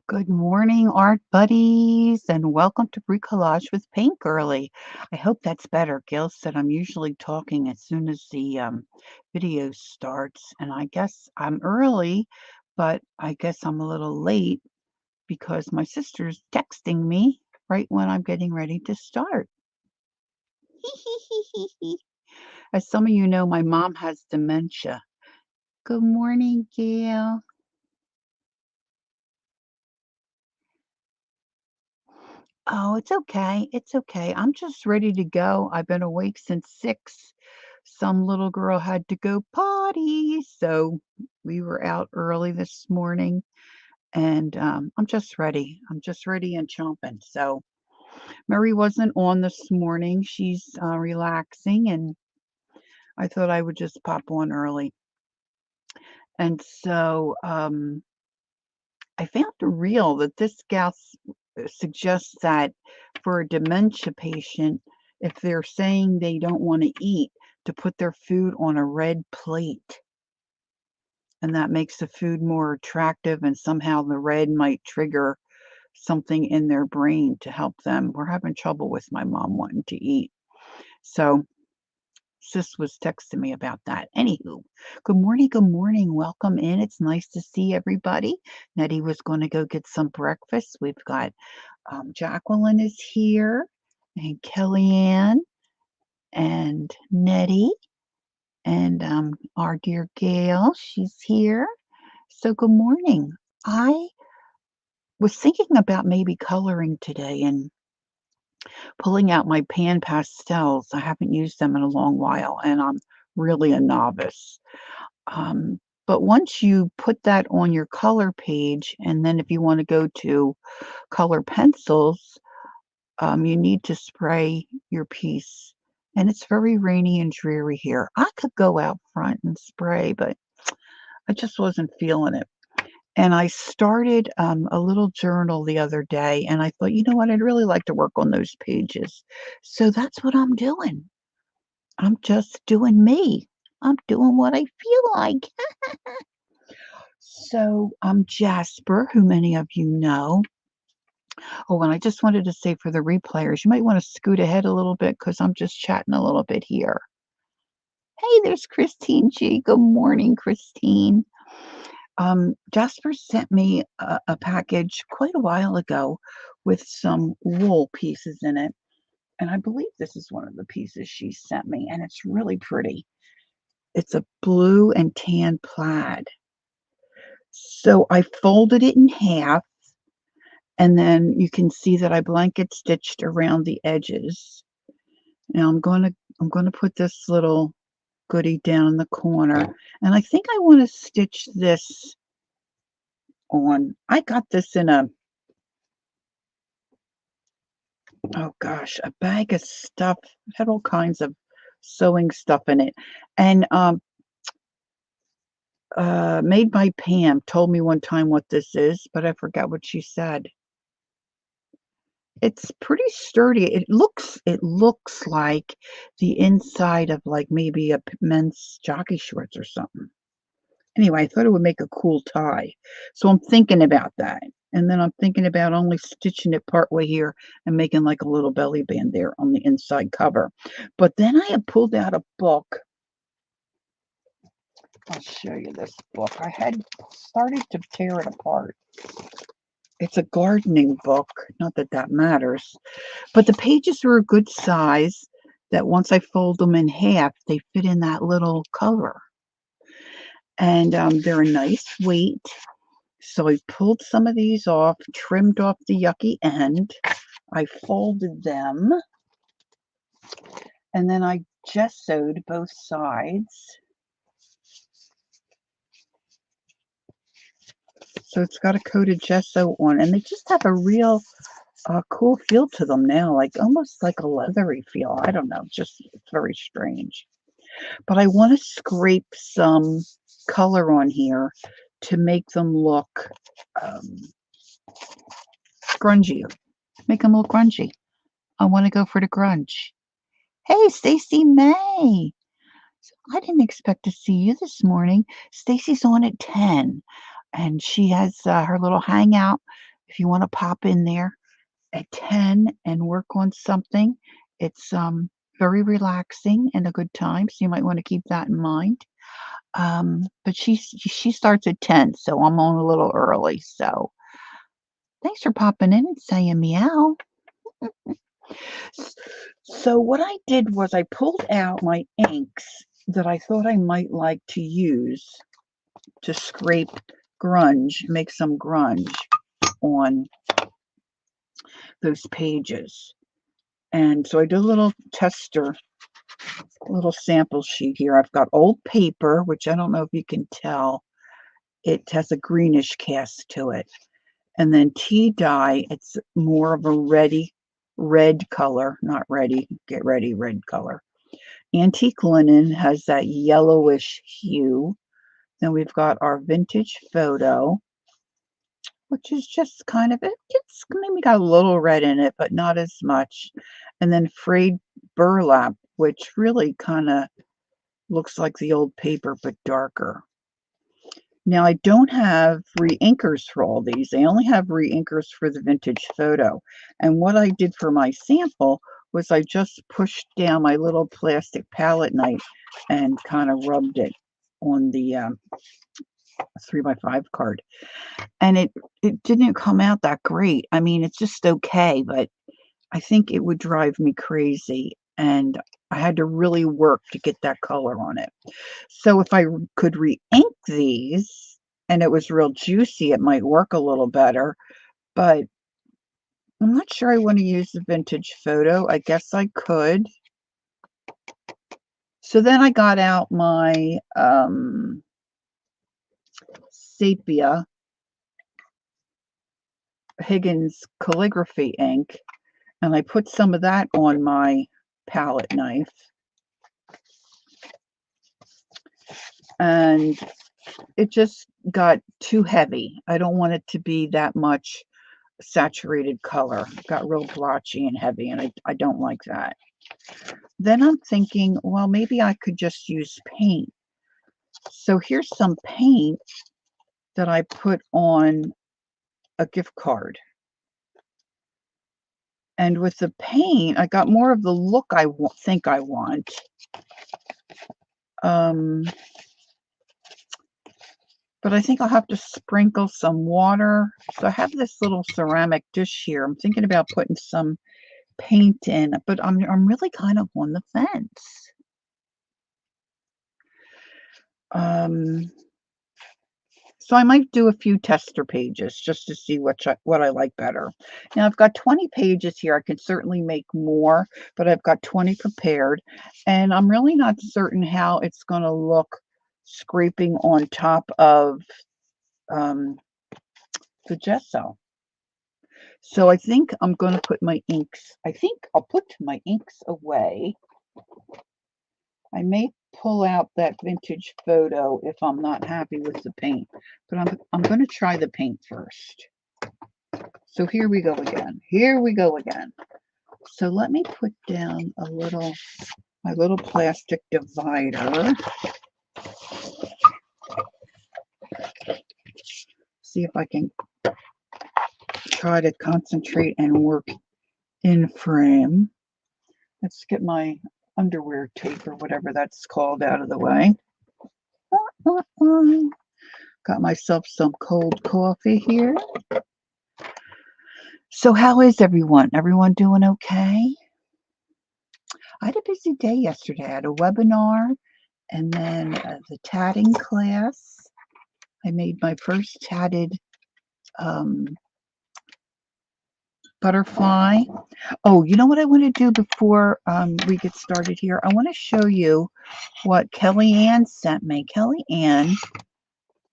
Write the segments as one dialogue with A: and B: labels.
A: Good morning, art buddies, and welcome to Bricolage with Paint Girly. I hope that's better. Gail said I'm usually talking as soon as the video starts, and I guess I'm early, but I guess I'm a little late because my sister's texting me right when I'm getting ready to start. As some of you know, my mom has dementia. Good morning, Gail. Oh, it's okay. It's okay. I'm just ready to go. I've been awake since 6. Some little girl had to go potty, so we were out early this morning, and I'm just ready. I'm just ready and chomping. So Mary wasn't on this morning. She's relaxing, and I thought I would just pop on early. And so I found a reel that this gal suggests that for a dementia patient, if they're saying they don't want to eat, to put their food on a red plate. And that makes the food more attractive, and somehow the red might trigger something in their brain to help them. We're having trouble with my mom wanting to eat. So Sis was texting me about that. Anywho, good morning, good morning. Welcome in. It's nice to see everybody. Nettie was going to go get some breakfast. We've got Jacqueline is here, and Kellyanne, and Nettie, and our dear Gail. She's here. So good morning. I was thinking about maybe coloring today and pulling out my pan pastels. I haven't used them in a long while, and I'm really a novice. Um, but once you put that on your color page, and then if you want to go to color pencils, you need to spray your piece. And it's very rainy and dreary here. I could go out front and spray, but I just wasn't feeling it. And I started a little journal the other day, and I thought, you know what, I'd really like to work on those pages. So that's what I'm doing. I'm just doing me. I'm doing what I feel like. So I'm Jasper, who many of you know. Oh, and I just wanted to say for the replayers, you might want to scoot ahead a little bit because I'm just chatting a little bit here. Hey, there's Christine G. Good morning, Christine. Jasper sent me a package quite a while ago with some wool pieces in it. And I believe this is one of the pieces she sent me, and it's really pretty. It's a blue and tan plaid. So I folded it in half, and then you can see that I blanket stitched around the edges. Now I'm gonna put this little goodie down in the corner, and I think I want to stitch this on. I got this in a, oh gosh, a bag of stuff. It had all kinds of sewing stuff in it. And Made by Pam told me one time what this is, but I forgot what she said. It's pretty sturdy. It looks like the inside of like maybe a men's jockey shorts or something. Anyway, I thought it would make a cool tie. So I'm thinking about that. And then I'm thinking about only stitching it partway here and making like a little belly band there on the inside cover. But then I had pulled out a book. I'll show you this book. I had started to tear it apart. It's a gardening book. Not that that matters. But the pages are a good size that once I fold them in half, they fit in that little cover. And they're a nice weight. So I pulled some of these off, trimmed off the yucky end. I folded them, and then I gessoed both sides. So it's got a coat of gesso on, and they just have a real cool feel to them now, like almost like a leathery feel. I don't know, just it's very strange. But I want to scrape some color on here to make them look um, grungier. Make them look grungy. I want to go for the grunge. Hey, Stacy May. I didn't expect to see you this morning. Stacy's on at 10, and she has her little hangout if you want to pop in there at 10 and work on something, it's very relaxing and a good time, so you might want to keep that in mind. But she starts at 10, so I'm on a little early. So thanks for popping in and saying meow. So what I did was I pulled out my inks that I thought I might like to use to scrape grunge, make some grunge on those pages. And so I did a little tester, little sample sheet here. I've got old paper, which I don't know if you can tell. It has a greenish cast to it. And then tea dye, it's more of a red color, not ready, get ready, red color. Antique linen has that yellowish hue. Then we've got our vintage photo, which is just kind of, it's maybe got a little red in it, but not as much. And then frayed burlap, which really kind of looks like the old paper, but darker. Now, I don't have re-inkers for all these. I only have re-inkers for the vintage photo. And what I did for my sample was I just pushed down my little plastic palette knife and kind of rubbed it on the 3x5 card. And it didn't come out that great. I mean, it's just okay, but I think it would drive me crazy. And I had to really work to get that color on it. So if I could re-ink these and it was real juicy, it might work a little better, but I'm not sure I want to use the vintage photo. I guess I could. So then I got out my Sepia Higgins calligraphy ink, and I put some of that on my palette knife. And it just got too heavy. I don't want it to be that much saturated color. It got real blotchy and heavy, and I don't like that. Then I'm thinking, well, maybe I could just use paint. So here's some paint that I put on a gift card. And with the paint, I got more of the look I think I want. But I think I'll have to sprinkle some water. So I have this little ceramic dish here. I'm thinking about putting some paint in, but I'm really kind of on the fence. So I might do a few tester pages just to see what I like better. Now I've got 20 pages here. I can certainly make more, but I've got 20 prepared, and I'm really not certain how it's going to look scraping on top of the gesso. So I think I'm going to put my inks. I think I'll put my inks away. I may pull out that vintage photo if I'm not happy with the paint, but I'm going to try the paint first. So here we go again. Here we go again. So let me put down my little plastic divider. See if I can try to concentrate and work in frame. Let's get my underwear tape or whatever that's called out of the way. Got myself some cold coffee here. So how is everyone? Everyone doing okay? I had a busy day yesterday. I had a webinar and then the tatting class. I made my first tatted butterfly. Oh, you know what I want to do before we get started here? I want to show you what Kellyanne sent me. Kellyanne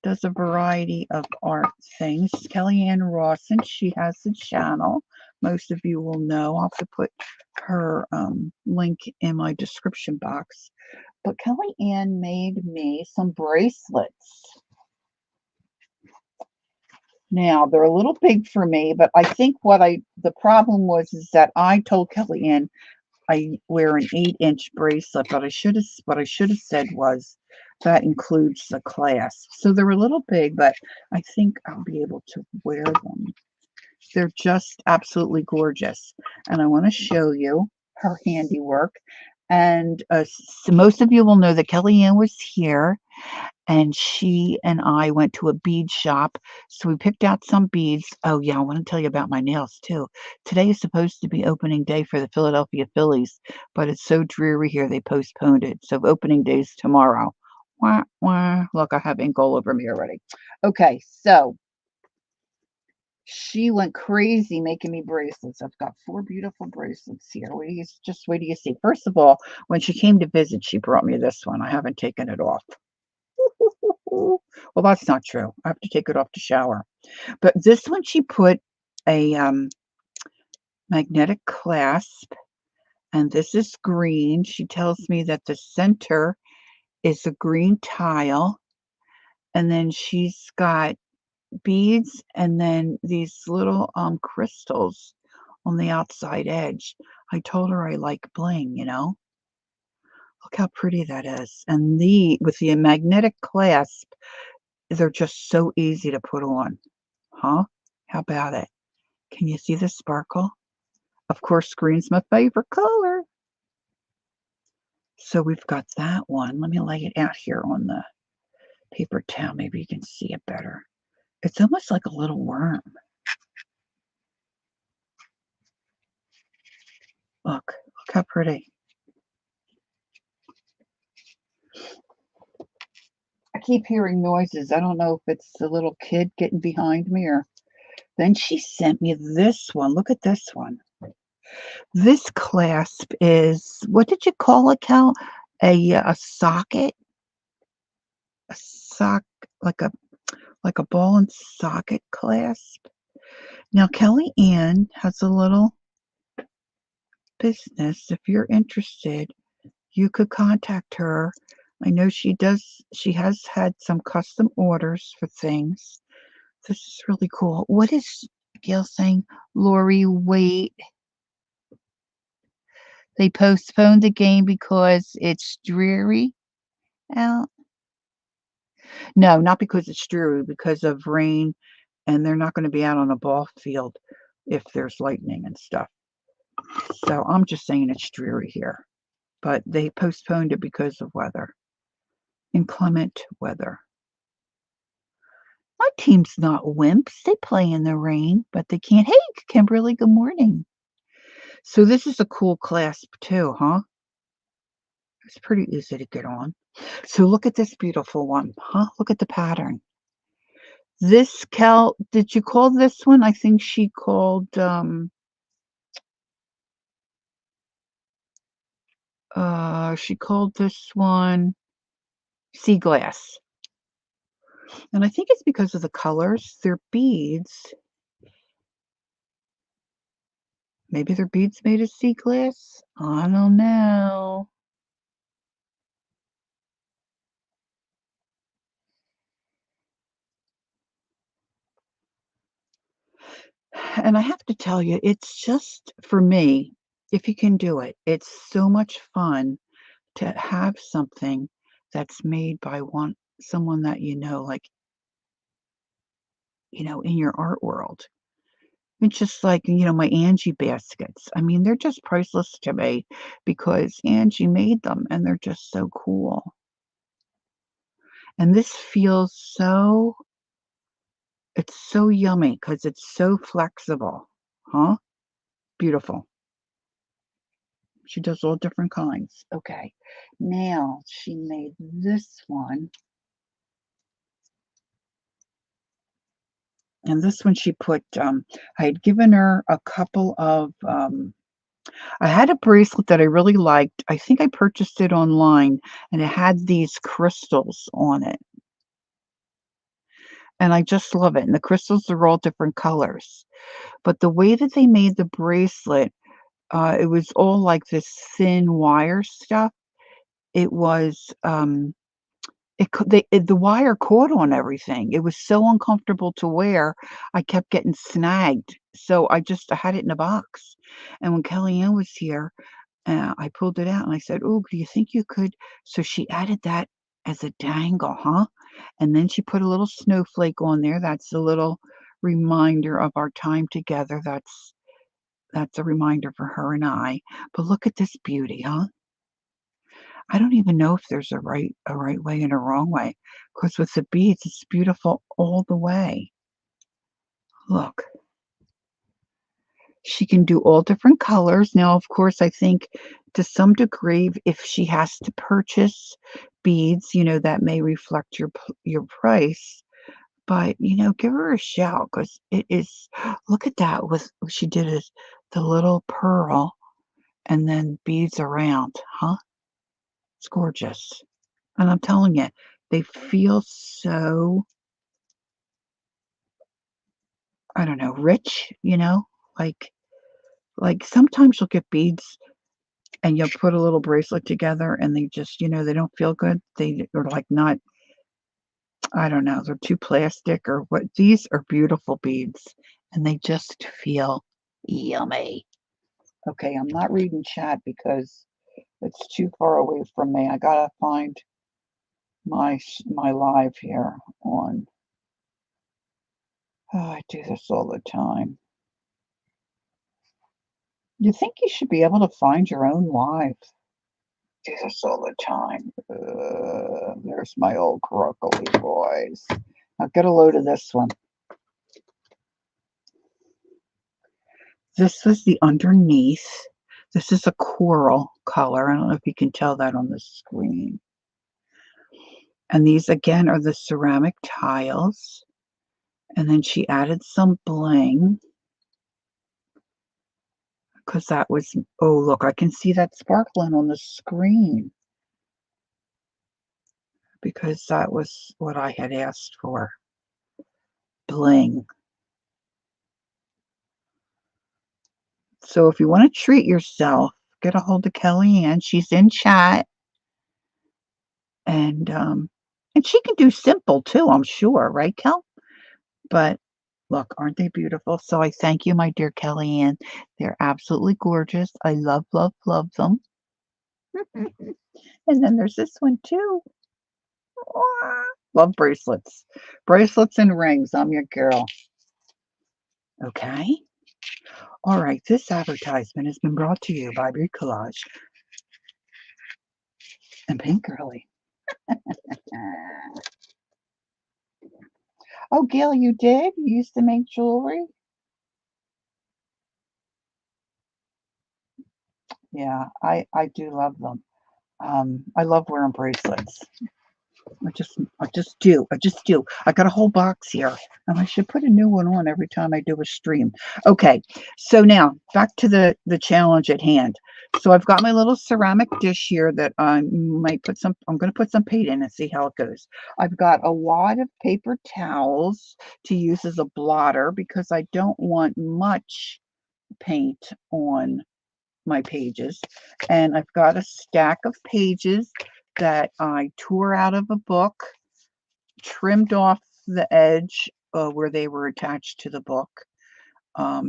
A: does a variety of art things. Kellyanne Rawson, she has a channel. Most of you will know. I'll have to put her link in my description box. But Kellyanne made me some bracelets. Now, they're a little big for me, but I think the problem was is that I told Kellyanne I wear an 8-inch bracelet, but what I should have said was that includes the clasp. So they're a little big, but I think I'll be able to wear them. They're just absolutely gorgeous, and I wanna show you her handiwork, and, so most of you will know that Kellyanne was here, and she and I went to a bead shop, so we picked out some beads. Oh, yeah, I wanna tell you about my nails too. Today is supposed to be opening day for the Philadelphia Phillies, but it's so dreary here they postponed it, so opening day's tomorrow. Wah, wah. Look, I have ink all over me already. Okay, so she went crazy making me bracelets. I've got 4 beautiful bracelets here. Wait till you see. First of all, when she came to visit, she brought me this one. I haven't taken it off. Well, that's not true. I have to take it off to shower. But this one, she put a, magnetic clasp, and this is green. She tells me that the center is a green tile, and then she's got beads and then these little, crystals on the outside edge. I told her I like bling, you know? Look how pretty that is. And with the magnetic clasp, they're just so easy to put on. Huh? How about it? Can you see the sparkle? Of course, green's my favorite color. So we've got that one. Let me lay it out here on the paper towel. Maybe you can see it better. It's almost like a little worm. Look how pretty. I keep hearing noises. I don't know if it's the little kid getting behind me or then she sent me this one. Look at this one. This clasp is what did you call it, Cal? A socket? A sock like a ball and socket clasp. Now Kelly Ann has a little business. If you're interested, you could contact her. I know she has had some custom orders for things. This is really cool. What is Gail saying? Lori, wait. They postponed the game because it's dreary out? No, not because it's dreary, because of rain, and they're not gonna be out on a ball field if there's lightning and stuff. So I'm just saying it's dreary here, but they postponed it because of weather, inclement weather. My team's not wimps. They play in the rain, but they can't. Hey, Kimberly, good morning. So this is a cool clasp too, huh? It's pretty easy to get on. So look at this beautiful one, huh? Look at the pattern. This Cal, did you call this one? I think she called this one sea glass. And I think it's because of the colors. They're beads. Maybe they're beads made of sea glass. I don't know. And I have to tell you, it's just for me, if you can do it, it's so much fun to have something that's made by someone that like, in your art world. It's just like, my Angie baskets. I mean, they're just priceless to me because Angie made them and they're just so cool. And this feels it's so yummy because it's so flexible. Huh? Beautiful. She does all different kinds. Okay. Now she made this one. And this one she put, I had given her a couple of, I had a bracelet that I really liked. I think I purchased it online and it had these crystals on it. And I just love it. And the crystals are all different colors. But the way that they made the bracelet, it was all like this thin wire stuff. It was, the wire caught on everything. It was so uncomfortable to wear. I kept getting snagged. So I had it in a box. And when Kellyanne was here, I pulled it out and I said, "Oh, do you think you could?" So she added that as a dangle, huh? And then she put a little snowflake on there. That's a little reminder of our time together. That's a reminder for her and I. But look at this beauty, huh? I don't even know if there's a right way and a wrong way. Because with the beads, it's beautiful all the way. Look, she can do all different colors. Now, of course, I think to some degree, if she has to purchase beads, that may reflect your price. But, give her a shout because it is look at that with she did is the little pearl and then beads around, huh? It's gorgeous. And I'm telling you, they feel so, I don't know, rich, like sometimes you'll get beads and you'll put a little bracelet together and they just, they don't feel good. They are like not, I don't know, they're too plastic or what. These are beautiful beads and they just feel yummy. Okay, I'm not reading chat because it's too far away from me. I gotta find my live here on. Oh, I do this all the time. You think you should be able to find your own live? Do this all the time. There's my old broccoli boys. Now get a load of this one. This was the underneath. This is a coral color. I don't know if you can tell that on the screen. And these again are the ceramic tiles. And then she added some bling because that was, oh, look, I can see that sparkling on the screen because that was what I had asked for. Bling. So if you want to treat yourself, get a hold of Kellyanne. She's in chat, and she can do simple too, I'm sure, right, Kel? But look, aren't they beautiful? So I thank you, my dear Kellyanne. They're absolutely gorgeous. I love, love, love them. And then there's this one too. Aw, love bracelets. Bracelets and rings. I'm your girl. Okay. All right. This advertisement has been brought to you by Bricolage and Pink Girly. Oh, Gail, you did? You used to make jewelry? Yeah, I do love them. I love wearing bracelets. I just do. I got a whole box here, and I should put a new one on every time I do a stream. Okay, so now back to the challenge at hand. So I've got my little ceramic dish here that I might put some. I'm going to put some paint in and see how it goes. I've got a lot of paper towels to use as a blotter because I don't want much paint on my pages. And I've got a stack of pages that I tore out of a book, trimmed off the edge where they were attached to the book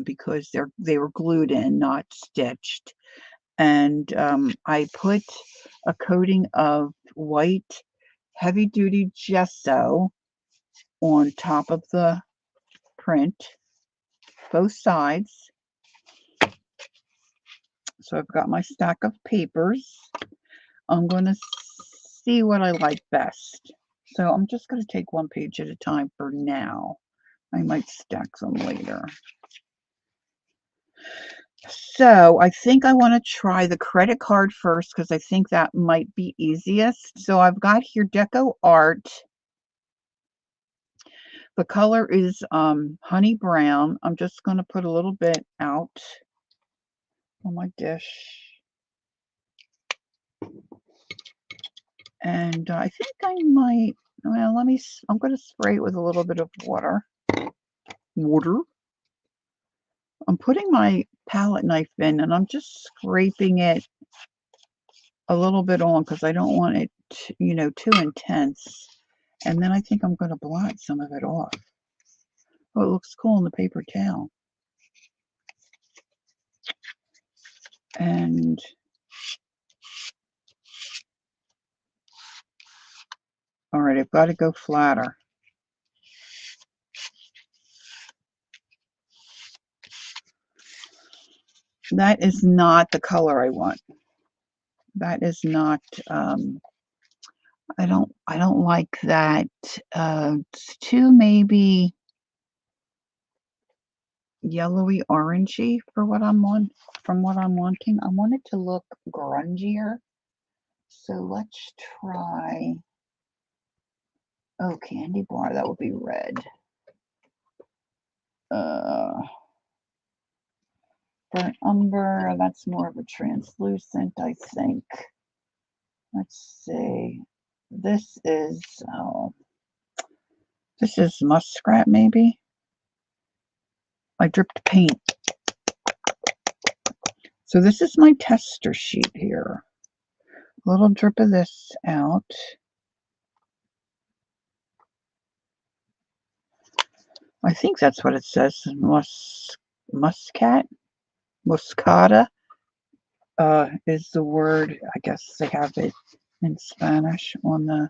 A: because they were glued in, not stitched. And I put a coating of white heavy duty gesso on top of the print, both sides. So I've got my stack of papers. I'm going to see what I like best. So I'm just going to take one page at a time for now. I might stack them later. So I think I want to try the credit card first because I think that might be easiest. So I've got here Deco Art. The color is honey brown. I'm just going to put a little bit out on my dish. And I think I might, well, I'm going to spray it with a little bit of water. I'm putting my palette knife in and I'm just scraping it a little bit on because I don't want it, too intense. And then I think I'm going to blot some of it off. Oh, it looks cool on the paper towel. And all right, I've got to go flatter. That is not the color I want. That is not, I don't like that. It's too maybe yellowy orangey for what I'm on, from what I'm wanting. I want it to look grungier. So let's try, oh, candy bar, that would be red. Burnt umber, that's more of a translucent, I think. Let's see. This is, oh, this is muskrat, maybe? I dripped paint. So this is my tester sheet here. A little drip of this out. I think that's what it says. Muscat? Muscata is the word. I guess they have it in Spanish on the...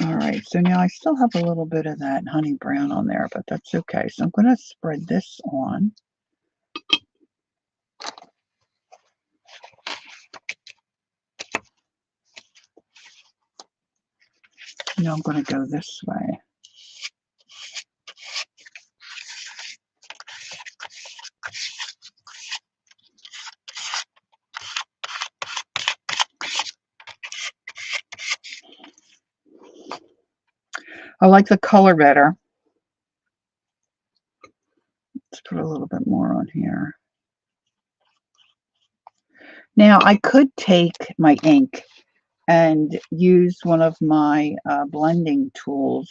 A: All right, so now I still have a little bit of that honey brown on there, but that's okay. So I'm going to spread this on. Now I'm going to go this way. I like the color better. Let's put a little bit more on here. Now I could take my ink and use one of my blending tools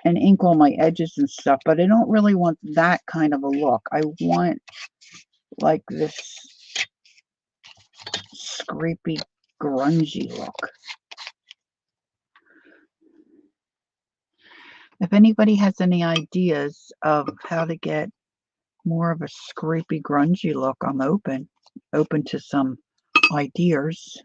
A: and ink all my edges and stuff, but I don't really want that kind of a look. I want like this scrapey, grungy look. If anybody has any ideas of how to get more of a scrapey, grungy look, I'm open to some ideas.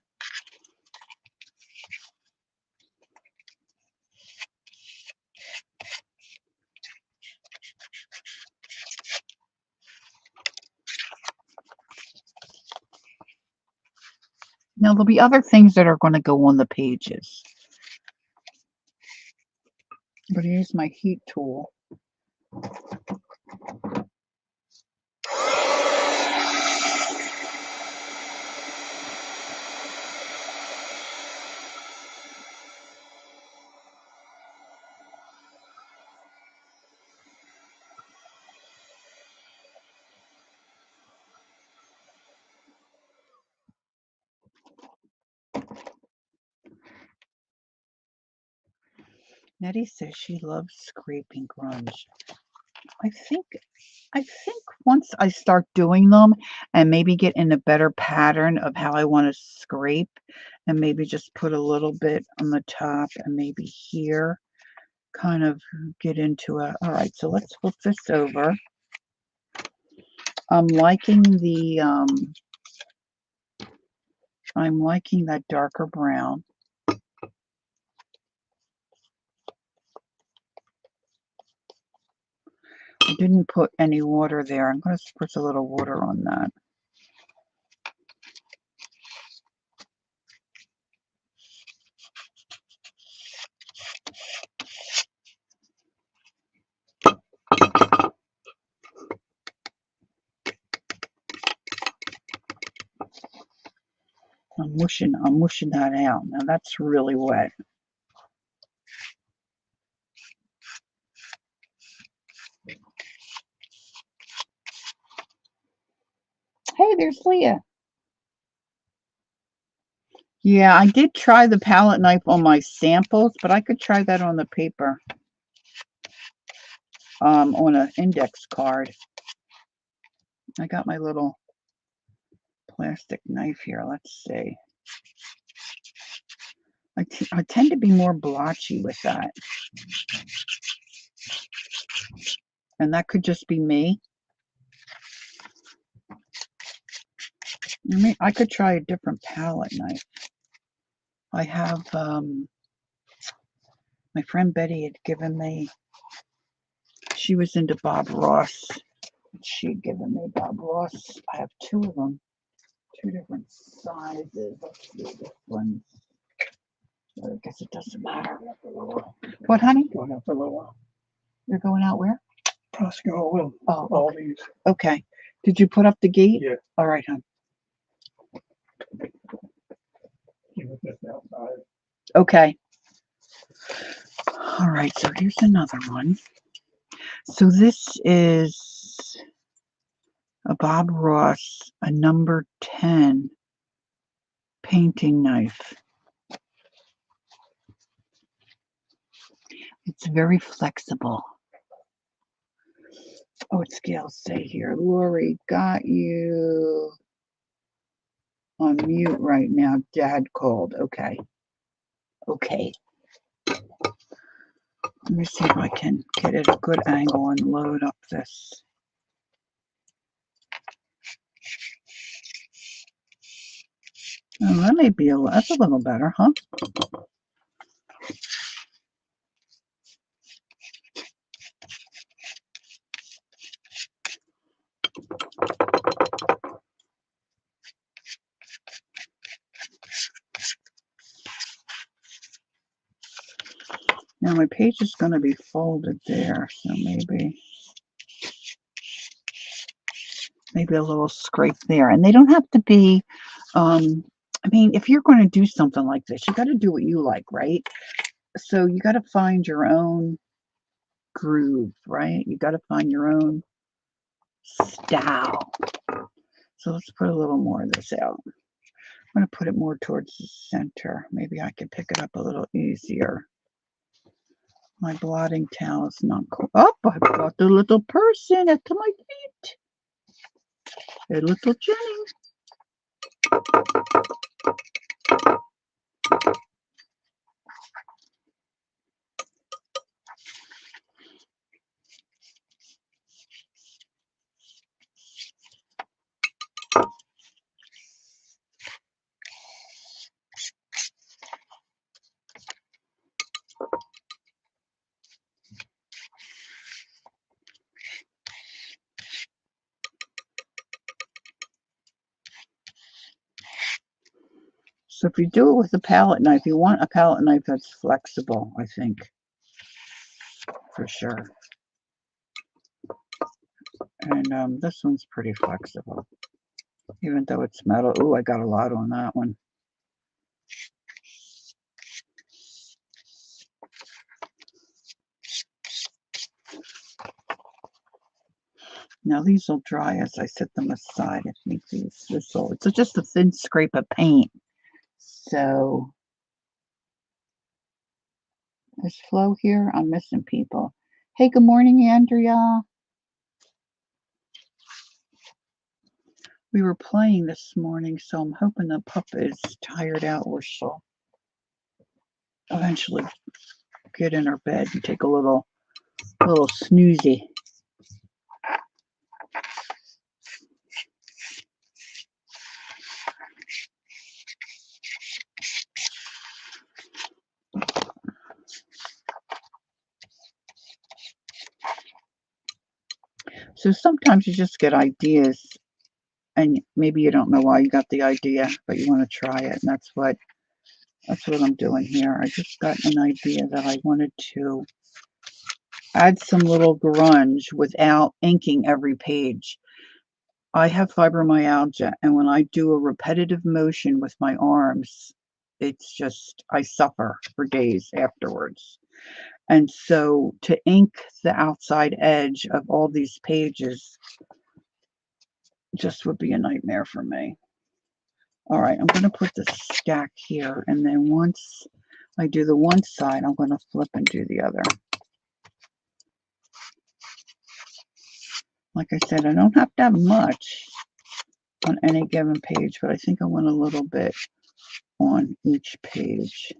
A: Now, there'll be other things that are going to go on the pages. I'm going to use my heat tool. Nettie says she loves scraping grunge. I think once I start doing them and maybe get in a better pattern of how I want to scrape, and maybe just put a little bit on the top and maybe here, kind of get into it. All right, so let's flip this over. I'm liking that darker brown. I didn't put any water there. I'm going to put a little water on that. I'm mushing that out. Now that's really wet. Hey, there's Leah. Yeah, I did try the palette knife on my samples, but I could try that on the paper, on an index card. I got my little plastic knife here. Let's see. I tend to be more blotchy with that. And that could just be me. I could try a different palette knife. I have, my friend Betty had given me, she was into Bob Ross She'd given me Bob Ross. I have two of them, two different sizes. Let's see this one. I guess it doesn't matter. What, honey?
B: Going out for a little while.
A: You're going out where?
B: Costco, well,
A: Oh,
B: all
A: okay.
B: these.
A: Okay. Did you put up the gate?
B: Yeah.
A: All right, hon.
B: Keep it just outside.
A: Okay. All right, so here's another one. So this is a Bob Ross, a number 10 painting knife. It's very flexible. Oh, it's scales say here. Lori, got you on mute right now. Dad called. Okay. Okay. Let me see if I can get it a good angle and load up this. Oh, that may be that's a little better, huh? Now my page is going to be folded there, so maybe a little scrape there. And they don't have to be, I mean, if you're going to do something like this, you got to do what you like, right? So you got to find your own groove, right? You got to find your own style. So let's put a little more of this out. I'm going to put it more towards the center. Maybe I can pick it up a little easier. My blotting towel is not cool. Oh, I brought the little person at my feet. Hey, little Jenny. So if you do it with a palette knife, you want a palette knife that's flexible, I think, for sure. And this one's pretty flexible, even though it's metal. Ooh, I got a lot on that one. Now these will dry as I set them aside. I think it's just a thin scrape of paint. So there's Flo here. I'm missing people. Hey, good morning, Andrea. We were playing this morning, so I'm hoping the pup is tired out or she'll eventually get in her bed and take a little snoozy. So sometimes you just get ideas and maybe you don't know why you got the idea, but you want to try it. And that's what I'm doing here. I just got an idea that I wanted to add some little grunge without inking every page. I have fibromyalgia, and when I do a repetitive motion with my arms, it's just, I suffer for days afterwards. And so to ink the outside edge of all these pages just would be a nightmare for me. All right, I'm going to put the stack here, and then once I do the one side, I'm going to flip and do the other. Like I said, I don't have to have much on any given page, but I think I want a little bit on each page.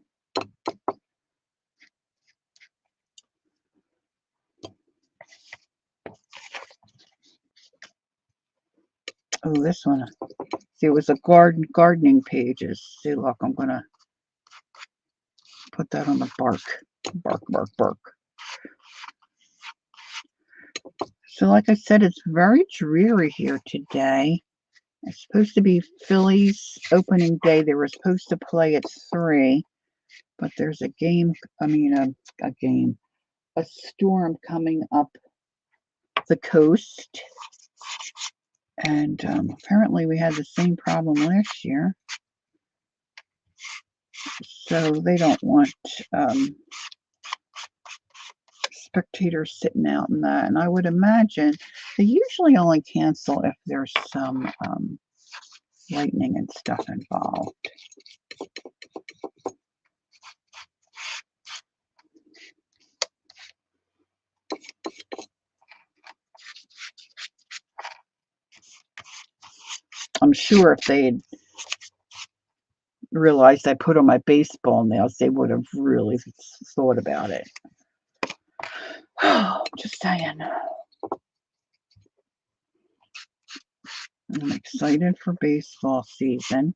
A: Oh, this one. See, it was a gardening pages. See, look, I'm going to put that on the bark. Bark, bark, bark. So like I said, it's very dreary here today. It's supposed to be Phillies opening day. They were supposed to play at 3, but there's a game, a storm coming up the coast. And apparently we had the same problem last year. So they don't want spectators sitting out in that. And I would imagine they usually only cancel if there's some lightning and stuff involved. I'm sure if they had realized I put on my baseball nails, they would have really thought about it. Just saying. I'm excited for baseball season.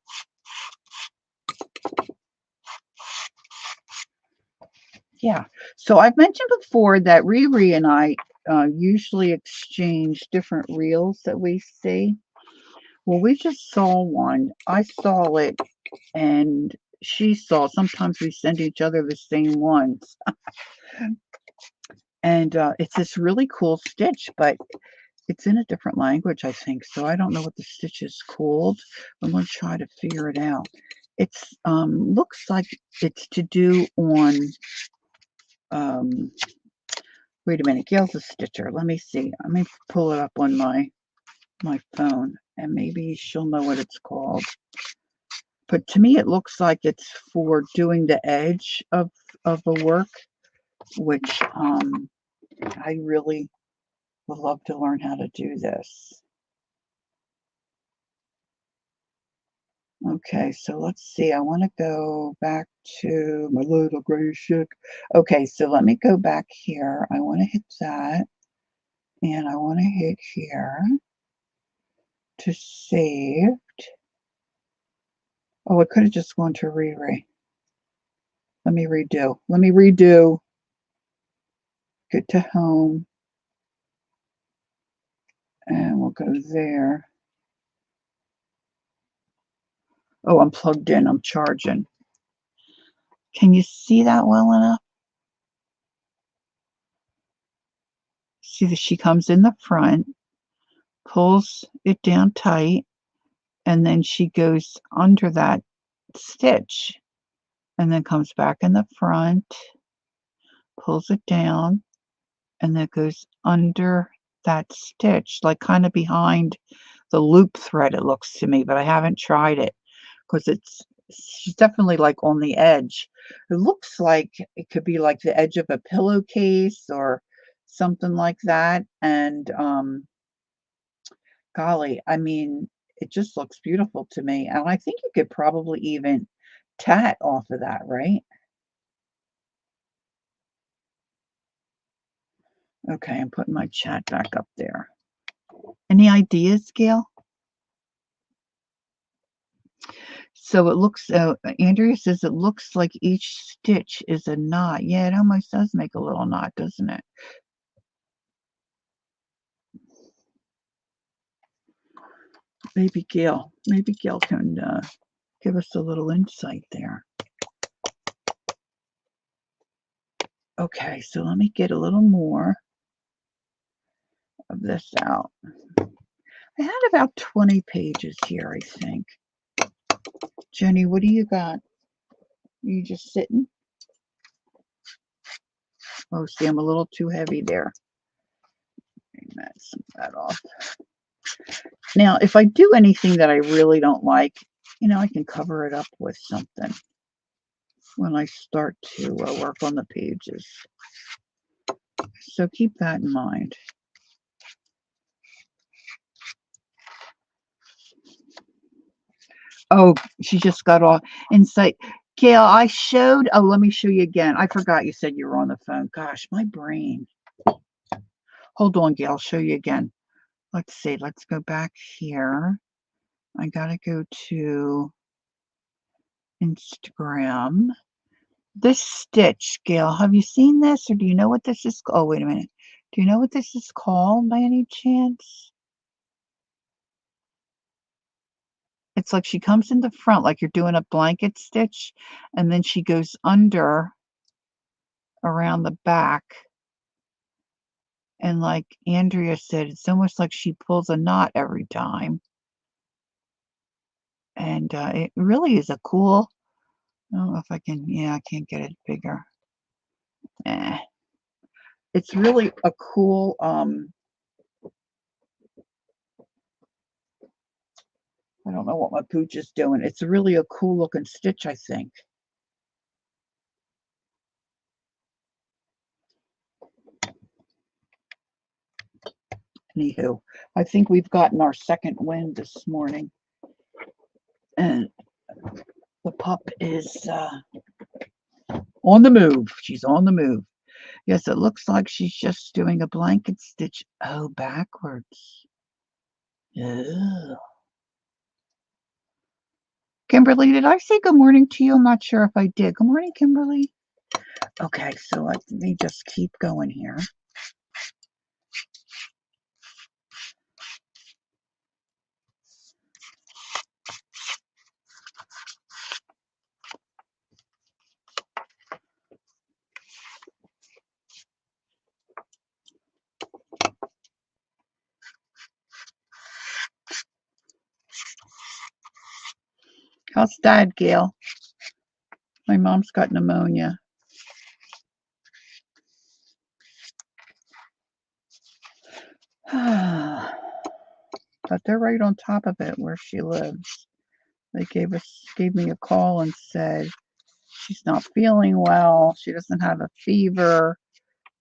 A: Yeah. So I've mentioned before that Riri and I usually exchange different reels that we see. Well, we just saw one. I saw it and she saw. Sometimes we send each other the same ones. And it's this really cool stitch, but it's in a different language, I think. So I don't know what the stitch is called. I'm going to try to figure it out. It's looks like it's to do on wait a minute, Gail's a stitcher. Let me see. Let me pull it up on my phone and maybe she'll know what it's called. But to me, it looks like it's for doing the edge of the work, which I really would love to learn how to do this. Okay, so let's see. I want to go back to my little gray chick. Okay, so let me go back here. I want to hit that, and I want to hit here to save. Oh, I could have just gone to Riri. Let me redo. Let me redo. Get to home. And we'll go there. Oh, I'm plugged in. I'm charging. Can you see that well enough? See that she comes in the front, pulls it down tight, and then she goes under that stitch and then comes back in the front, pulls it down, and then goes under that stitch, like kind of behind the loop thread, it looks to me, but I haven't tried it because she's definitely like on the edge. It looks like it could be like the edge of a pillowcase or something like that. And golly, I mean, it just looks beautiful to me. And I think you could probably even tat off of that, right? Okay, I'm putting my chat back up there. Any ideas, Gail? So it looks, Andrea says it looks like each stitch is a knot. Yeah, it almost does make a little knot, doesn't it? Maybe Gail can give us a little insight there. Okay, so let me get a little more of this out. I had about 20 pages here, I think. Jenny, what do you got? You just sitting? Oh, see, I'm a little too heavy there. That's that off. Now, if I do anything that I really don't like, I can cover it up with something when I start to work on the pages. So keep that in mind. Oh, she just got off insight. Gail, I showed. Oh, let me show you again. I forgot you said you were on the phone. Gosh, my brain. Hold on, Gail. I'll show you again. Let's see. Let's go back here. I got to go to Instagram. This stitch, Gail, have you seen this or do you know what this is? Oh, wait a minute. Do you know what this is called by any chance? It's like she comes in the front like you're doing a blanket stitch, and then she goes under around the back. And like Andrea said, it's almost like she pulls a knot every time. And it really is a cool, I don't know if I can, yeah, I can't get it bigger. Eh. It's really a cool, I don't know what my pooch is doing. It's really a cool looking stitch, I think. Anywho, I think we've gotten our second wind this morning. And the pup is on the move. She's on the move. Yes, it looks like she's just doing a blanket stitch. Oh, backwards. Ugh. Kimberly, did I say good morning to you? I'm not sure if I did. Good morning, Kimberly. Okay, so let me just keep going here. How's Dad, Gail? My mom's got pneumonia. But they're right on top of it where she lives. They gave me a call and said she's not feeling well. She doesn't have a fever,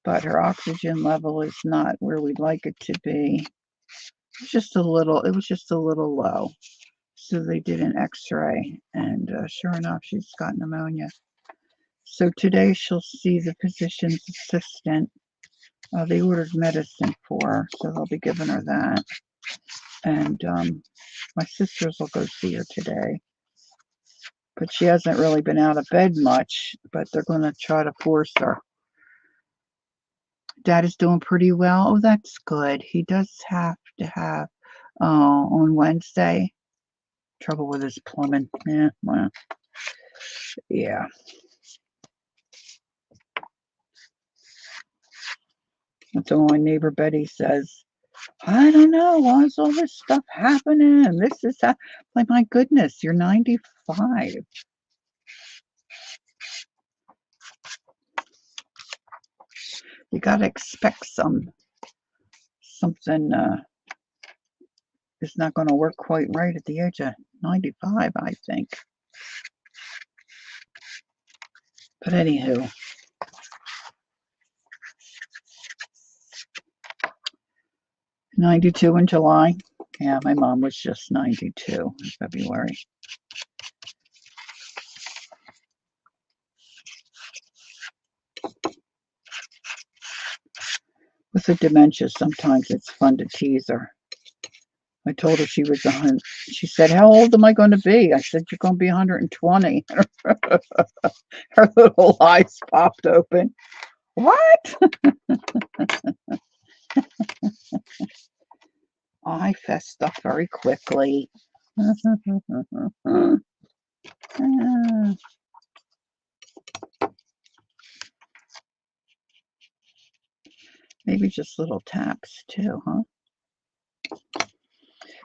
A: but her oxygen level is not where we'd like it to be. It was just a little low. So they did an x-ray, and sure enough, she's got pneumonia. So today she'll see the physician's assistant. They ordered medicine for her, so they'll be giving her that. And my sisters will go see her today. But she hasn't really been out of bed much, but they're going to try to force her. Dad is doing pretty well. Oh, that's good. He does have to have, on Wednesday, trouble with his plumbing. Yeah, well, yeah. That's what my neighbor Betty says. I don't know. Why is all this stuff happening? And this is like, my goodness, you're 95. You got to expect something is not going to work quite right at the age of 95, I think. But anywho, '92 in July. Yeah, my mom was just 92 in February. With the dementia, sometimes it's fun to tease her. I told her she was 100. She said, "How old am I going to be?" I said, "You're going to be 120." Her little eyes popped open. What? I fessed up very quickly. Maybe just little taps too, huh?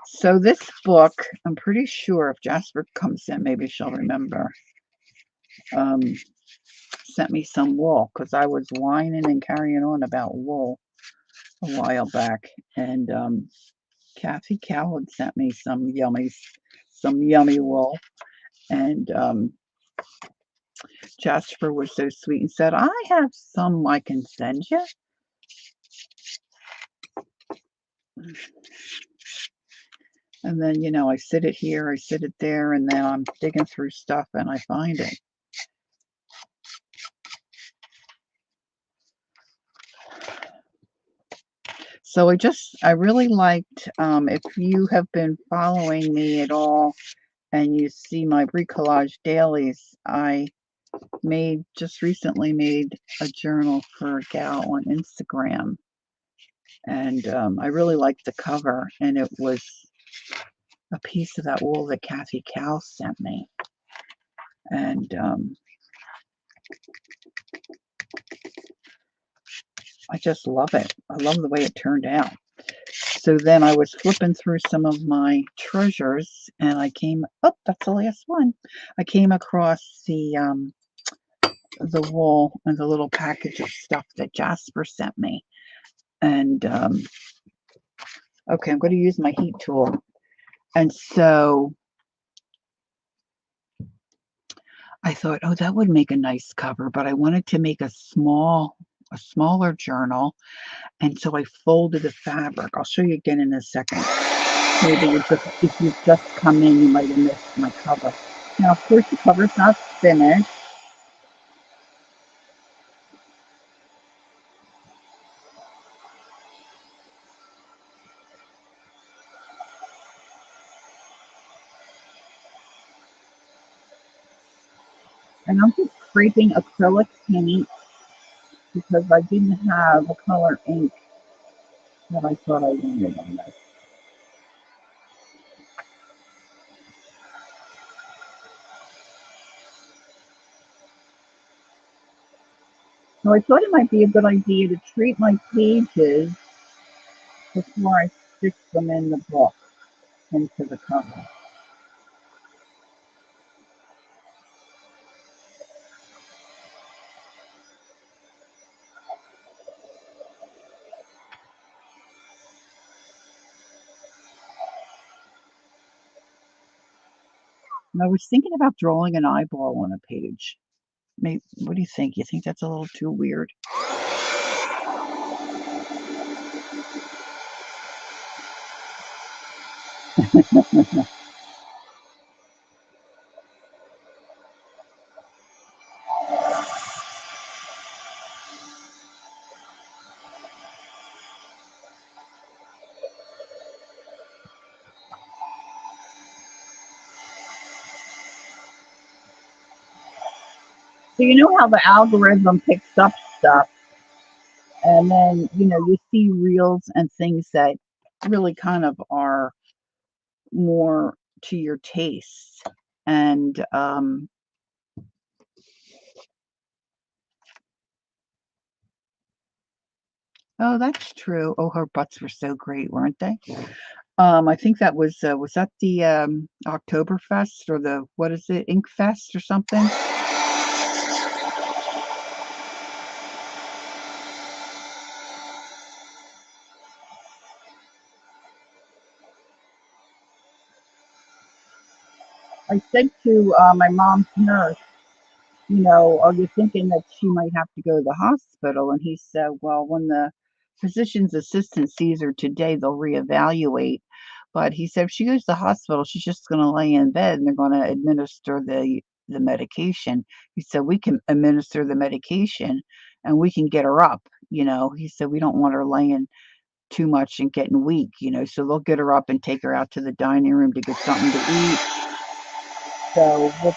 A: So this book, I'm pretty sure if Jasper comes in, maybe she'll remember, sent me some wool because I was whining and carrying on about wool a while back. And Kathy Coward sent me some yummy wool. And Jasper was so sweet and said, I have some I can send you. And then, I sit it here, I sit it there, and then I'm digging through stuff and I find it. So I really liked, if you have been following me at all and you see my bricolage dailies, I just recently made a journal for a gal on Instagram. And I really liked the cover, and it was a piece of that wool that Kathy Cal sent me. And I just love it. I love the way it turned out. So then I was flipping through some of my treasures, and I came, oh, that's the last one. I came across the wool and the little package of stuff that Jasper sent me. And okay, I'm going to use my heat tool. And so I thought, oh, that would make a nice cover, but I wanted to make a smaller journal. And so I folded the fabric. I'll show you again in a second. Maybe if you've just come in, you might have missed my cover. Now, of course, the cover's not finished. And I'm just scraping acrylic paint because I didn't have a color ink that I thought I wanted on this. So I thought it might be a good idea to treat my pages before I stick them in the book, into the cover. And I was thinking about drawing an eyeball on a page. Maybe, what do you think? You think that's a little too weird? So you know how the algorithm picks up stuff, and then you see reels and things that really kind of are more to your taste. And oh, that's true. Oh, her butts were so great, weren't they? I think that was that the Oktoberfest, or the, what is it, Ink Fest or something? I said to my mom's nurse, are you thinking that she might have to go to the hospital? And he said, well, when the physician's assistant sees her today, they'll reevaluate. But he said if she goes to the hospital, she's just going to lay in bed and they're going to administer the medication. He said we can administer the medication and we can get her up. He said we don't want her laying too much and getting weak. So they'll get her up and take her out to the dining room to get something to eat. So we'll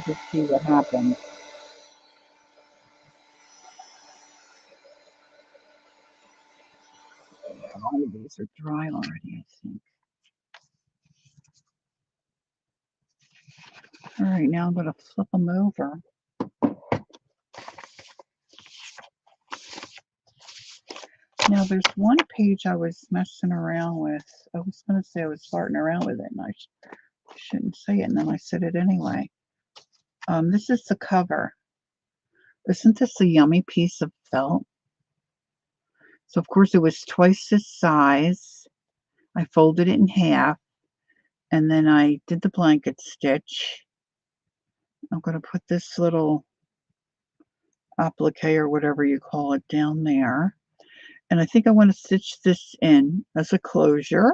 A: just see what happens. A lot of these are dry already, I think. All right, now I'm going to flip them over. Now there's one page I was messing around with. I was going to say I was farting around with it, and I shouldn't say it, and then I said it anyway. This is the cover. Isn't this a yummy piece of felt? So of course it was twice this size. I folded it in half, and then I did the blanket stitch. I'm going to put this little applique or whatever you call it down there. And I think I want to stitch this in as a closure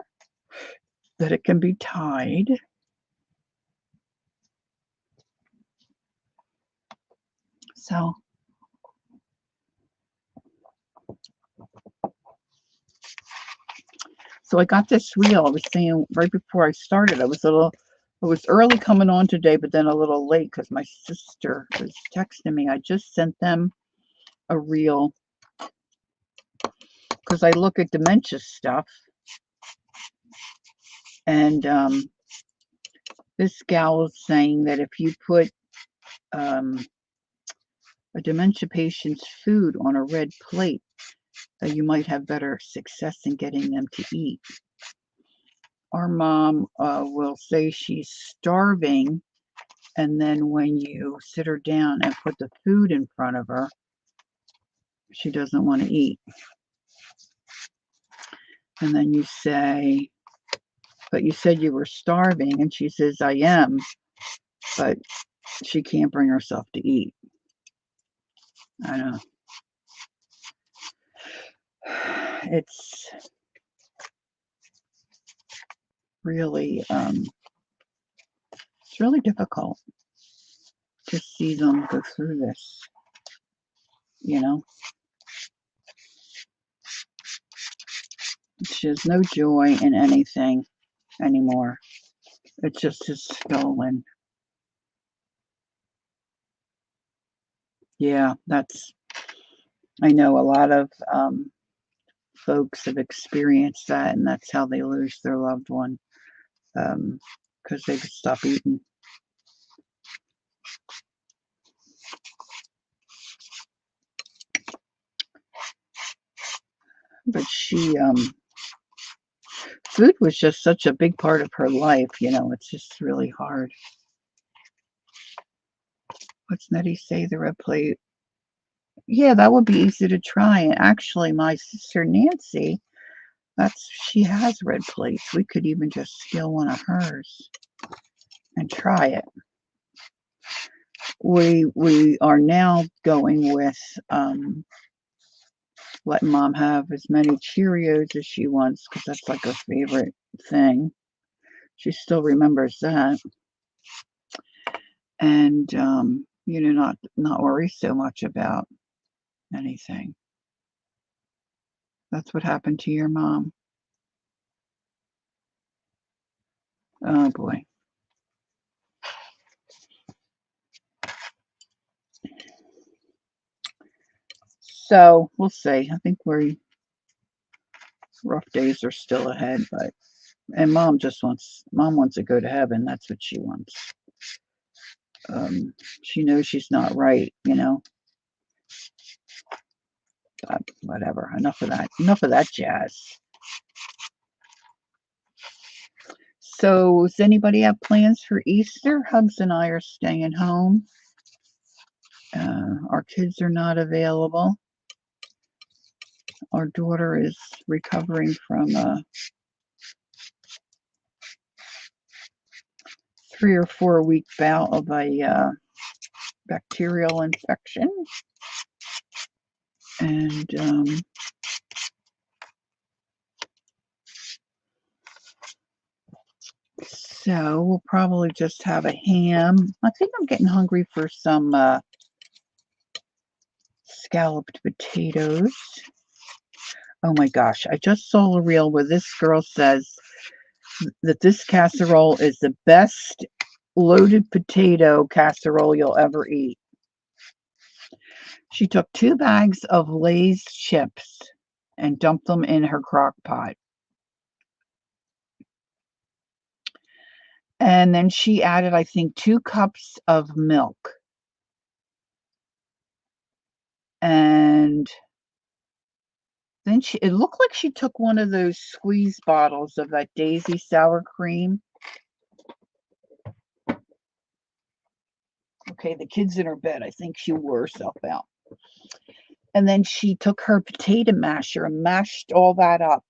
A: that it can be tied. So I got this reel. I was saying right before I started, I was early coming on today, but then a little late because my sister was texting me. I just sent them a reel because I look at dementia stuff, and this gal is saying that if you put a dementia patient's food on a red plate, that you might have better success in getting them to eat. Our mom will say she's starving, and then when you sit her down and put the food in front of her, she doesn't want to eat. And then you say, but you said you were starving, and she says, I am, but she can't bring herself to eat. I don't know. It's really difficult to see them go through this, you know. She has no joy in anything anymore. It just is stolen. Yeah, I know a lot of folks have experienced that, and that's how they lose their loved one, because they stop eating. But food was just such a big part of her life, you know. It's just really hard. What's Nettie say? The red plate. Yeah, that would be easy to try. And actually, my sister Nancy, she has red plates. We could even just steal one of hers and try it. We are now going with letting mom have as many Cheerios as she wants, because that's like her favorite thing. She still remembers that. And not worry so much about anything. That's what happened to your mom. Oh boy. So we'll see. I think rough days are still ahead, and mom wants to go to heaven. That's what she wants. She knows she's not right, you know. But whatever. Enough of that. Enough of that jazz. So, does anybody have plans for Easter? Hugs and I are staying home. Our kids are not available. Our daughter is recovering from a 3 or 4 week bout of a bacterial infection. And so we'll probably just have a ham. I think I'm getting hungry for some scalloped potatoes. Oh my gosh, I just saw a reel where this girl says that this casserole is the best loaded potato casserole you'll ever eat. She took 2 bags of Lay's chips and dumped them in her crock pot. And then she added, I think, 2 cups of milk. And then it looked like she took one of those squeeze bottles of that Daisy sour cream. Okay, the kid's in her bed. I think she wore herself out. And then she took her potato masher and mashed all that up.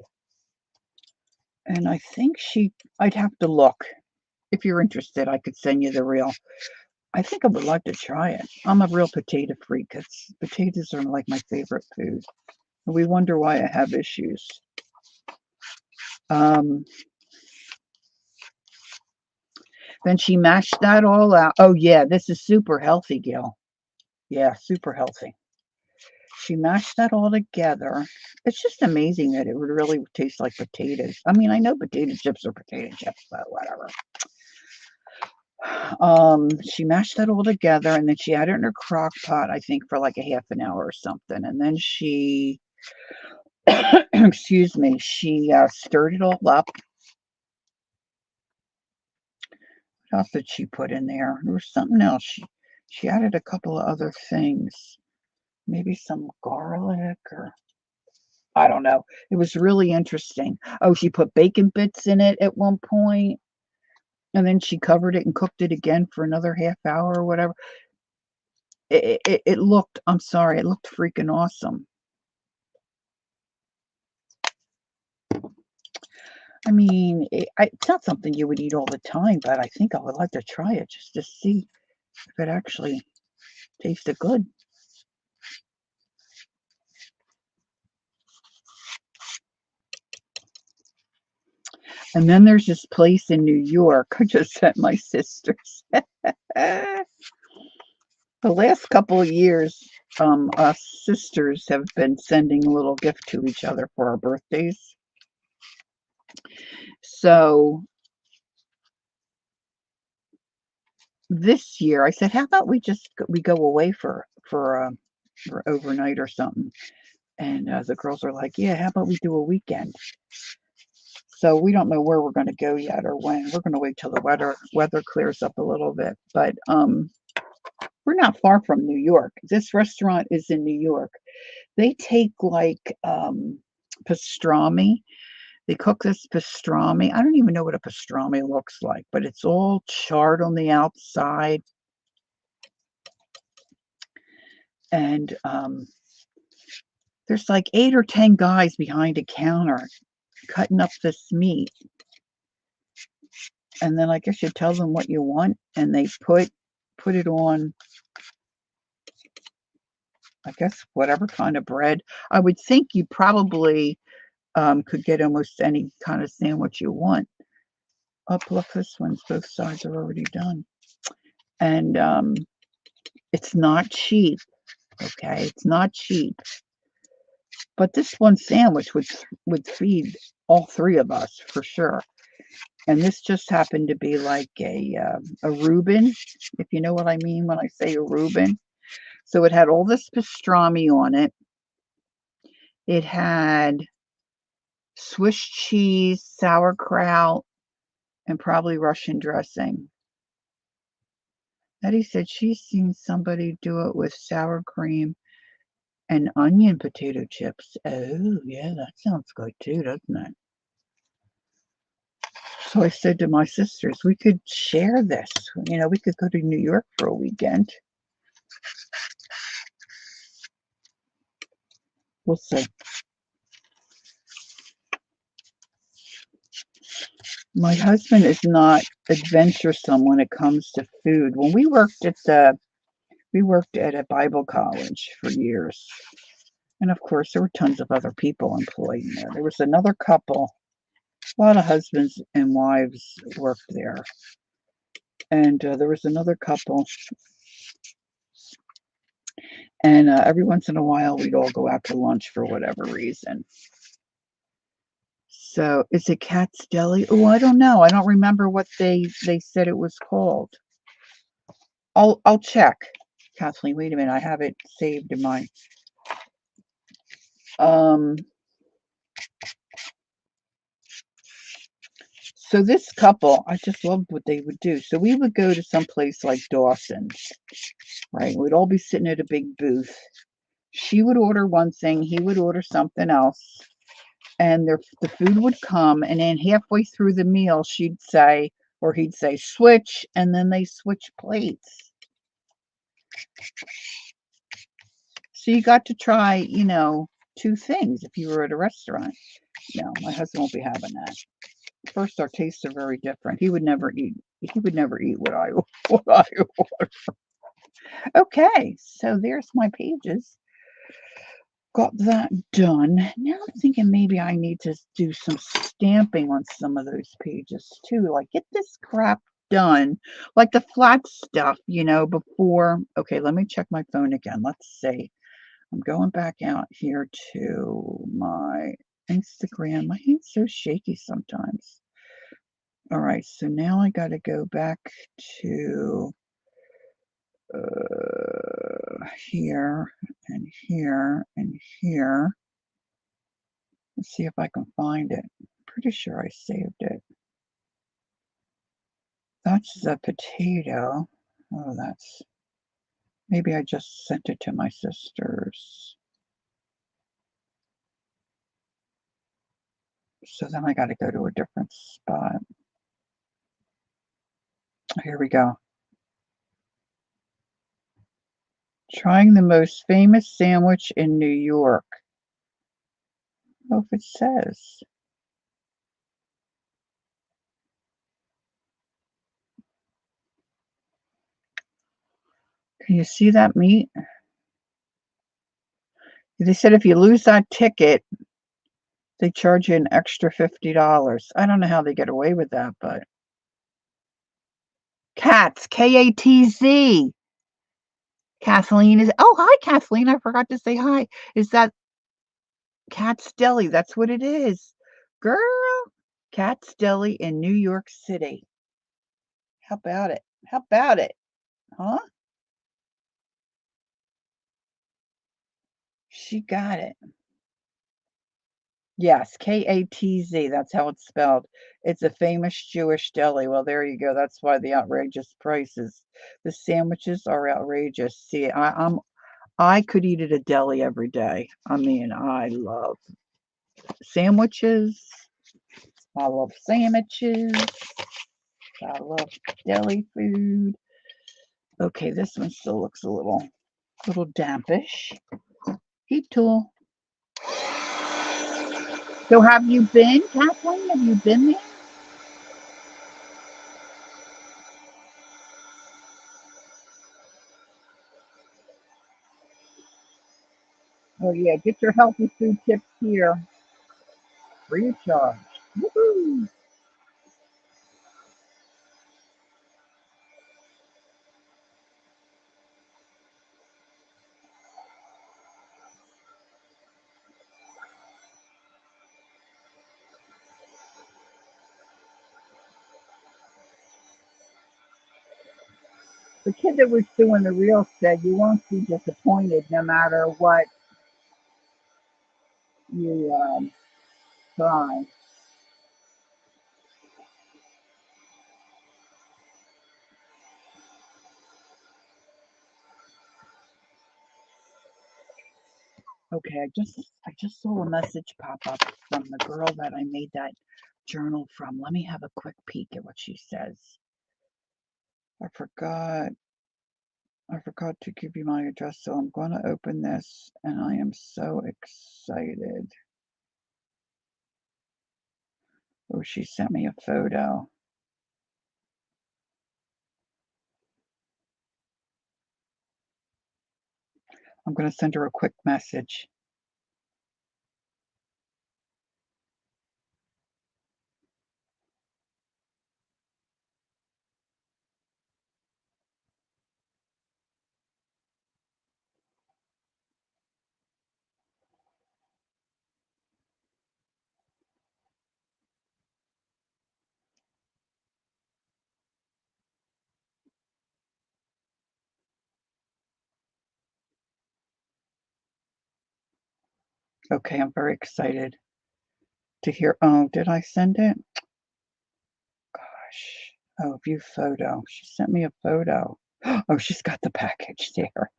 A: And I think I'd have to look. If you're interested, I could send you the reel. I think I would like to try it. I'm a real potato freak. Potatoes are like my favorite food. We wonder why I have issues. Then she mashed that all out. Oh yeah, this is super healthy, Gil. Yeah, super healthy. She mashed that all together. It's just amazing that it would really taste like potatoes. I mean, I know potato chips are potato chips, but whatever. She mashed that all together, and then she had it in her crock pot, I think, for like a half an hour or something. And then she Excuse me. She stirred it all up. What else did she put in there? There was something else. She added a couple of other things. Maybe some garlic or I don't know. It was really interesting. Oh, she put bacon bits in it at one point, and then she covered it and cooked it again for another half hour or whatever. It looked, I'm sorry, it looked freaking awesome. I mean, it's not something you would eat all the time, but I think I would like to try it just to see if it actually tasted good. And then there's this place in New York. I just sent my sisters. The last couple of years, us sisters have been sending a little gift to each other for our birthdays. So this year, I said, "How about we go away for overnight or something?" And the girls are like, "Yeah, how about we do a weekend?" So we don't know where we're going to go yet or when. We're going to wait till the weather clears up a little bit. But we're not far from New York. This restaurant is in New York. They take like pastrami. They cook this pastrami. I don't even know what a pastrami looks like, but it's all charred on the outside. And there's like 8 or 10 guys behind a counter cutting up this meat. And then I guess you tell them what you want, and they put it on, I guess, whatever kind of bread. I would think you probably could get almost any kind of sandwich you want. Oh, look, this one's both sides are already done. And it's not cheap, okay? It's not cheap. But this one sandwich would feed all three of us for sure. And this just happened to be like a Reuben, if you know what I mean when I say a Reuben. So it had all this pastrami on it. It had Swiss cheese, sauerkraut, and probably Russian dressing. Eddie said she's seen somebody do it with sour cream and onion potato chips. Oh, yeah, that sounds good too, doesn't it? So I said to my sisters, we could share this. You know, we could go to New York for a weekend. We'll see. My husband is not adventuresome when it comes to food. When we worked at a Bible college for years. And of course, there were tons of other people employed in there. There was another couple, a lot of husbands and wives worked there. And there was another couple. And every once in a while, we'd all go out to lunch for whatever reason. So is it Cat's Deli? Oh, I don't know. I don't remember what they said it was called. I'll check. Kathleen, wait a minute. I have it saved in my um so this couple, I just loved what they would do. So we would go to some place like Dawson's, right? We'd all be sitting at a big booth. She would order one thing, he would order something else, and the food would come, and then halfway through the meal, she'd say, or he'd say, switch, and then they switch plates. So you got to try, you know, two things if you were at a restaurant. No, my husband won't be having that. First, our tastes are very different. He would never eat. He would never eat what I what I order. Okay, so there's my pages. Got that done. Now I'm thinking maybe I need to do some stamping on some of those pages too. Like get this crap done, like the flat stuff, you know, before. Okay, let me check my phone again. Let's see. I'm going back out here to my Instagram. My hand's so shaky sometimes. All right, so now I got to go back to here and here and here. Let's see if I can find it. Pretty sure I saved it. That's the potato. Oh, that's... Maybe I just sent it to my sisters. So then I got to go to a different spot. Here we go. Trying the most famous sandwich in New York. I don't know if it says. Can you see that meat? They said if you lose that ticket, they charge you an extra $50. I don't know how they get away with that, but... Katz, K-A-T-Z. Kathleen is... Oh, hi, Kathleen. I forgot to say hi. Is that Katz Deli? That's what it is. Girl, Katz Deli in New York City. How about it? How about it? Huh? She got it. Yes, K-A-T-Z. That's how it's spelled. It's a famous Jewish deli. Well, there you go. That's why the outrageous prices. The sandwiches are outrageous. See, I could eat at a deli every day. I mean, I love sandwiches. I love sandwiches. I love deli food. Okay, this one still looks a little dampish. Heat tool. So have you been, Kathleen? Have you been there? Oh yeah, get your healthy food tips here. Free of charge. Woohoo! The kid that was doing the reel said you won't be disappointed no matter what you try. Okay, I just saw a message pop up from the girl that I made that journal from. Let me have a quick peek at what she says. I forgot to give you my address, so I'm going to open this, and I am so excited. Oh, she sent me a photo. I'm going to send her a quick message. Okay, I'm very excited to hear. Oh, did I send it? Gosh. Oh, view photo. She sent me a photo. Oh, she's got the package there.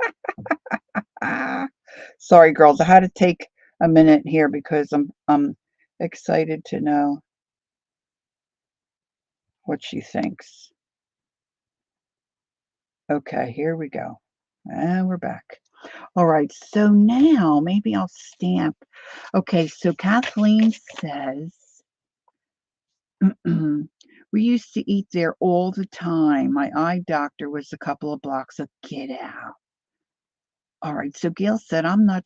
A: Sorry, girls. I had to take a minute here because I'm excited to know what she thinks. Okay, here we go. And we're back. All right, so now maybe I'll stamp. Okay, so Kathleen says, we used to eat there all the time. My eye doctor was a couple of blocks of Get Out. All right, so Gail said, I'm not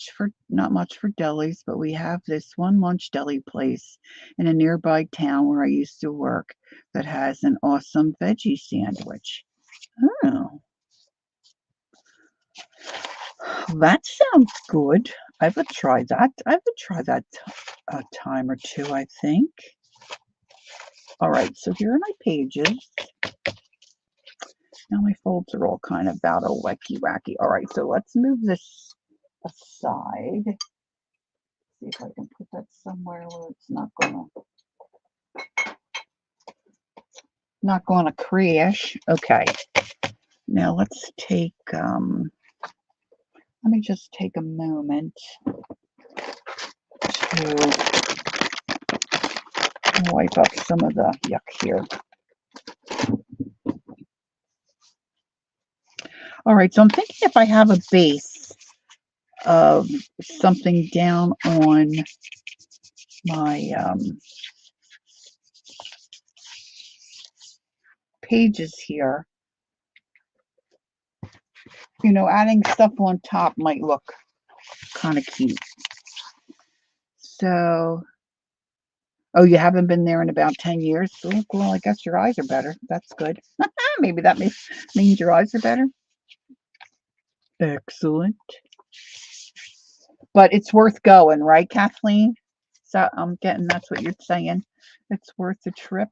A: much for delis, but we have this one lunch deli place in a nearby town where I used to work that has an awesome veggie sandwich. Oh, that sounds good. I would try that. I would try that a time or two, I think. All right, so here are my pages. Now my folds are all kind of out of wacky wacky. All right, so let's move this aside. see if I can put that somewhere where it's not gonna crash. Okay. Now let's take let me just take a moment to wipe up some of the yuck here. All right, so I'm thinking if I have a base of something down on my pages here, you know, adding stuff on top might look kind of cute. So, oh, you haven't been there in about 10 years? Oh, well, I guess your eyes are better. That's good. Maybe that means your eyes are better. Excellent. But it's worth going, right, Kathleen? So I'm getting that's what you're saying. It's worth the trip.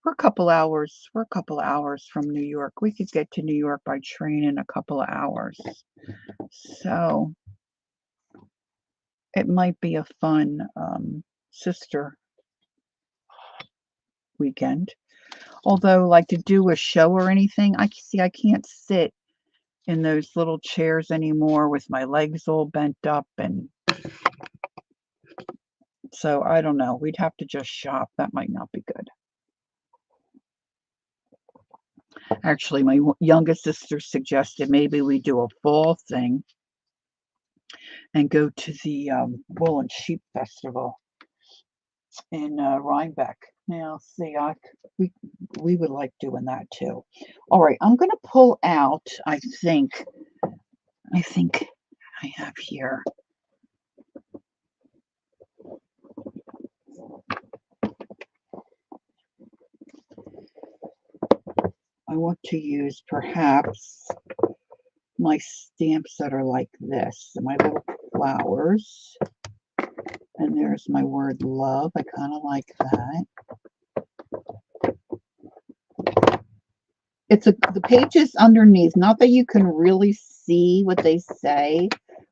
A: We're a couple hours. We're a couple hours from New York. We could get to New York by train in a couple of hours. So it might be a fun sister weekend. Although, like to do a show or anything, I can't sit in those little chairs anymore with my legs all bent up, and so I don't know. We'd have to just shop. That might not be good. Actually, my youngest sister suggested maybe we do a fall thing and go to the Wool and Sheep Festival in Rhinebeck. Now, see, we would like doing that too. All right, I'm going to pull out. I think I have here. I want to use perhaps my stamps that are like this, my little flowers. And there's my word love. I kind of like that. It's the pages underneath, not that you can really see what they say,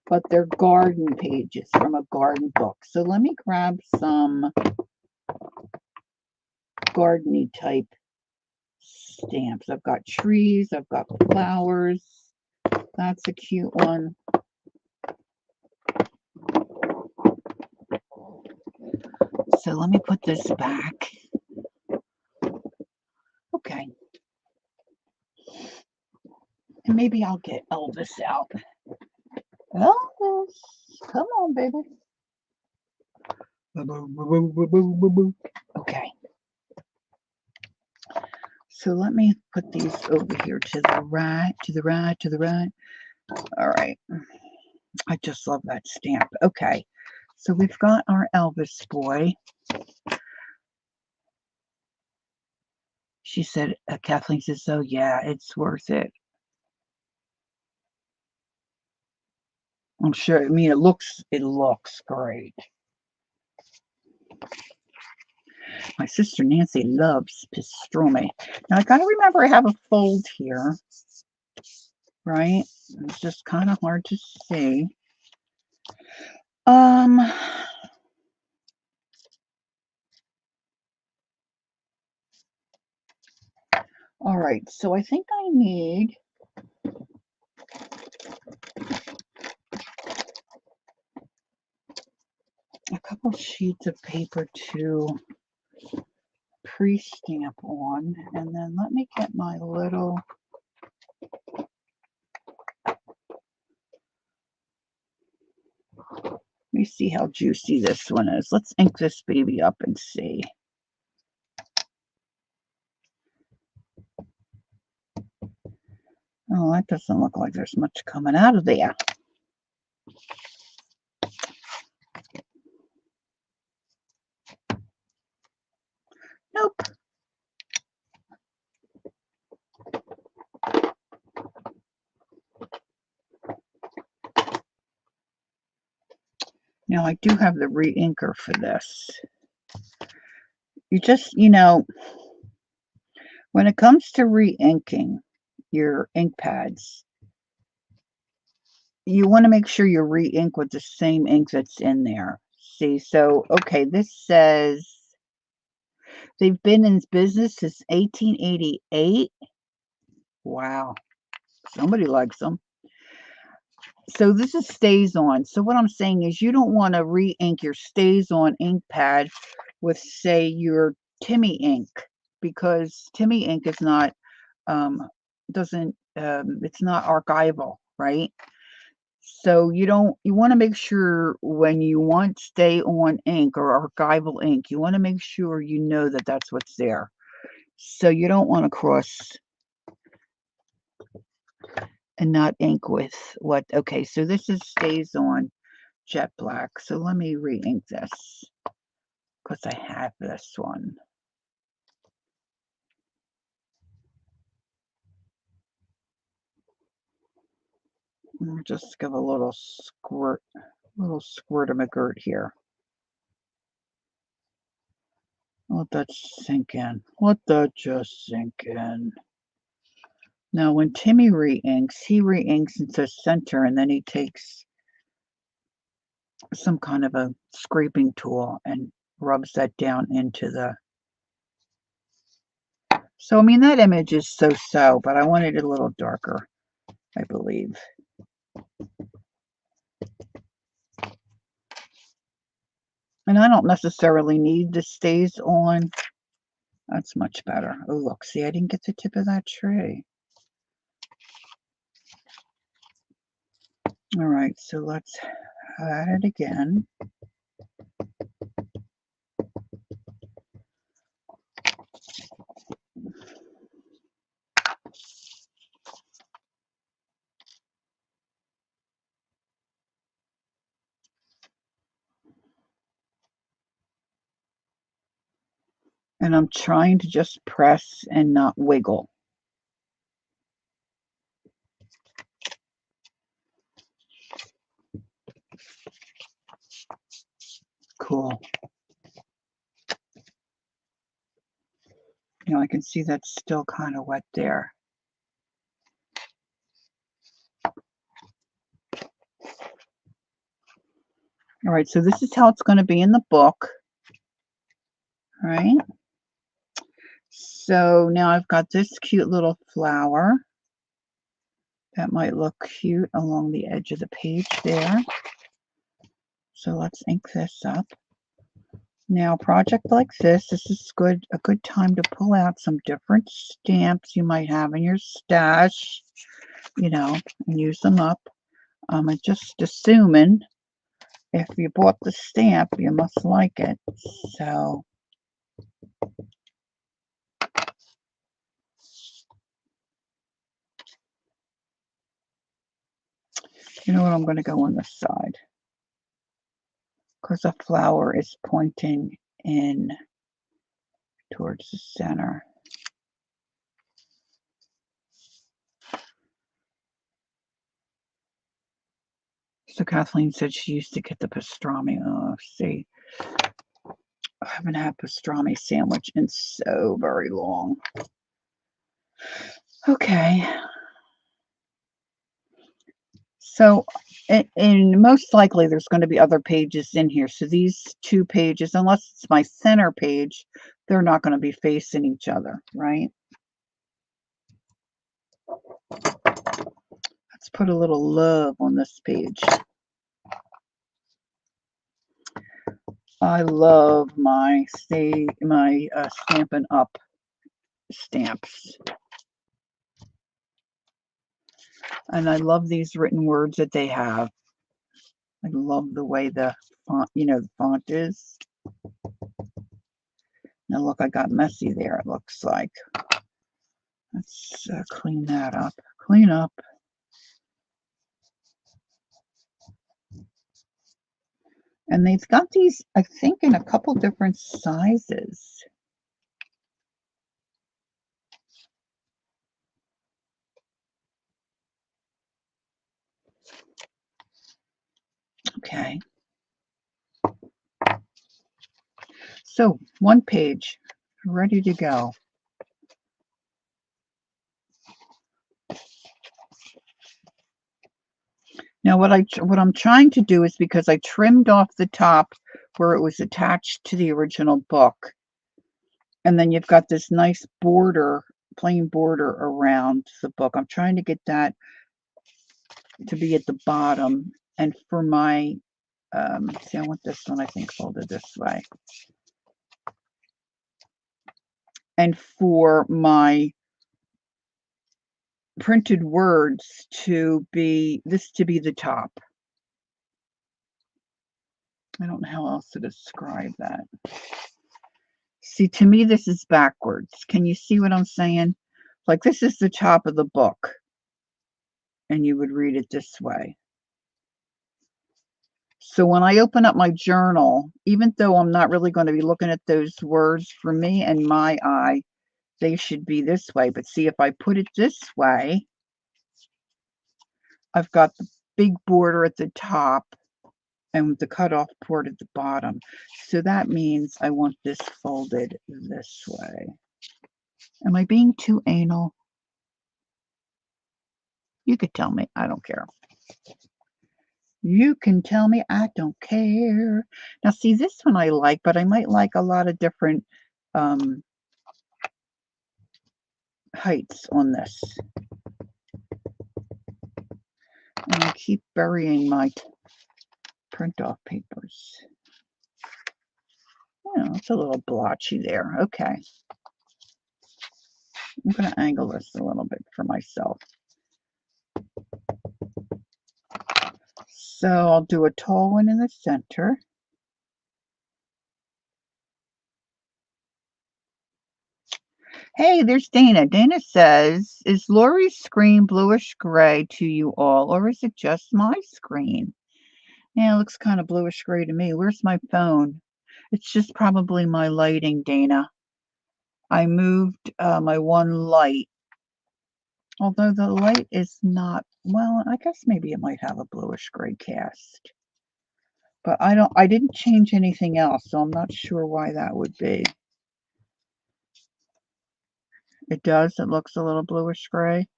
A: but they're garden pages from a garden book. So let me grab some garden-y type stamps. I've got trees, I've got flowers. That's a cute one. So let me put this back. Okay. And maybe I'll get Elvis out. Elvis, come on, baby. Okay. So let me put these over here to the right, to the right, to the right. All right. I just love that stamp. Okay. So we've got our Elvis boy. She said, Kathleen says, oh, yeah, it's worth it. I'm sure. I mean, it looks great. My sister Nancy loves pastrami. Now I gotta remember I have a fold here, right? It's just kind of hard to see. All right, so I think I need a couple sheets of paper to pre-stamp on, and then let me get my little let me see how juicy this one is. Let's ink this baby up and see. Oh, that doesn't look like there's much coming out of there. Nope. Now I do have the re-inker for this. You just, you know, when it comes to re-inking your ink pads, you want to make sure you re-ink with the same ink that's in there. See, so, okay, this says they've been in business since 1888. Wow, somebody likes them. So this is StazOn. So what I'm saying is you don't want to re-ink your StazOn ink pad with, say, your Timmy ink, because Timmy ink is not, it's not archival, right? So you want to make sure when you want Stay On ink or archival ink, you want to make sure you know that that's what's there. So you don't want to cross and not ink with what. Okay, so this is StazOn Jet Black. So let me re-ink this because I have this one. I'll just give a little squirt of McGirt here. Let that sink in. Let that just sink in. Now, when Timmy re-inks, he re-inks into center, and then he takes some kind of a scraping tool and rubs that down into the... So, I mean, that image is so-so, but I wanted it a little darker, I believe. And I don't necessarily need the StazOn. That's much better. Oh, look, see, I didn't get the tip of that tray. All right, so let's add it again. And I'm trying to just press and not wiggle. Cool. You know, I can see that's still kind of wet there. All right, so this is how it's going to be in the book. All right. So now I've got this cute little flower. That might look cute along the edge of the page there. So let's ink this up. Now, a project like this is a good time to pull out some different stamps you might have in your stash, you know, and use them up. I'm just assuming if you bought the stamp, you must like it. So, you know what, I'm going to go on this side because the flower is pointing in towards the center. So Kathleen said she used to get the pastrami. Oh, see, I haven't had pastrami sandwich in so very long. Okay. So, and most likely there's going to be other pages in here. So these two pages, unless it's my center page, they're not going to be facing each other, right? Let's put a little love on this page. I love my Stampin' Up! Stamps. And I love these written words that they have. I love the way the font, you know, the font is. Now look, I got messy there, it looks like. Let's clean that up. Clean up. And they've got these, I think, in a couple different sizes. Okay. So, one page, ready to go. Now what I'm trying to do is because I trimmed off the top where it was attached to the original book, and then you've got this nice border, plain border around the book. I'm trying to get that to be at the bottom, and for my, see, I want this one, I think, folded this way. And for my printed words to be the top. I don't know how else to describe that. See, to me, this is backwards. Can you see what I'm saying? Like, this is the top of the book, and you would read it this way. So when I open up my journal, even though I'm not really going to be looking at those words, for me and my eye, they should be this way. But see, if I put it this way, I've got the big border at the top and the cutoff part at the bottom. So that means I want this folded this way. Am I being too anal? You could tell me. I don't care. You can tell me. I don't care. Now, see, this one I like, but I might like a lot of different heights on this. And I keep burying my print-off papers. Oh, it's a little blotchy there. Okay. I'm going to angle this a little bit for myself. So I'll do a tall one in the center. Hey, there's Dana. Dana says, is Lori's screen bluish gray to you all, or is it just my screen? Yeah, it looks kind of bluish gray to me. Where's my phone? It's just probably my lighting, Dana. I moved my one light, although the light is not, well, I guess maybe it might have a bluish gray cast. But I didn't change anything else, so I'm not sure why that would be. It does. It looks a little bluish gray.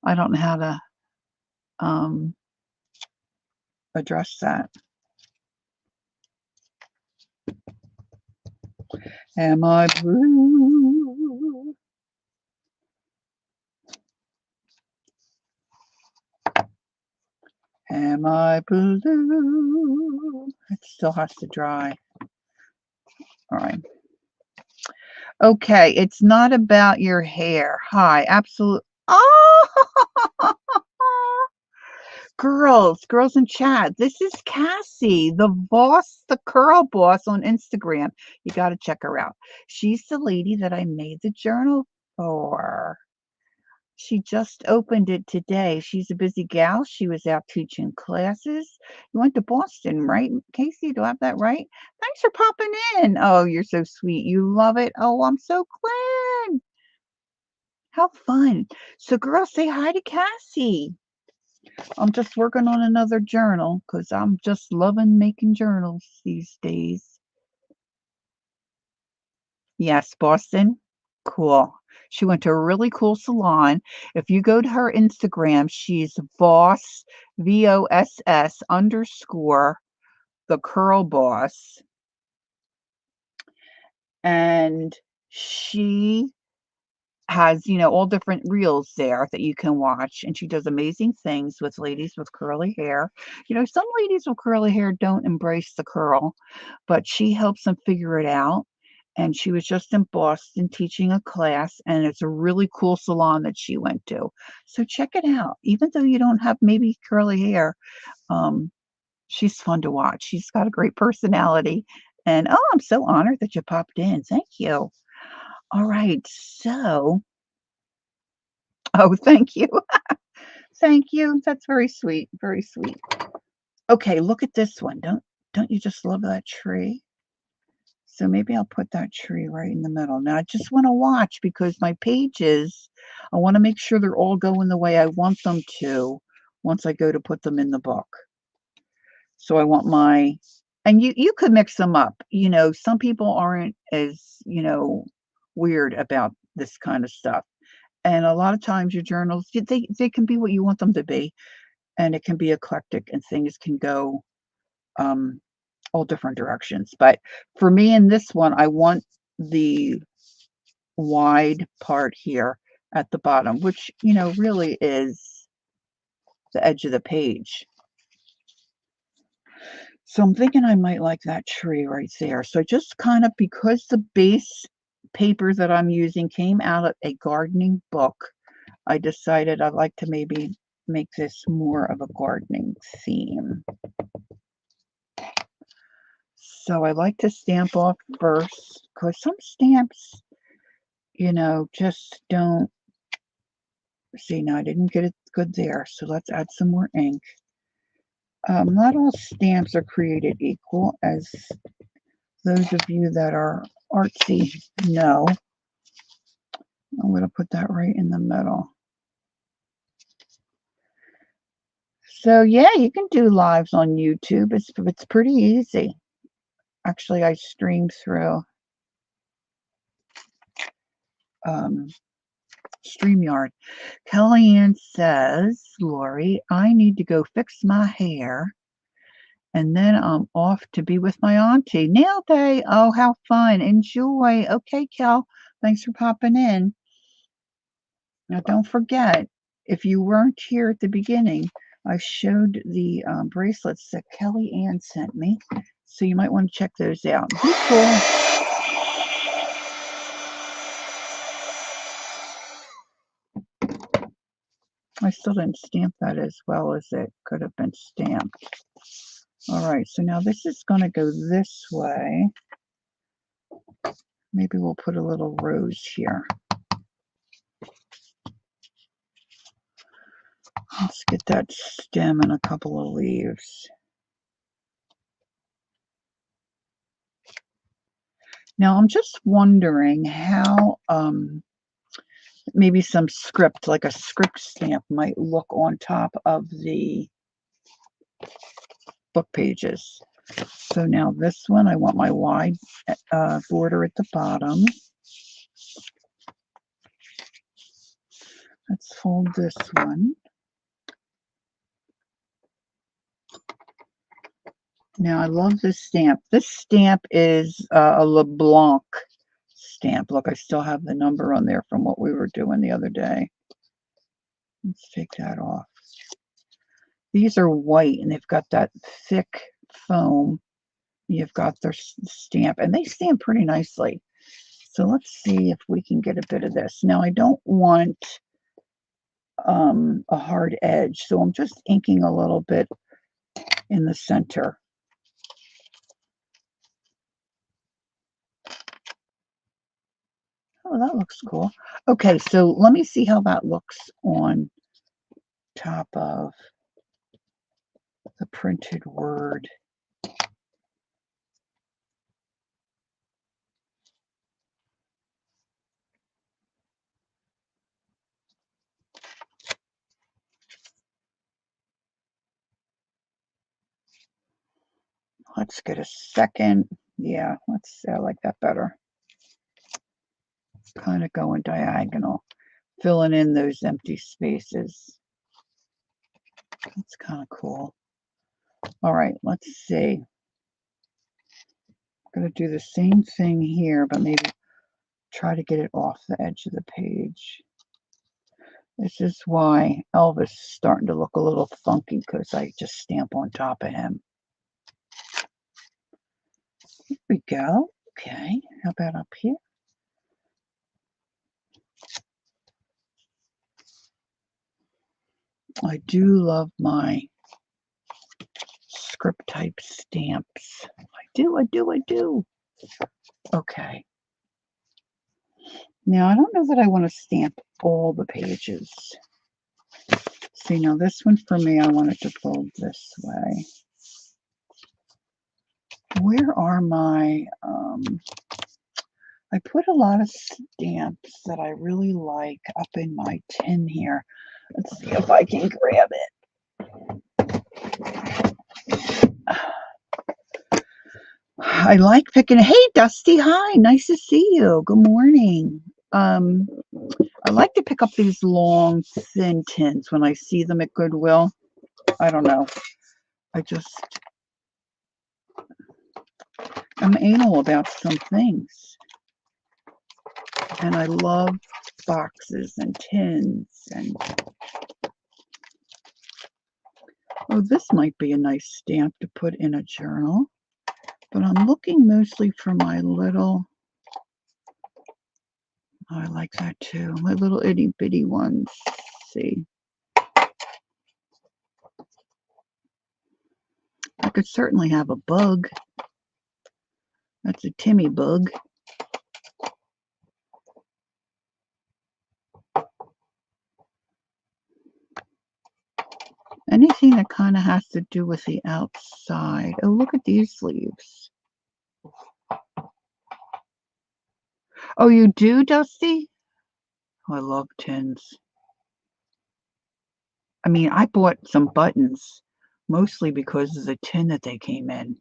A: I don't know how to address that. Am I blue? Am I blue? It still has to dry. All right. Okay, it's not about your hair. Hi, absolute. Oh, girls in chat. This is Cassie, the boss, the curl boss on Instagram. You got to check her out. She's the lady that I made the journal for. She just opened it today. She's a busy gal. She was out teaching classes. You went to Boston, right, Casey? Do I have that right? Thanks for popping in. Oh, you're so sweet. You love it. Oh, I'm so glad. How fun. So, girls, say hi to Cassie. I'm just working on another journal because I'm just loving making journals these days. Yes, Boston. Cool. She went to a really cool salon. If you go to her Instagram, she's Voss, VOSS underscore the curl boss. And she has, all different reels there that you can watch. And she does amazing things with ladies with curly hair. Some ladies with curly hair don't embrace the curl, but she helps them figure it out. And she was just in Boston teaching a class, and it's a really cool salon that she went to. So check it out. Even though you don't have maybe curly hair, she's fun to watch. She's got a great personality. And oh, I'm so honored that you popped in. Thank you. All right. So, oh, thank you. Thank you. That's very sweet. Very sweet. Okay, look at this one. Don't you just love that tree? So maybe I'll put that tree right in the middle. Now I just want to watch because my pages, I want to make sure they're all going the way I want them to once I go to put them in the book. So I want and you could mix them up. Some people aren't as, weird about this kind of stuff. And a lot of times your journals, they can be what you want them to be. and it can be eclectic and things can go all different directions. But for me in this one, I want the wide part here at the bottom, which, you know, really is the edge of the page. So I'm thinking I might like that tree right there. So just kind of, because the base paper that I'm using came out of a gardening book, I decided I'd like to maybe make this more of a gardening theme. So I like to stamp off first, because some stamps, you know, just don't. See, now I didn't get it good there, so let's add some more ink. Not all stamps are created equal, as those of you that are artsy know. I'm going to put that right in the middle. So yeah, you can do lives on YouTube. It's pretty easy. Actually, I stream through StreamYard. Kellyanne says, Lori, I need to go fix my hair, and then I'm off to be with my auntie. Nail day. Oh, how fun. Enjoy. Okay, Kel. Thanks for popping in. Now, don't forget, if you weren't here at the beginning, I showed the bracelets that Kellyanne sent me. So you might want to check those out. Be cool. I still didn't stamp that as well as it could have been stamped. All right, so now this is going to go this way. Maybe we'll put a little rose here. Let's get that stem and a couple of leaves. Now I'm just wondering how maybe some script, like a script stamp, might look on top of the book pages. So now this one, I want my wide border at the bottom. Let's fold this one. Now I love this stamp. This stamp is a LeBlanc stamp. Look, I still have the number on there from what we were doing the other day. Let's take that off. These are white and they've got that thick foam. You've got their stamp and they stamp pretty nicely. So let's see if we can get a bit of this. Now I don't want a hard edge, so I'm just inking a little bit in the center. Oh, that looks cool. Okay, so let me see how that looks on top of the printed word. Let's get a second. Yeah, I like that better. Kind of going diagonal, filling in those empty spaces. That's kind of cool. All right, let's see. I'm going to do the same thing here, but maybe try to get it off the edge of the page. This is why Elvis is starting to look a little funky, because I just stamp on top of him. Here we go. Okay, how about up here? I do love my script type stamps. I do. Okay. Now, I don't know that I want to stamp all the pages. See, now this one for me, I want it to fold this way. Where are my, I put a lot of stamps that I really like up in my tin here. Let's see if I can grab it. I like picking. Hey, Dusty. Hi. Nice to see you. Good morning. I like to pick up these long, thin tins when I see them at Goodwill. I don't know. I'm anal about some things. And I love boxes and tins and oh, this might be a nice stamp to put in a journal. But I'm looking mostly for my little, oh, I like that too, my little itty bitty ones. Let's see. I could certainly have a bug. That's a Timmy bug. Anything that kind of has to do with the outside. Oh, look at these leaves. Oh, you do, Dusty? Oh, I love tins. I mean, I bought some buttons, mostly because of the tin that they came in.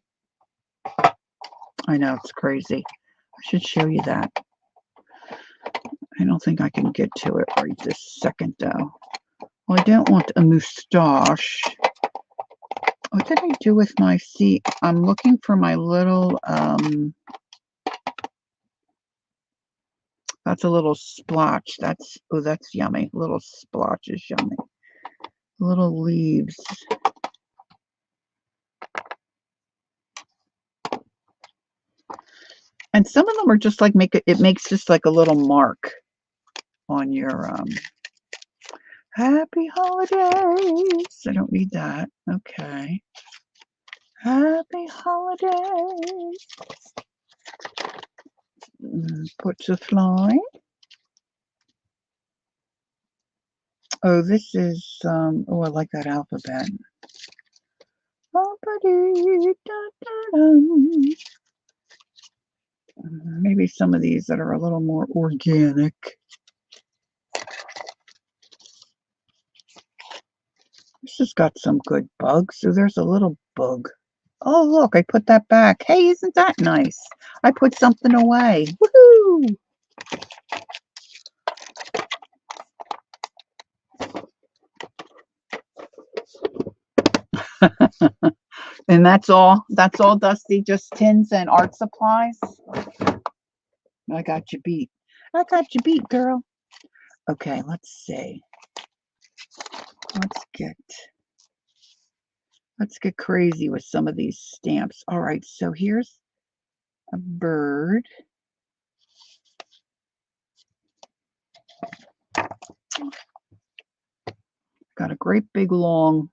A: I know, it's crazy. I should show you that. I don't think I can get to it right this second, though. Well, I don't want a moustache. What did I do with my seat? I'm looking for my little, that's a little splotch. That's, oh, that's yummy. Little splotch is yummy. Little leaves. And some of them are just like, it makes just like a little mark on your, happy holidays. I don't need that. Okay. Happy holidays. Put a fly. Oh, this is, oh, I like that alphabet. Maybe some of these that are a little more organic. This has got some good bugs. So there's a little bug. Oh, look, I put that back. Hey, isn't that nice? I put something away. Woohoo! And that's all, Dusty, just tins and art supplies. I got you beat. I got you beat, girl. Okay, let's see. Let's get crazy with some of these stamps. All right, so here's a bird. Got a great big long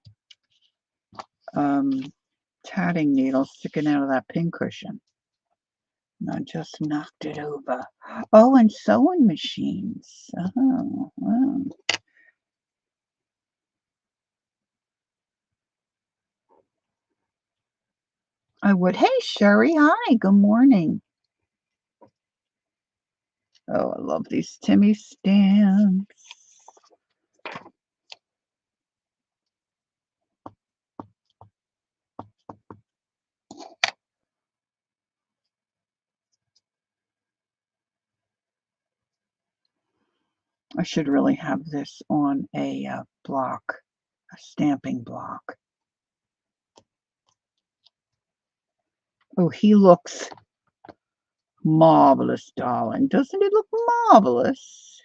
A: tatting needle sticking out of that pincushion. And I just knocked it over. Oh, and sewing machines. Oh, wow. I would. Hey, Sherry. Hi. Good morning. Oh, I love these Timmy stamps. I should really have this on a block, a stamping block. Oh, he looks marvelous, darling. Doesn't it look marvelous?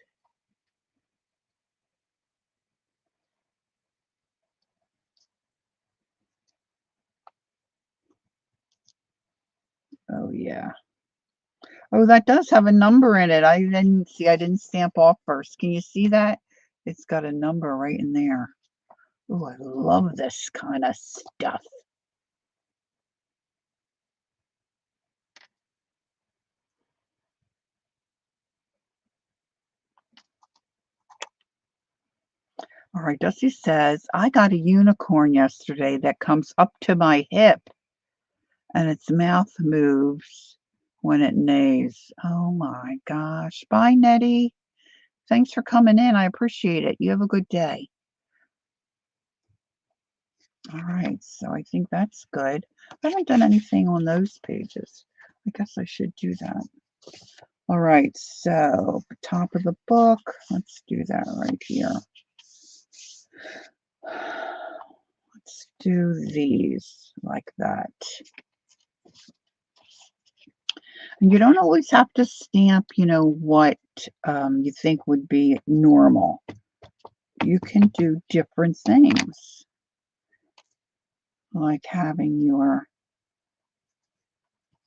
A: Oh, yeah. Oh, that does have a number in it. I didn't stamp off first. Can you see that? It's got a number right in there. Oh, I love this kind of stuff. All right, Dusty says, I got a unicorn yesterday that comes up to my hip and its mouth moves when it neighs. Oh my gosh. Bye, Nettie. Thanks for coming in. I appreciate it. You have a good day. All right, so I think that's good. I haven't done anything on those pages. I guess I should do that. All right, so top of the book. Let's do that right here. Let's do these like that. And you don't always have to stamp, what you think would be normal. You can do different things, like having your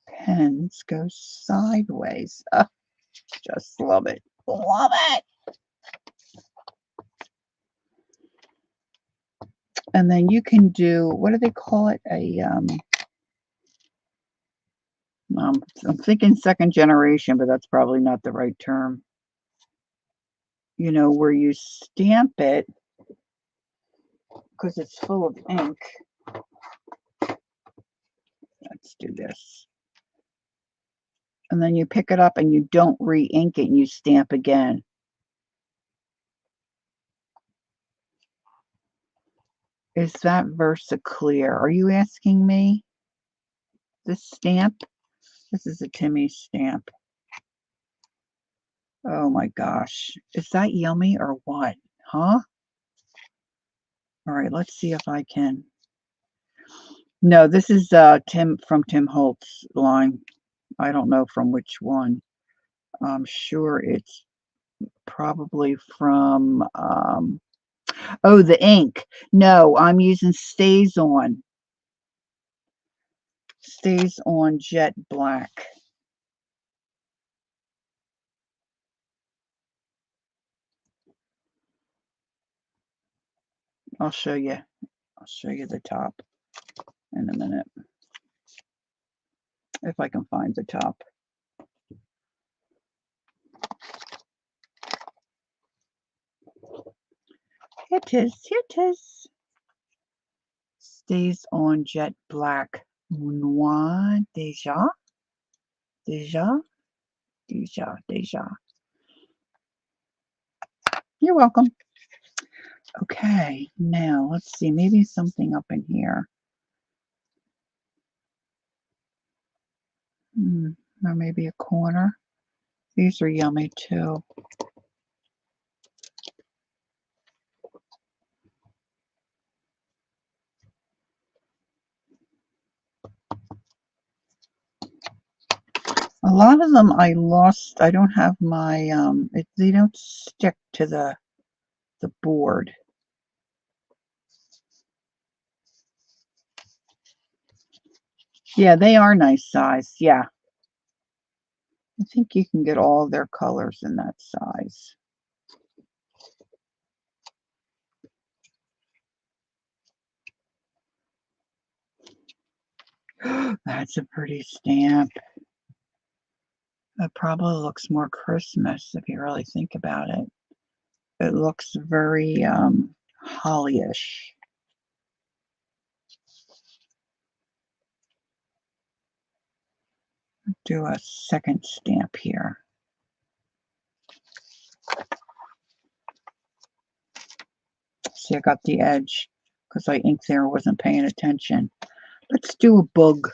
A: pens go sideways. Just love it. Love it. And then you can do, what do they call it? I'm thinking second generation, but that's probably not the right term. Where you stamp it because it's full of ink. Let's do this. And then you pick it up and you don't re-ink it and you stamp again. Is that Versa clear? Are you asking me? This stamp? This is a Timmy stamp. Oh my gosh. Is that yummy or what? Huh? All right, let's see if I can. No, this is Tim from Tim Holtz line. I don't know from which one. I'm sure it's probably from oh, the ink. No, I'm using Stays On Jet Black. I'll show you the top in a minute if I can find the top. Here it is. Stays On Jet Black. Noir Deja. You're welcome. Okay, now let's see, maybe something up in here. Or maybe a corner. These are yummy too. A lot of them I lost. I don't have my they don't stick to the board. Yeah, they are nice size. Yeah. I think you can get all their colors in that size. That's a pretty stamp. It probably looks more Christmas if you really think about it. It looks very hollyish. Do a second stamp here. See, I got the edge because I inked there, wasn't paying attention. Let's do a bug.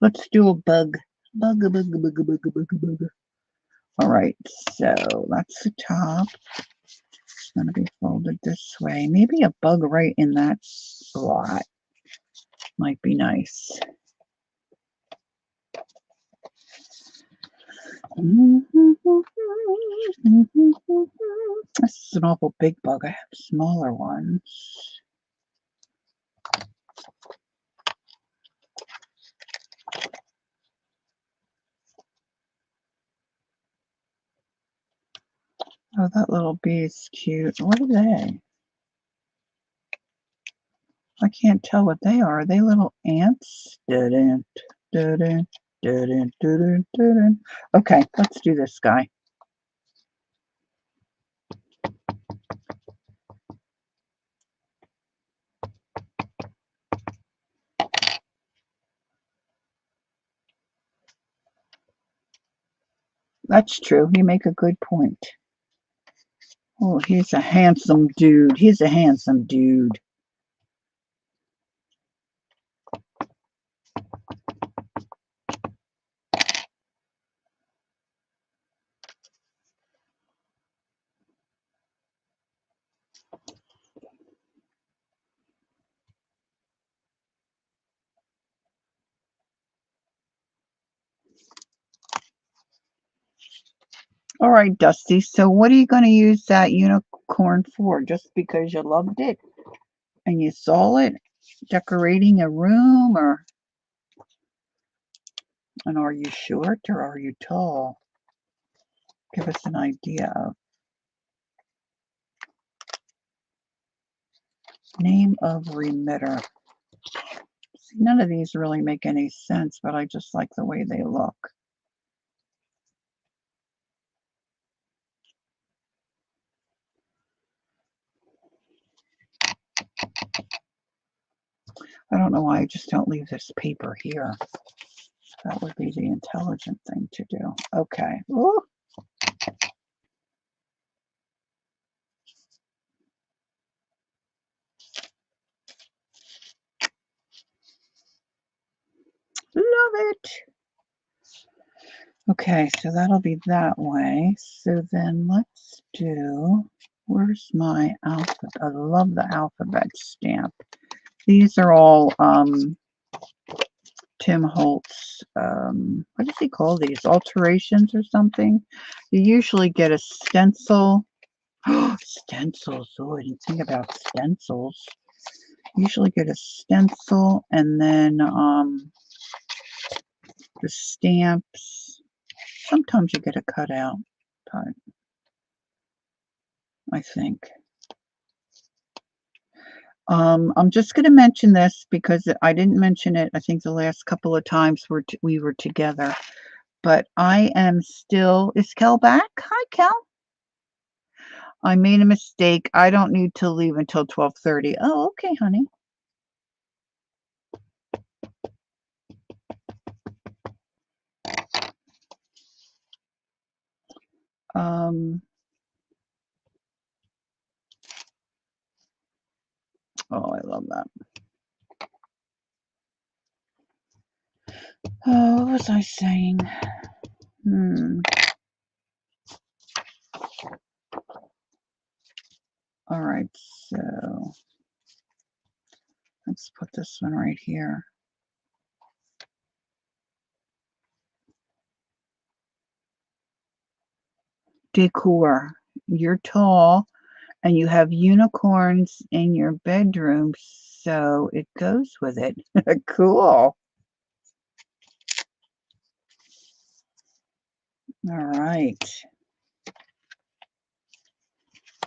A: Let's do a bug. Bug. All right, so that's the top. It's going to be folded this way. Maybe a bug right in that slot might be nice. This is an awful big bug. I have smaller ones. Oh, that little bee is cute. What are they? I can't tell what they are. Are they little ants? Okay, let's do this guy. That's true. You make a good point. Oh, he's a handsome dude. He's a handsome dude. All right, Dusty. So what are you going to use that unicorn for? Just because you loved it and you saw it decorating a room, or and are you short or are you tall? Give us an idea of name of remitter. See, none of these really make any sense, but I just like the way they look. I don't know why I just don't leave this paper here. That would be the intelligent thing to do. Okay. Ooh. Love it. Okay, so that'll be that way. So then let's do, where's my alphabet? I love the alphabet stamp. These are all Tim Holtz, what does he call these? Alterations or something? You usually get a stencil. Stencils. Oh, I didn't think about stencils. Usually get a stencil and then the stamps. Sometimes you get a cutout type, I think. I'm just going to mention this because I didn't mention it, I think, the last couple of times we were together. But I am still, is Kel back? Hi, Kel. I made a mistake. I don't need to leave until 12:30. Oh, okay, honey. Oh, I love that. Oh, what was I saying? All right, so let's put this one right here. Decor. You're tall and you have unicorns in your bedroom, so it goes with it. Cool. All right.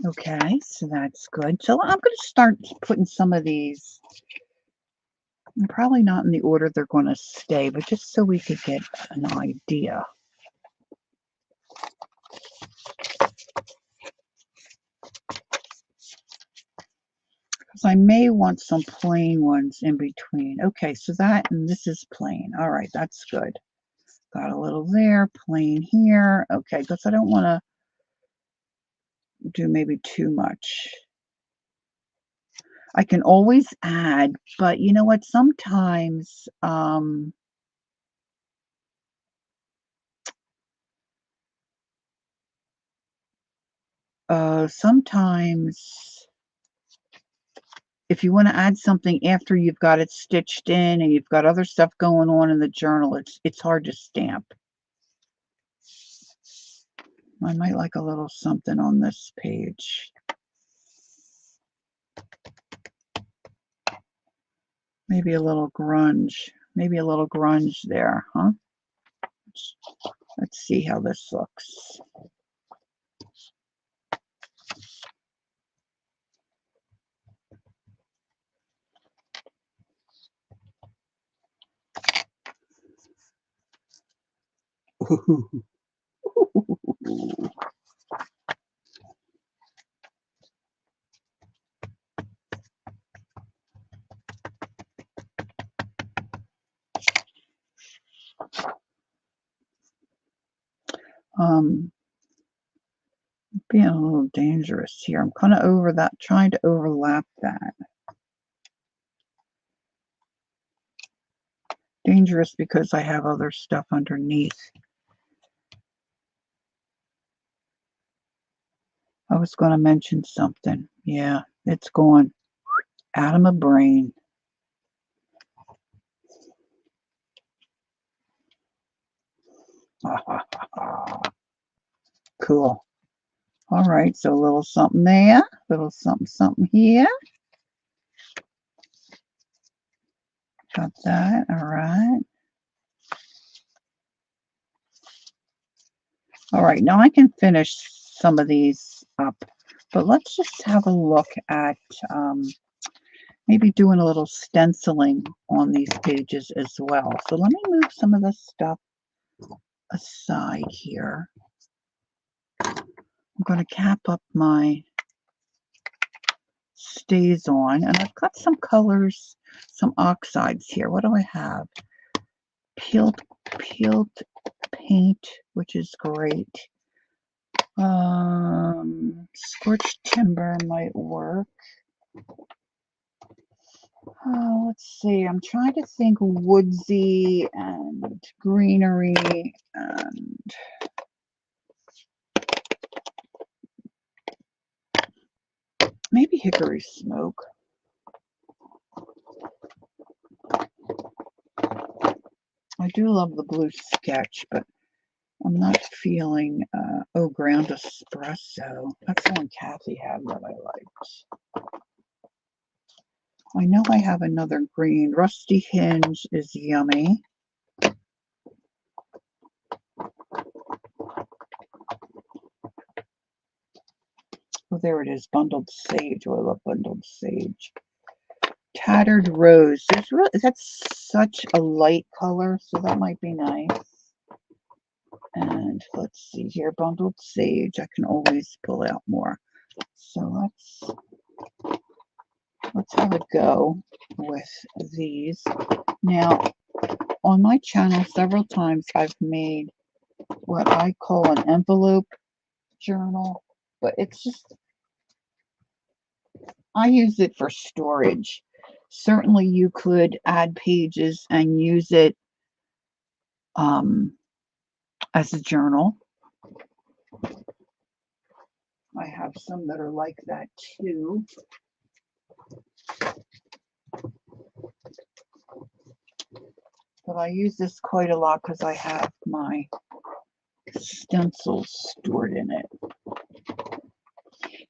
A: Okay, so that's good. So I'm going to start putting some of these, probably not in the order they're going to stay, but just so we could get an idea. Because I may want some plain ones in between. Okay, so that, and this is plain. All right, that's good. Got a little there, plain here. Okay, because I don't want to do maybe too much. I can always add, but you know what? Sometimes, sometimes if you want to add something after you've got it stitched in and you've got other stuff going on in the journal, it's hard to stamp. I might like a little something on this page. Maybe a little grunge. Maybe a little grunge there, huh? Let's see how this looks. Being a little dangerous here. I'm kind of over that, trying to overlap that. Dangerous because I have other stuff underneath. I was going to mention something. Yeah, it's going out of my brain. Cool. All right, so a little something there, a little something, something here. Got that, all right. All right, now I can finish some of these up, but let's just have a look at maybe doing a little stenciling on these pages as well. So let me move some of this stuff aside here. I'm going to cap up my StazOn, and I've got some colors, some oxides here. What do I have? Peeled paint, which is great. Scorched timber might work. Let's see, I'm trying to think woodsy and greenery and maybe hickory smoke. I do love the blue sketch, but I'm not feeling, ground espresso. That's the one Kathy had that I liked. I know I have another green. Rusty Hinge is yummy. Oh, there it is, Bundled Sage. Oh, I love Bundled Sage. Tattered Rose. That's such a light color, so that might be nice. And let's see here, Bundled Sage. I can always pull out more. So let's have a go with these. Now, on my channel, several times I've made what I call an envelope journal, but it's just, I use it for storage. Certainly you could add pages and use it as a journal. I have some that are like that too. But I use this quite a lot because I have my stencils stored in it.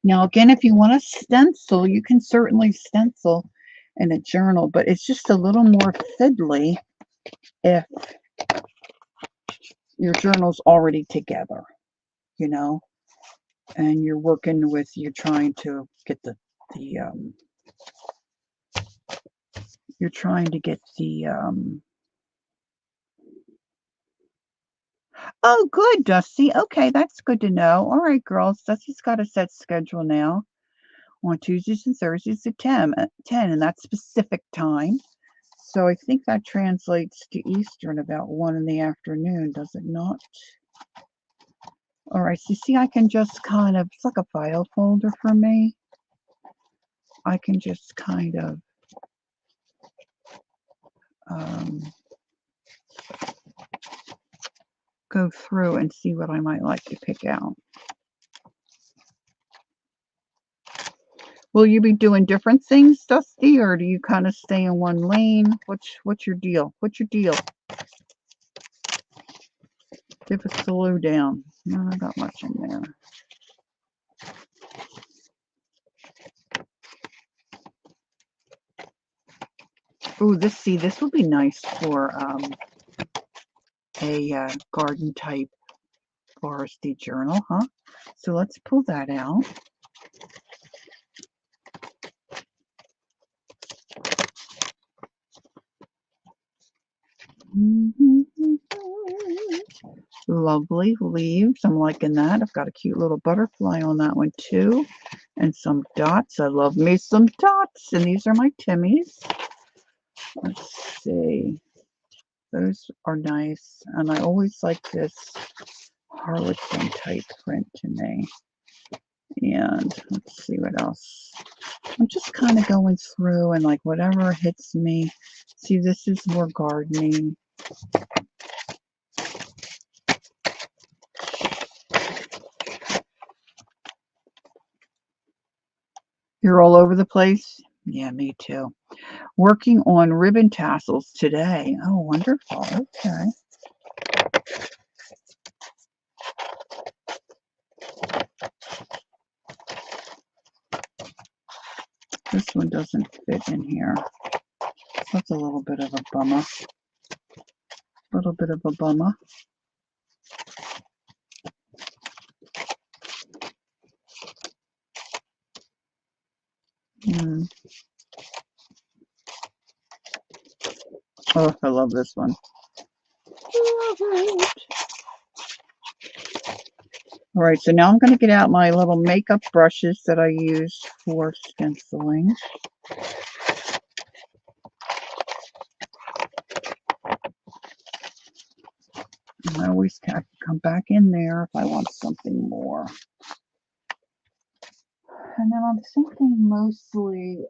A: Now, again, if you want to stencil, you can certainly stencil in a journal, but it's just a little more fiddly if your journal's already together, you know, and you're trying to get oh, good, Dusty. Okay, that's good to know. All right, girls, Dusty's got a set schedule now on Tuesdays and Thursdays at 10, and that's Pacific time. So I think that translates to Eastern about 1 in the afternoon, does it not? All right, so see, I can just kind of, it's like a file folder for me. I can just kind of go through and see what I might like to pick out. Will you be doing different things, Dusty, or do you kind of stay in one lane? What's your deal? What's your deal? Give a slow down. Not got much in there. Oh, this would be nice for a garden type foresty journal, huh? So let's pull that out. Lovely leaves. I'm liking that. I've got a cute little butterfly on that one too. And some dots. I love me some dots. And these are my Timmies. Let's see. Those are nice. And I always like this Harlequin type print to me. And let's see what else. I'm just kind of going through and like whatever hits me. See, this is more gardening. You're all over the place? Yeah, me too. Working on ribbon tassels today. Oh, wonderful. Okay. This one doesn't fit in here. That's a little bit of a bummer. Little bit of a bummer. Oh, I love this one. Love it. All right, so now I'm going to get out my little makeup brushes that I use for stenciling. And I always have to come back in there if I want something more. And then I'm thinking mostly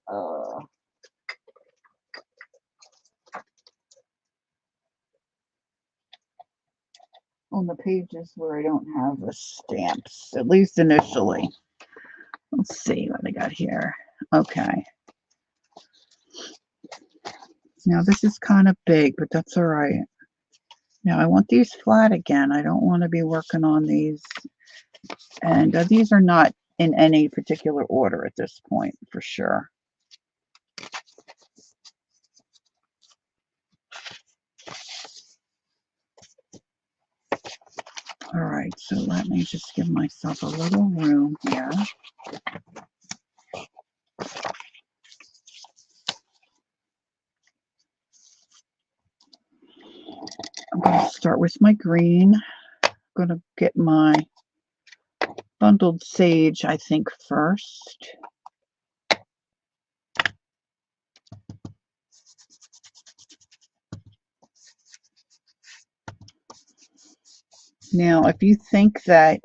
A: on the pages where I don't have the stamps, at least initially. Let's see what I got here. Okay. Now this is kind of big, but that's all right. Now I want these flat again. I don't want to be working on these. And these are not in any particular order at this point, for sure. All right, so let me just give myself a little room here. I'm going to start with my green. I'm going to get my bundled sage, I think, first. Now, if you think that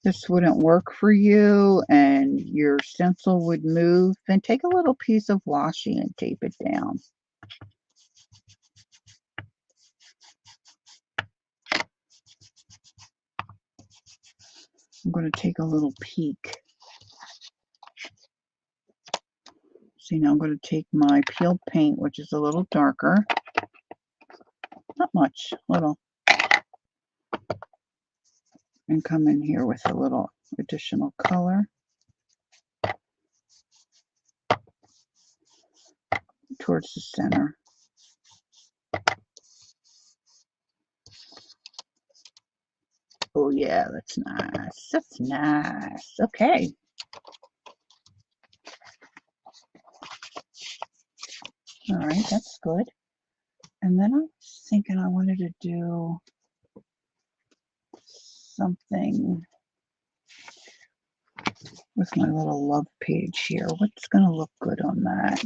A: this wouldn't work for you and your stencil would move, then take a little piece of washi and tape it down. I'm going to take a little peek. See, now I'm going to take my peel paint, which is a little darker. Not much, little. And come in here with a little additional color towards the center. Oh yeah, that's nice. That's nice. Okay. All right, that's good. And then I was thinking I wanted to do something with my little love page here. What's going to look good on that?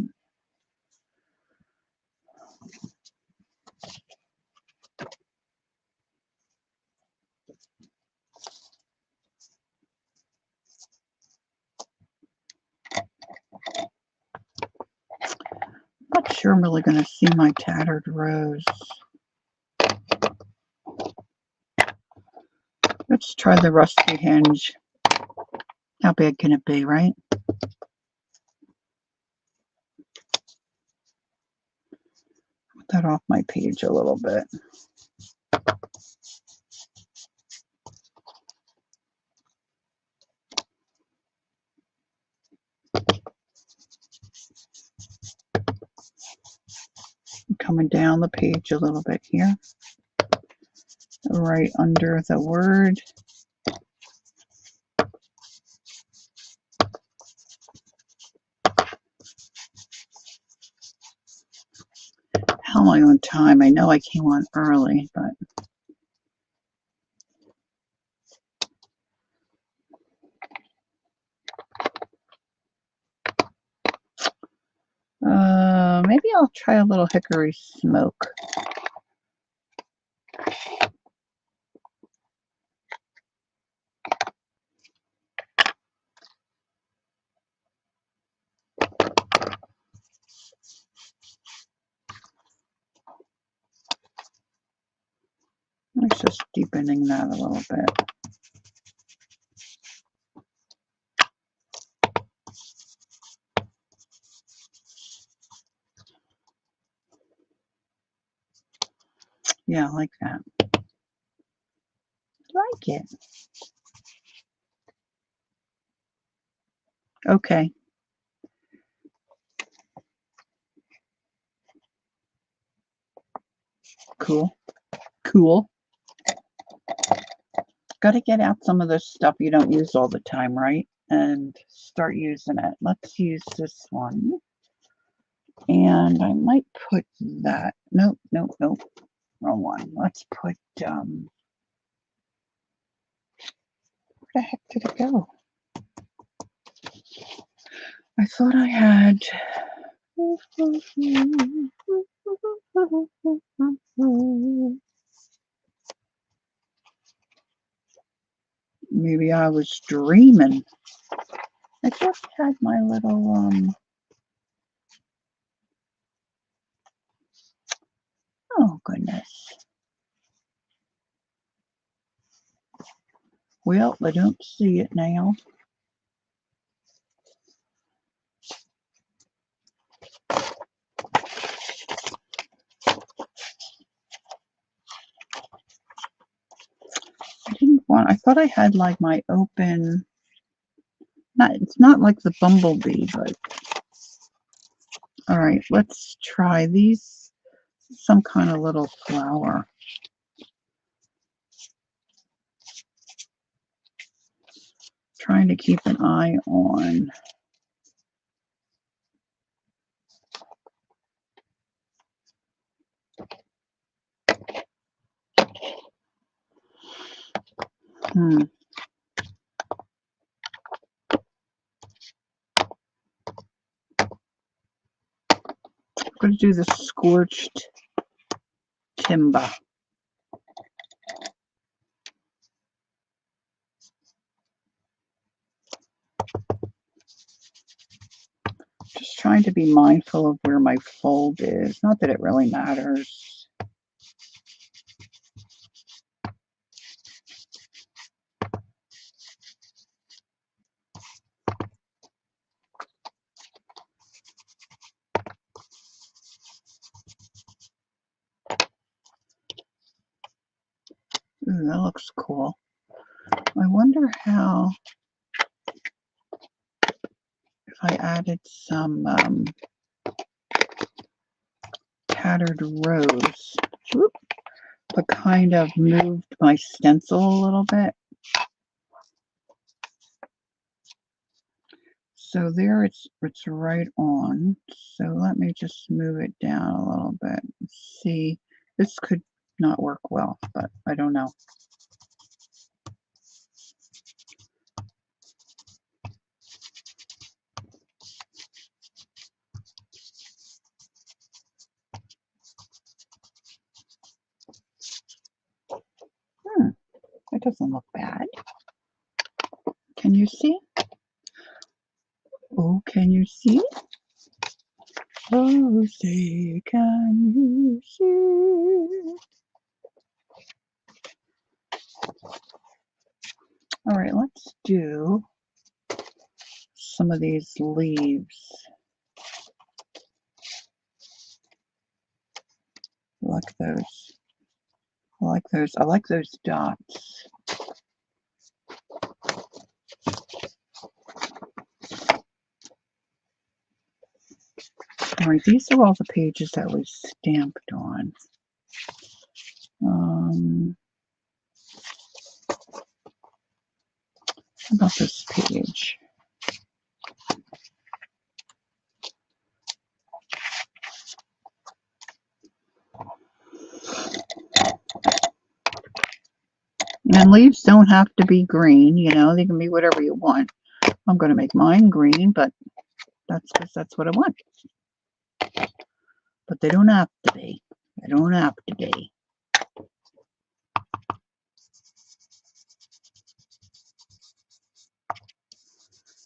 A: Not sure I'm really going to see my tattered rose. Let's try the rusty hinge. How big can it be, right? Put that off my page a little bit. Coming down the page a little bit here. Right under the word. How am I on time? I know I came on early, but maybe I'll try a little hickory smoke. It's just deepening that a little bit. Yeah, I like that. I like it. Okay. Cool. Cool. Got to get out some of this stuff you don't use all the time, right? And start using it. Let's use this one. And I might put that. Nope, nope, nope. Wrong one. Let's put, where the heck did it go? I thought I had. Maybe I was dreaming. I just had my little, oh goodness. Well, I don't see it now. I thought I had like my open, it's not like the bumblebee, but all right, let's try these, some kind of little flower. Trying to keep an eye on. I'm going to do the scorched timber. Just trying to be mindful of where my fold is. Not that it really matters. Ooh, that looks cool. I wonder how, if I added some tattered rose, whoop, but kind of moved my stencil a little bit. So there it's right on. So let me just move it down a little bit. See, this could not work well, but I don't know. It doesn't look bad. Can you see? Oh, can you see? Oh, say, can you see? All right, let's do some of these leaves. I like those. I like those. I like those dots. All right, these are all the pages that we stamped on. How about this page? And leaves don't have to be green, you know, they can be whatever you want. I'm going to make mine green, but that's because that's what I want. But they don't have to be. They don't have to be.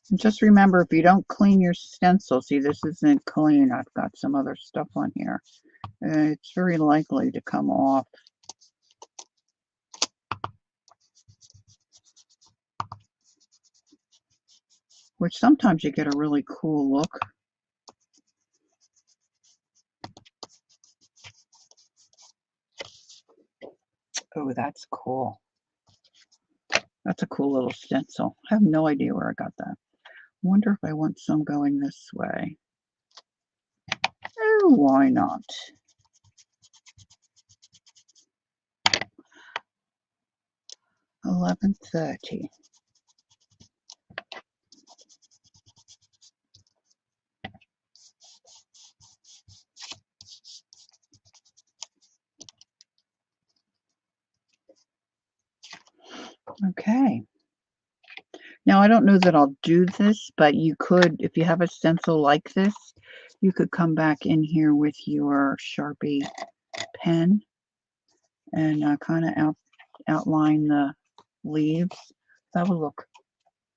A: And just remember, if you don't clean your stencil, see, this isn't clean. I've got some other stuff on here. It's very likely to come off. Which sometimes you get a really cool look. Oh, that's cool. That's a cool little stencil. I have no idea where I got that. Wonder if I want some going this way. Oh, why not? 11:30. Okay. Now, I don't know that I'll do this, but you could, if you have a stencil like this, you could come back in here with your Sharpie pen and kind of outline the leaves. That would look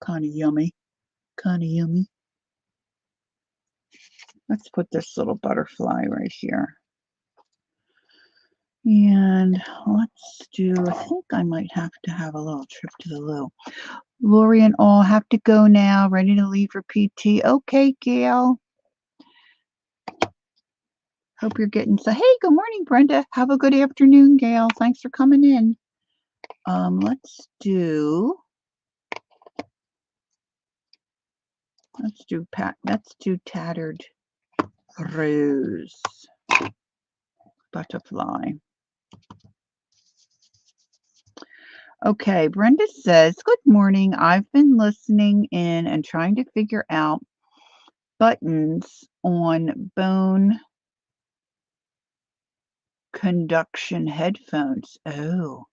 A: kind of yummy. Kind of yummy. Let's put this little butterfly right here. And let's do, I think I might have to have a little trip to the loo. Lori and all have to go now, ready to leave for PT. Okay, Gail. Hope you're getting so. Hey, good morning, Brenda. Have a good afternoon, Gail. Thanks for coming in. Let's do tattered rose butterfly. Okay, Brenda says, good morning. I've been listening in and trying to figure out buttons on bone conduction headphones. Oh.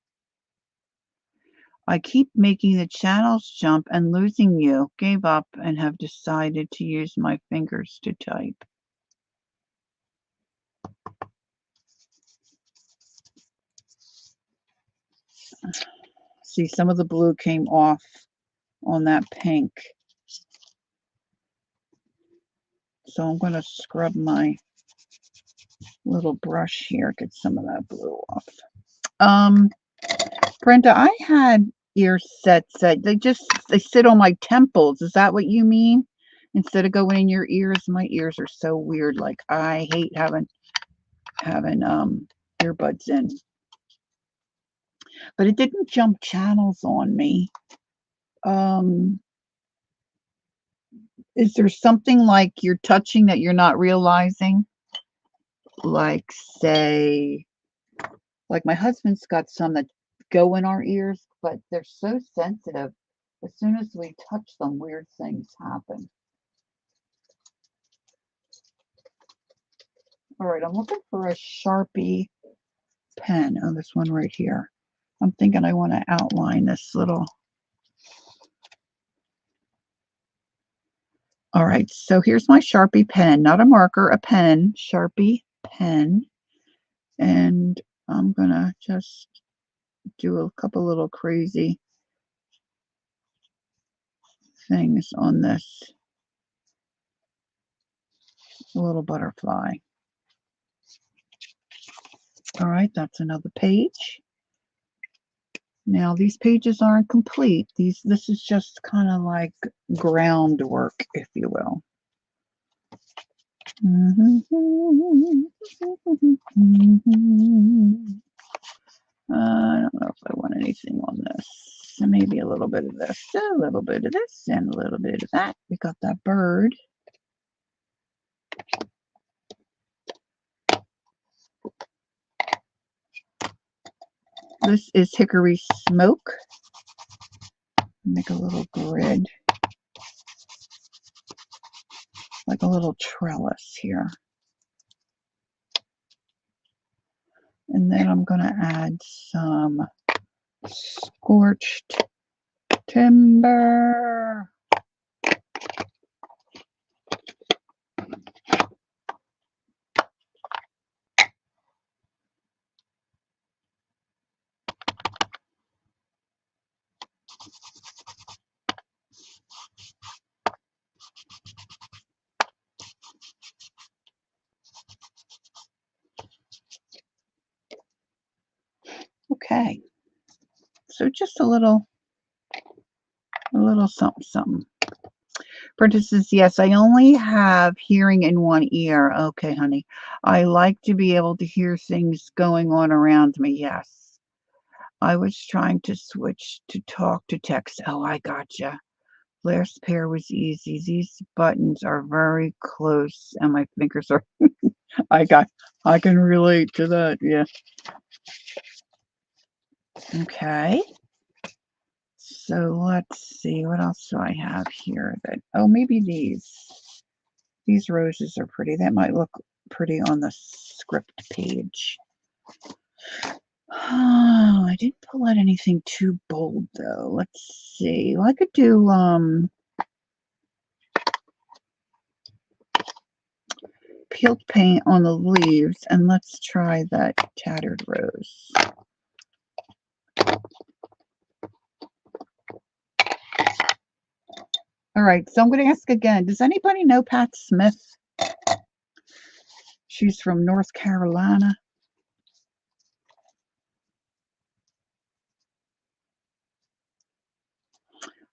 A: I keep making the channels jump and losing you. Gave up and have decided to use my fingers to type. See, some of the blue came off on that pink. So I'm going to scrub my little brush here, get some of that blue off. Brenda, I had ear sets that they sit on my temples. Is that what you mean? Instead of going in your ears, my ears are so weird. Like I hate having earbuds in. But it didn't jump channels on me. Is there something like you're touching that you're not realizing? Like, say, like my husband's got some that go in our ears, but they're so sensitive. As soon as we touch them, weird things happen. All right, I'm looking for a Sharpie pen. Oh, this one right here. I'm thinking I want to outline this little. All right, so here's my Sharpie pen, not a marker, a pen, Sharpie pen. And I'm going to just do a couple little crazy things on this little butterfly. All right, that's another page. Now these pages aren't complete. This is just kind of like groundwork, if you will. I don't know if I want anything on this. Maybe a little bit of this, a little bit of this, and a little bit of that. We got that bird. This is hickory smoke. Make a little grid, like a little trellis here. And then I'm going to add some scorched timber. Okay, so just a little something, something. Parentheses, yes, I only have hearing in one ear. Okay, honey. I like to be able to hear things going on around me. Yes. I was trying to switch to talk to text. Oh, I gotcha. Last pair was easy. These buttons are very close and my fingers are I can relate to that. Yeah. Okay. So let's see, what else do I have here that, oh, maybe these. These roses are pretty. That might look pretty on the script page. Oh, I didn't pull out anything too bold though. Let's see. Well, I could do peeled paint on the leaves, and let's try that tattered rose. All right, so I'm going to ask again. Does anybody know Pat Smith? She's from North Carolina.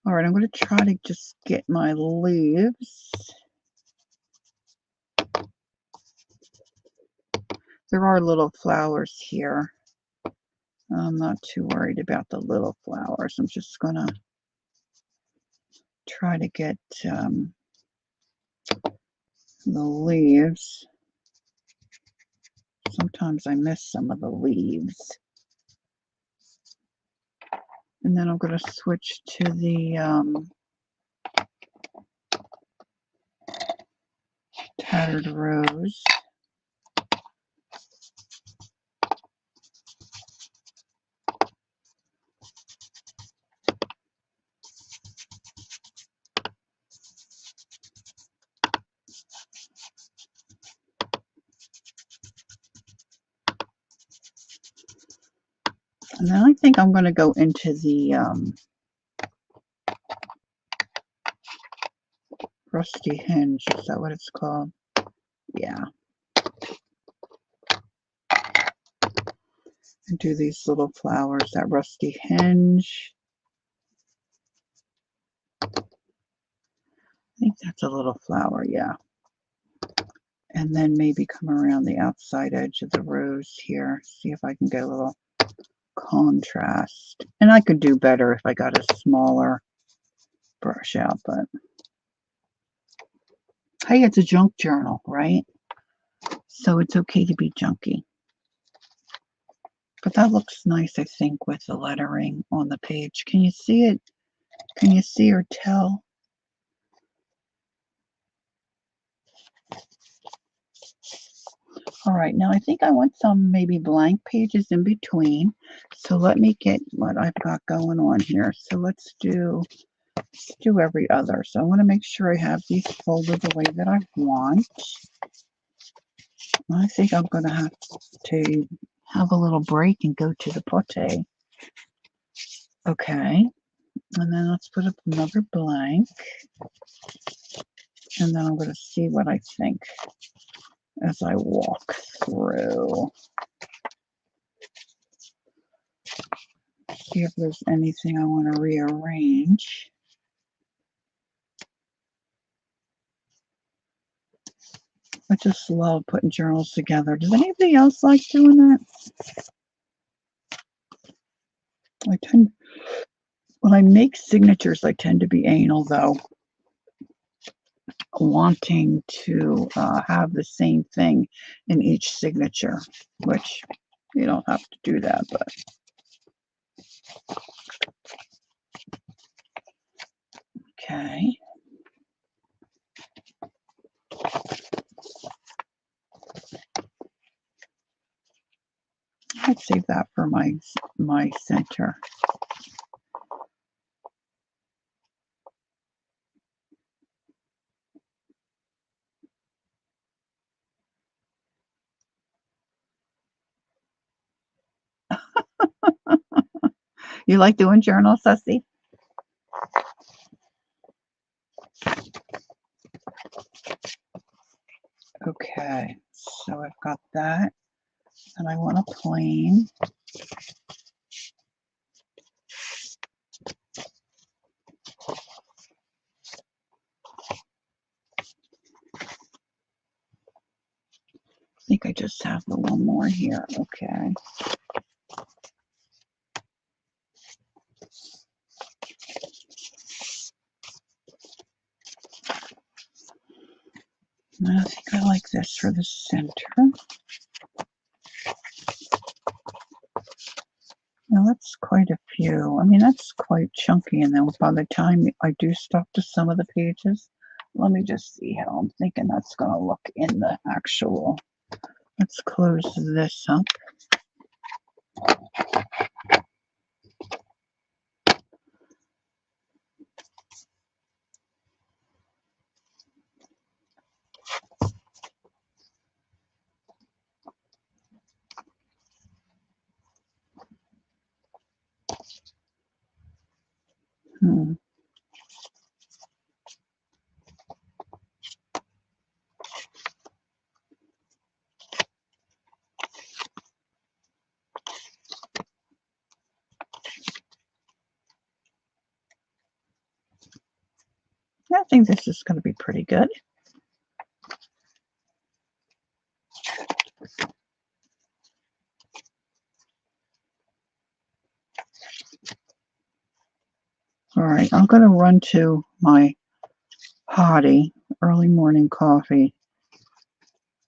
A: All right, I'm going to try to just get my leaves. There are little flowers here. I'm not too worried about the little flowers. I'm just going to try to get the leaves. Sometimes I miss some of the leaves. And then I'm going to switch to the tattered rose. And then I think I'm going to go into the rusty hinge. Is that what it's called? Yeah. And do these little flowers, that rusty hinge. I think that's a little flower, yeah. And then maybe come around the outside edge of the rose here. See if I can get a little contrast. And I could do better if I got a smaller brush out, but hey, it's a junk journal, right? So it's okay to be junky. But that looks nice, I think, with the lettering on the page. Can you see it? Can you see or tell? All right, now I think I want some maybe blank pages in between. So let me get what I've got going on here. So let's do every other. So I want to make sure I have these folded the way that I want. I think I'm going to have a little break and go to the pote. Okay, and then let's put up another blank. And then I'm going to see what I think as I walk through. See if there's anything I want to rearrange. I just love putting journals together. Does anybody else like doing that? When I make signatures, I tend to be anal though, wanting to have the same thing in each signature, which you don't have to do that, but okay. I'd save that for my center. You like doing journals, Sussy? Okay, so I've got that, and I want a plain. I think I just have the one more here. Okay. I think I like this for the center. Now that's quite a few. I mean, that's quite chunky, and then by the time I do stop to some of the pages, let me just see how I'm thinking that's going to look in the actual. Let's close this up. Hmm. I think this is going to be pretty good. All right, I'm going to run to my potty, early morning coffee.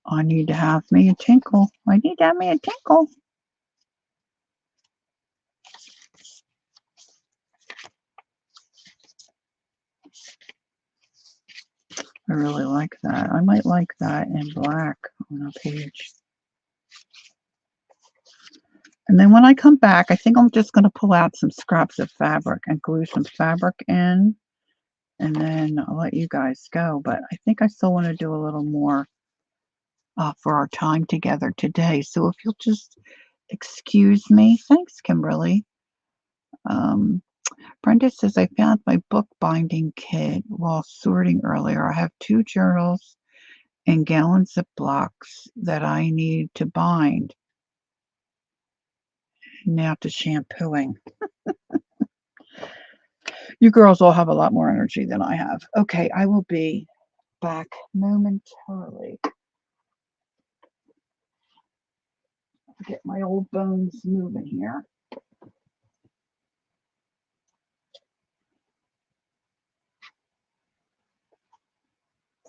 A: I need to have me a tinkle. I need to have me a tinkle. I really like that. I might like that in black on a page. And then when I come back, I think I'm just going to pull out some scraps of fabric and glue some fabric in. And then I'll let you guys go. But I think I still want to do a little more for our time together today. So if you'll just excuse me. Thanks, Kimberly. Um, Brenda says, I found my book binding kit while sorting earlier. I have 2 journals and gallons of blocks that I need to bind. Now to shampooing. You girls all have a lot more energy than I have. Okay, I will be back momentarily. Get my old bones moving here.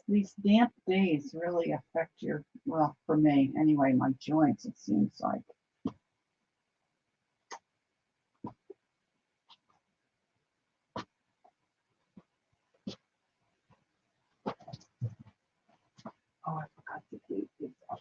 A: These damp days really affect your, well, for me anyway, my joints, it seems like. Oh, I forgot to date this up.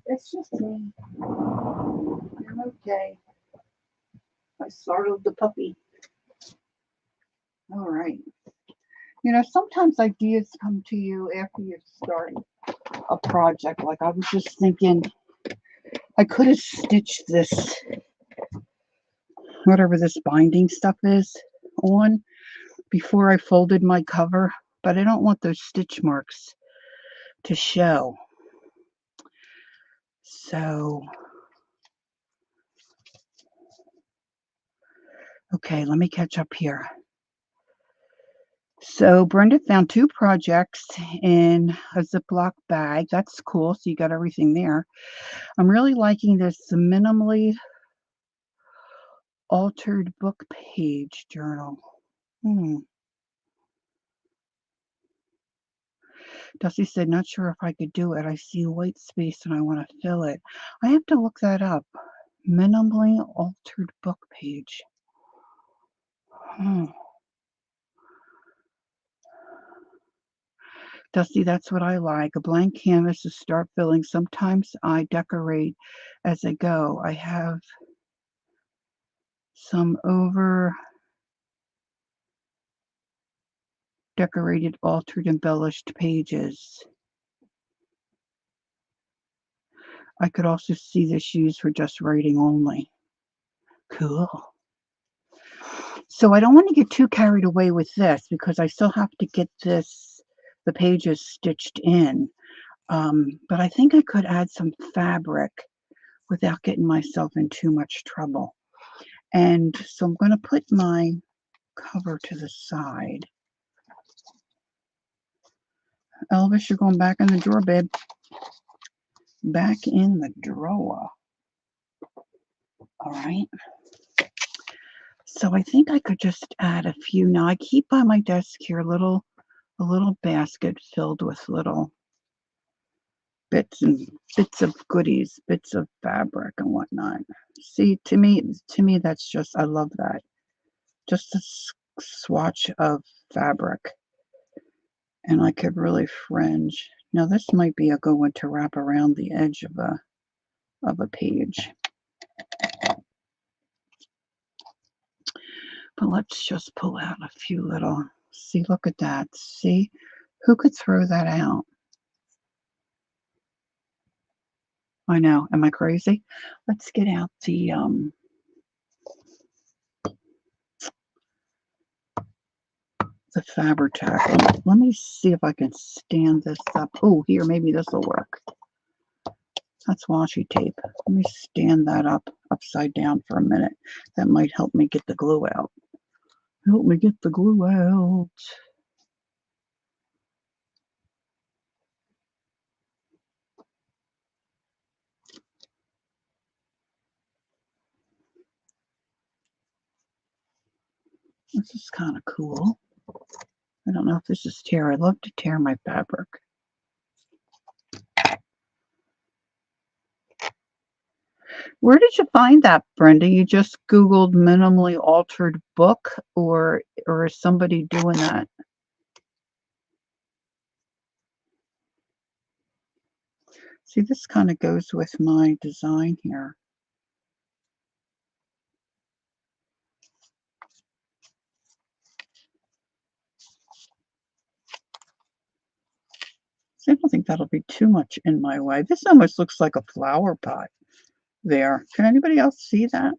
A: It's just me. I'm okay. I startled the puppy. All right. You know, sometimes ideas come to you after you've started a project. Like I was just thinking, I could have stitched this, whatever this binding stuff is, on before I folded my cover, but I don't want those stitch marks to show. So, okay, let me catch up here. So Brenda found 2 projects in a Ziploc bag. That's cool. So you got everything there. I'm really liking this minimally altered book page journal. Dusty said, not sure if I could do it. I see white space and I want to fill it. I have to look that up. Minimally altered book page. Dusty, that's what I like. A blank canvas to start filling. Sometimes I decorate as I go. I have some over decorated, altered, embellished pages. I could also see this used for just writing only. Cool. So I don't want to get too carried away with this because I still have to get the pages stitched in. But I think I could add some fabric without getting myself in too much trouble. And so I'm going to put my cover to the side. Elvis, you're going back in the drawer, babe. Back in the drawer. All right. So I think I could just add a few. Now I keep by my desk here a little basket filled with little bits of goodies, bits of fabric and whatnot. See, to me, that's just, I love that. Just a swatch of fabric, and I could really fringe. Now this might be a good one to wrap around the edge of a page. But let's just pull out a few little, see, look at that. See, who could throw that out? I know, am I crazy? Let's get out the Fabri-Tac. Let me see if I can stand this up. Oh, here, maybe this will work. That's washi tape. Let me stand that up upside down for a minute. That might help me get the glue out. Help me get the glue out. This is kind of cool. I don't know if this is tear. I love to tear my fabric. Where did you find that, Brenda? You just Googled minimally altered book, or is somebody doing that? See, this kind of goes with my design here. So I don't think that'll be too much in my way. This almost looks like a flower pot there. Can anybody else see that?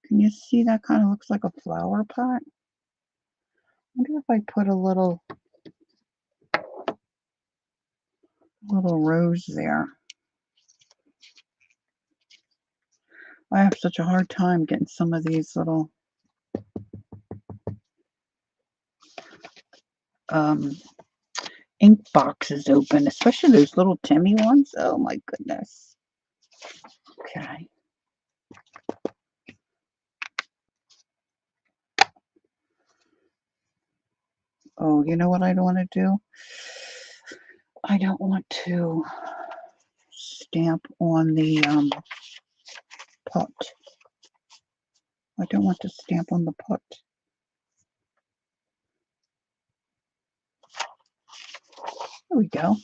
A: Can you see that kind of looks like a flower pot? I wonder if I put a little rose there. I have such a hard time getting some of these little ink boxes open, especially those little Timmy ones. Oh my goodness. Okay. Oh, you know what I don't want to do? I don't want to stamp on the pot. I don't want to stamp on the pot. There we go.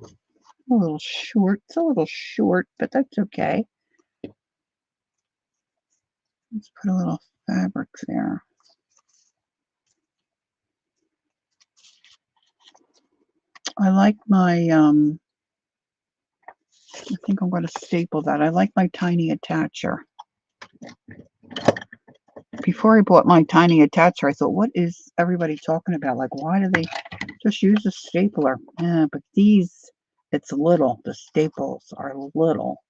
A: A little short. It's a little short, but that's okay. Let's put a little fabric there. I like my, I think I'm going to staple that. I like my tiny attacher. Before I bought my tiny attacher, I thought, what is everybody talking about? Like, why do they just use a stapler? Yeah, but these, it's little. The staples are little.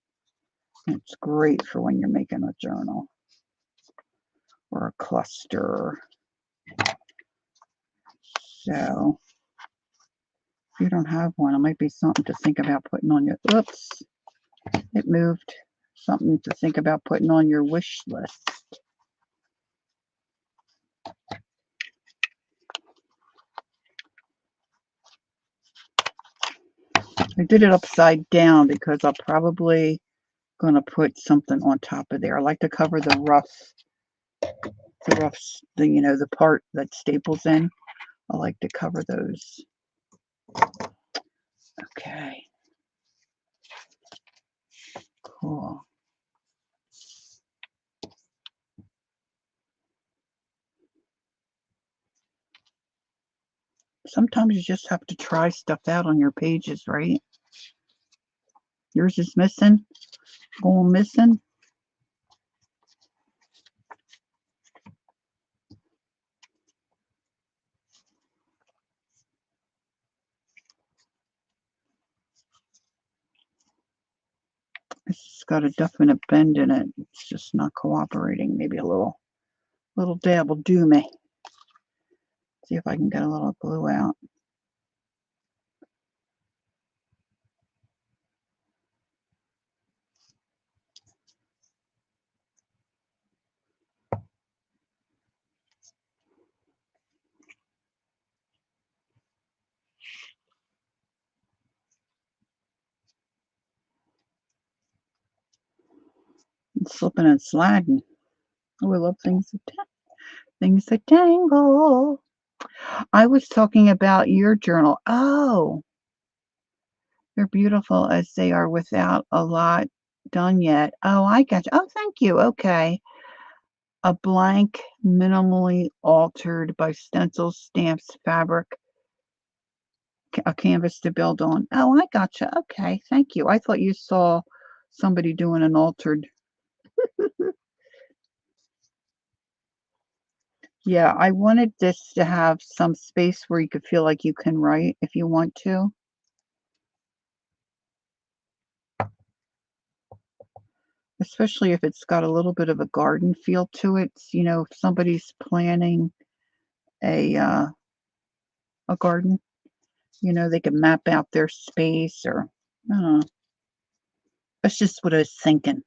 A: It's great for when you're making a journal or a cluster. So, if you don't have one, it might be something to think about putting on your, oops, it moved. Something to think about putting on your wish list. I did it upside down because I'm probably going to put something on top of there. I like to cover the rough, the part that staples in. I like to cover those. Okay. Cool. Sometimes you just have to try stuff out on your pages, right? Yours is missing. Going missing. It's got a definite bend in it. It's just not cooperating. Maybe a little dab will do me. See if I can get a little glue out. It's slipping and sliding. Oh, I love things that tangle. I was talking about your journal. Oh, they're beautiful as they are without a lot done yet. Oh, I got you. Oh, thank you. Okay. A blank, minimally altered by stencils, stamps, fabric, a canvas to build on. Oh, I gotcha. Okay, thank you. I thought you saw somebody doing an altered. Yeah, I wanted this to have some space where you could feel like you can write if you want to. Especially if it's got a little bit of a garden feel to it. If somebody's planning a garden, they can map out their space or, I don't know. That's just what I was thinking.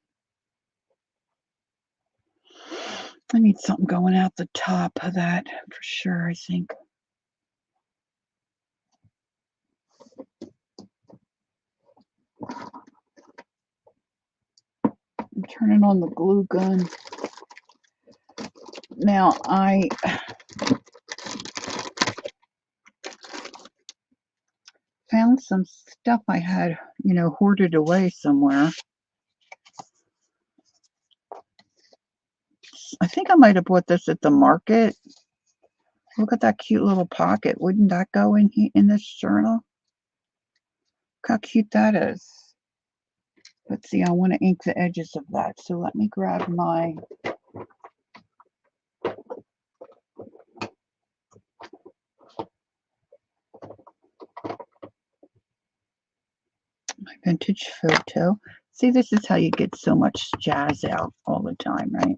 A: I need something going out the top of that for sure, I think. I'm turning on the glue gun. Now, I found some stuff I had, hoarded away somewhere. I think I might have bought this at the market. Look at that cute little pocket. Wouldn't that go in this journal? Look how cute that is. Let's see, I want to ink the edges of that. So let me grab my vintage photo. See, this is how you get so much jazz out all the time, right?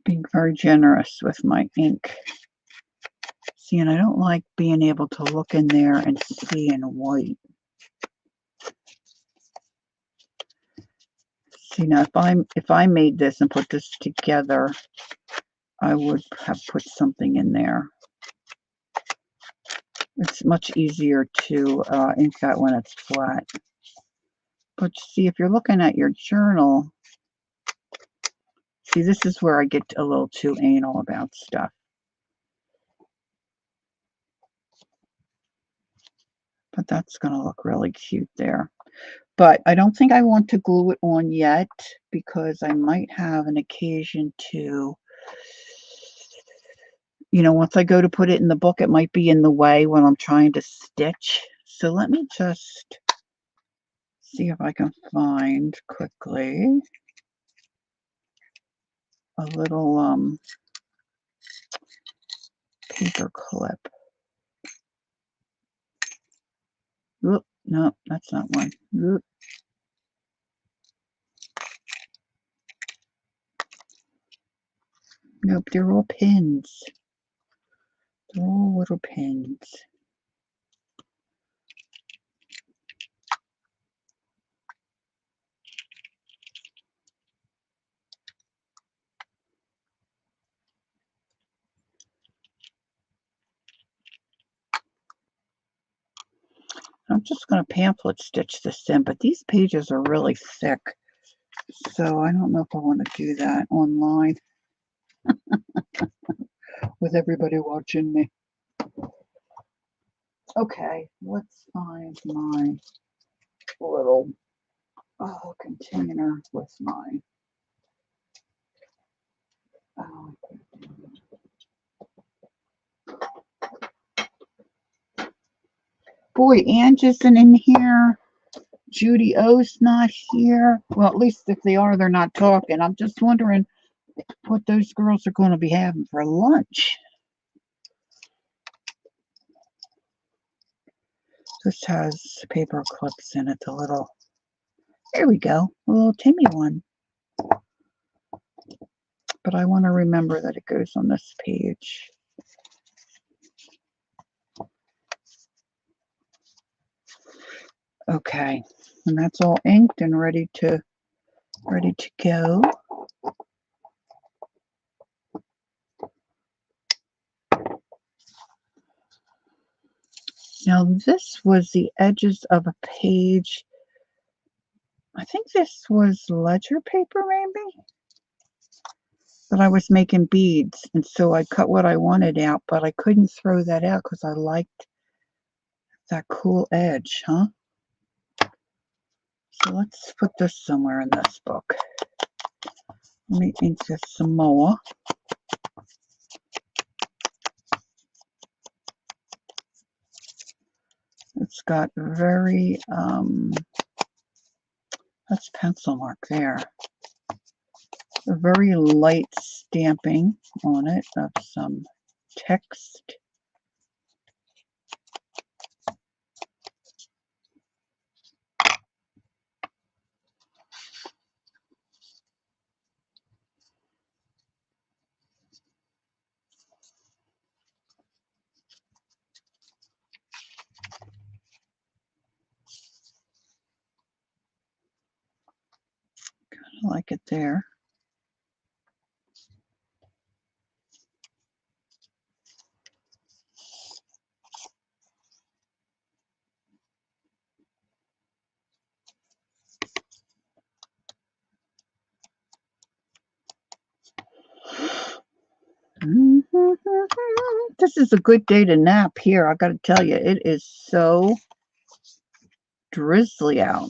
A: Being very generous with my ink. See, and I don't like being able to look in there and see in white. See, now if I made this and put this together, I would have put something in there. It's much easier to ink that when it's flat. But see, if you're looking at your journal, see, this is where I get a little too anal about stuff. But that's going to look really cute there. But I don't think I want to glue it on yet because I might have an occasion to, you know, once I go to put it in the book, it might be in the way when I'm trying to stitch. So let me just see if I can find quickly a little paper clip. Oop, no, that's not one. Oop. Nope, they're all pins. They're all little pins. I'm just going to pamphlet stitch this in, but these pages are really thick. So I don't know if I want to do that online with everybody watching me. Okay, let's find my little container with my boy, Ange isn't in here. Judy O's not here. Well, at least if they are, they're not talking. I'm just wondering what those girls are going to be having for lunch. This has paper clips in it, the little, there we go, a little Timmy one. But I want to remember that it goes on this page. Okay, and that's all inked and ready to go. Now this was the edges of a page. I think this was ledger paper maybe? But I was making beads, and so I cut what I wanted out, but I couldn't throw that out because I liked that cool edge, huh? So let's put this somewhere in this book. Let me ink this some more. It's got very, that's pencil mark there. A very light stamping on it of some text. Kind of like it there. This is a good day to nap here. I got to tell you, it is so drizzly out.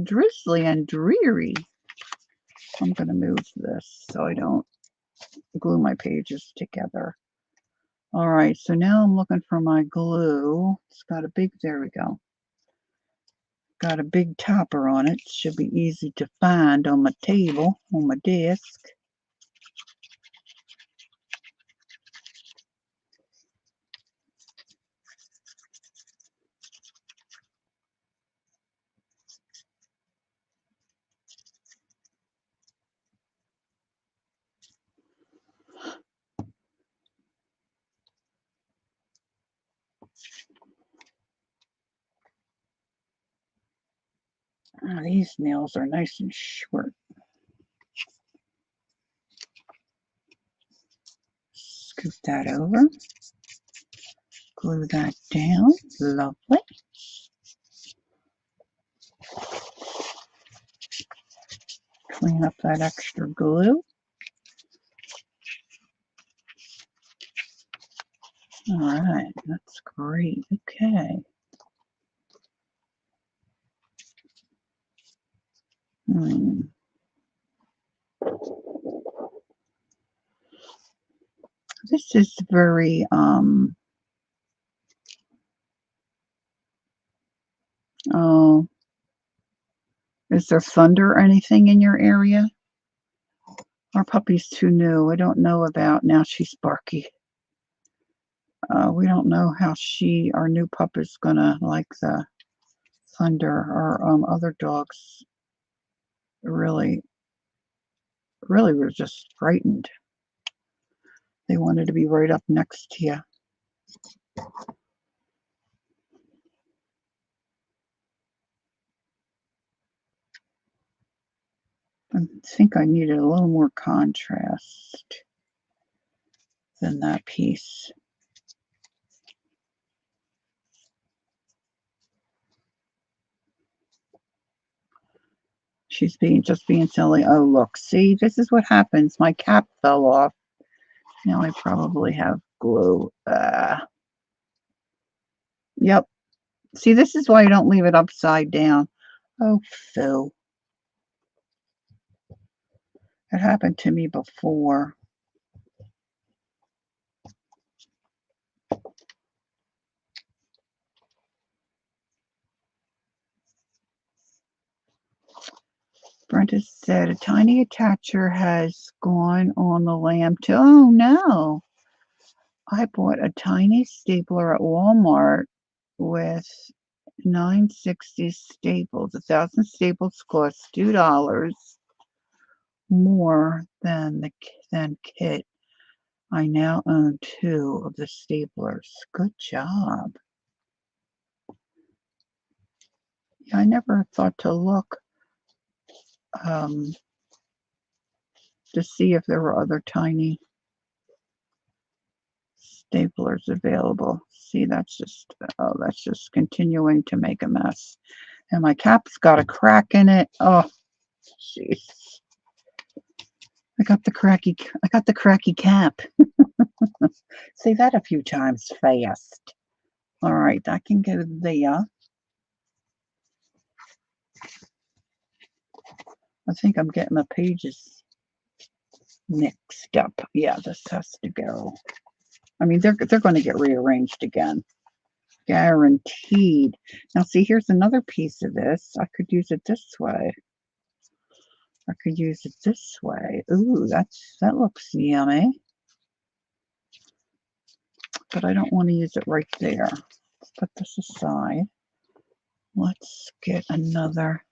A: Drizzly and dreary. I'm going to move this so I don't glue my pages together. All right, so now I'm looking for my glue. It's got a big, there we go. Got a big topper on it. Should be easy to find on my table, on my desk. Oh, these nails are nice and short. Scoop that over. Glue that down. Lovely. Clean up that extra glue. All right, that's great. Okay. This is very, oh, is there thunder or anything in your area? Our puppy's too new. I don't know about, now she's Sparky. We don't know how our new pup is gonna like the thunder. Our other dogs really were just frightened. They wanted to be right up next to you. I think I needed a little more contrast than that piece. She's just being silly. Oh, look, see, this is what happens. My cap fell off. Now I probably have glue. Yep. See, this is why you don't leave it upside down. Oh, Phil. It happened to me before. Brenda said a tiny attacher has gone on the lamp too. Oh no. I bought a tiny stapler at Walmart with 960 staples. 1,000 staples cost $2 more than kit. I now own 2 of the staplers. Good job. Yeah, I never thought to look to see if there were other tiny staplers available. See, that's just continuing to make a mess. And my cap's got a crack in it. Oh, jeez. I got the cracky cap. Say that a few times fast. All right, that can go there. I think I'm getting the pages mixed up. Yeah, this has to go. I mean, they're going to get rearranged again. Guaranteed. Now, see, here's another piece of this. I could use it this way. I could use it this way. Ooh, that looks yummy. But I don't want to use it right there. Let's put this aside. Let's get another.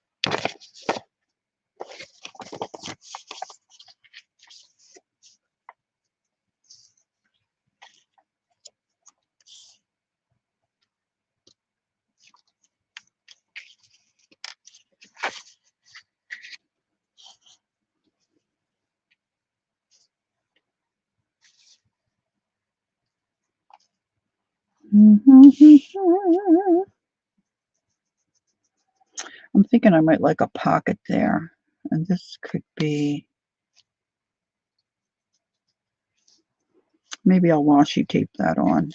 A: I'm thinking I might like a pocket there. And this could be, maybe I'll washi tape that on.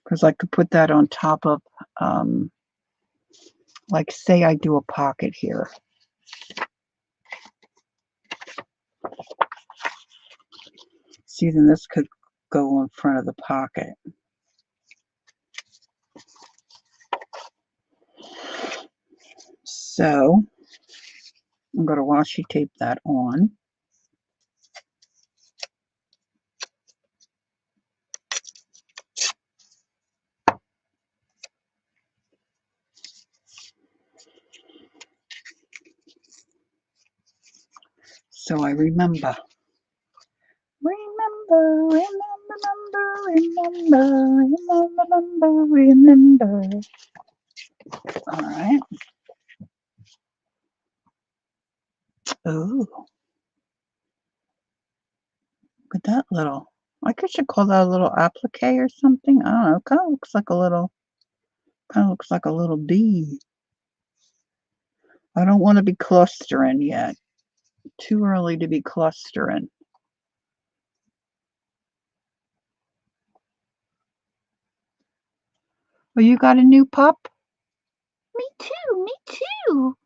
A: Because I could put that on top of, like say I do a pocket here. See, then this could go in front of the pocket. So I'm going to washi tape that on. So I remember. Remember. All right. Oh. at that little. I guess you call that a little applique or something. I don't know. Kind of looks like a little bee. I don't want to be clustering yet. Too early to be clustering. Oh, you got a new pup? Me too. Me too.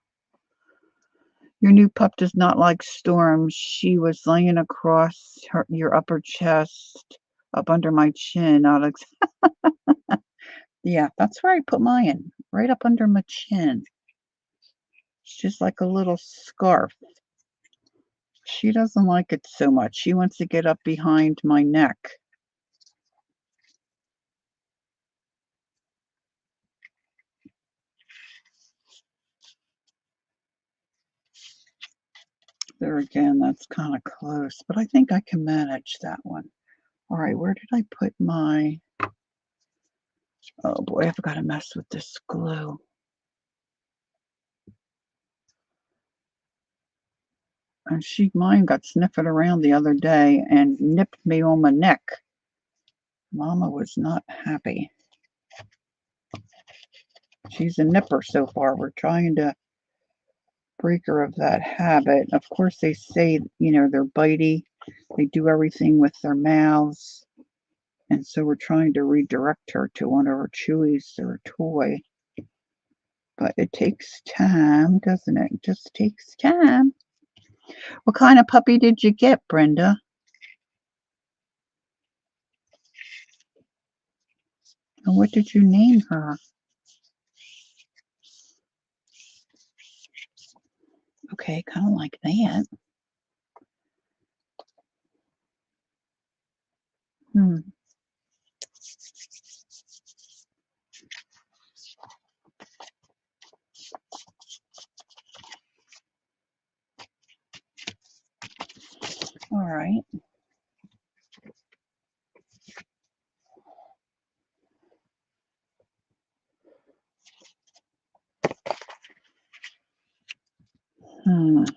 A: Your new pup does not like storms. She was laying across your upper chest, up under my chin. Alex. Yeah, that's where I put mine, right up under my chin. It's just like a little scarf. She doesn't like it so much. She wants to get up behind my neck. There again, that's kind of close, but I think I can manage that one. All right, where did I put my... Oh boy, I've got to mess with this glue. And mine got sniffing around the other day and nipped me on my neck. Mama was not happy. She's a nipper so far. We're trying to break her of that habit. Of course, they say, they're bitey. They do everything with their mouths. And so we're trying to redirect her to one of her chewies or a toy. But it takes time, doesn't it? It just takes time. What kind of puppy did you get, Brenda? And what did you name her? Okay, kind of like that. Hmm. All right.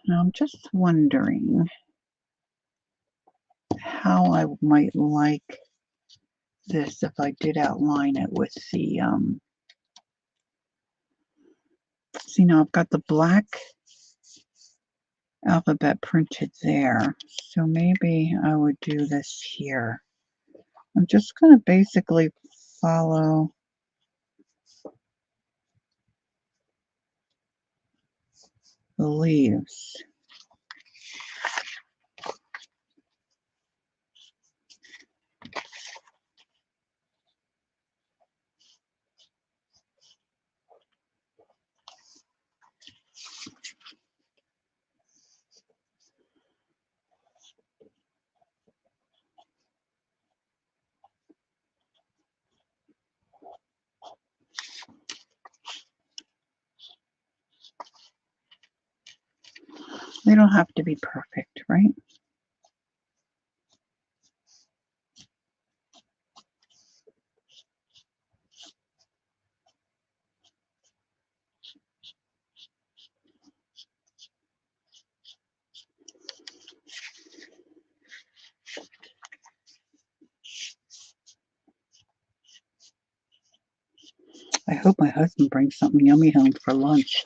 A: Now I'm just wondering how I might like this if I did outline it with the, see, now I've got the black alphabet printed there. So maybe I would do this here. I'm just going to basically follow the leaves. They don't have to be perfect, right? I hope my husband brings something yummy home for lunch.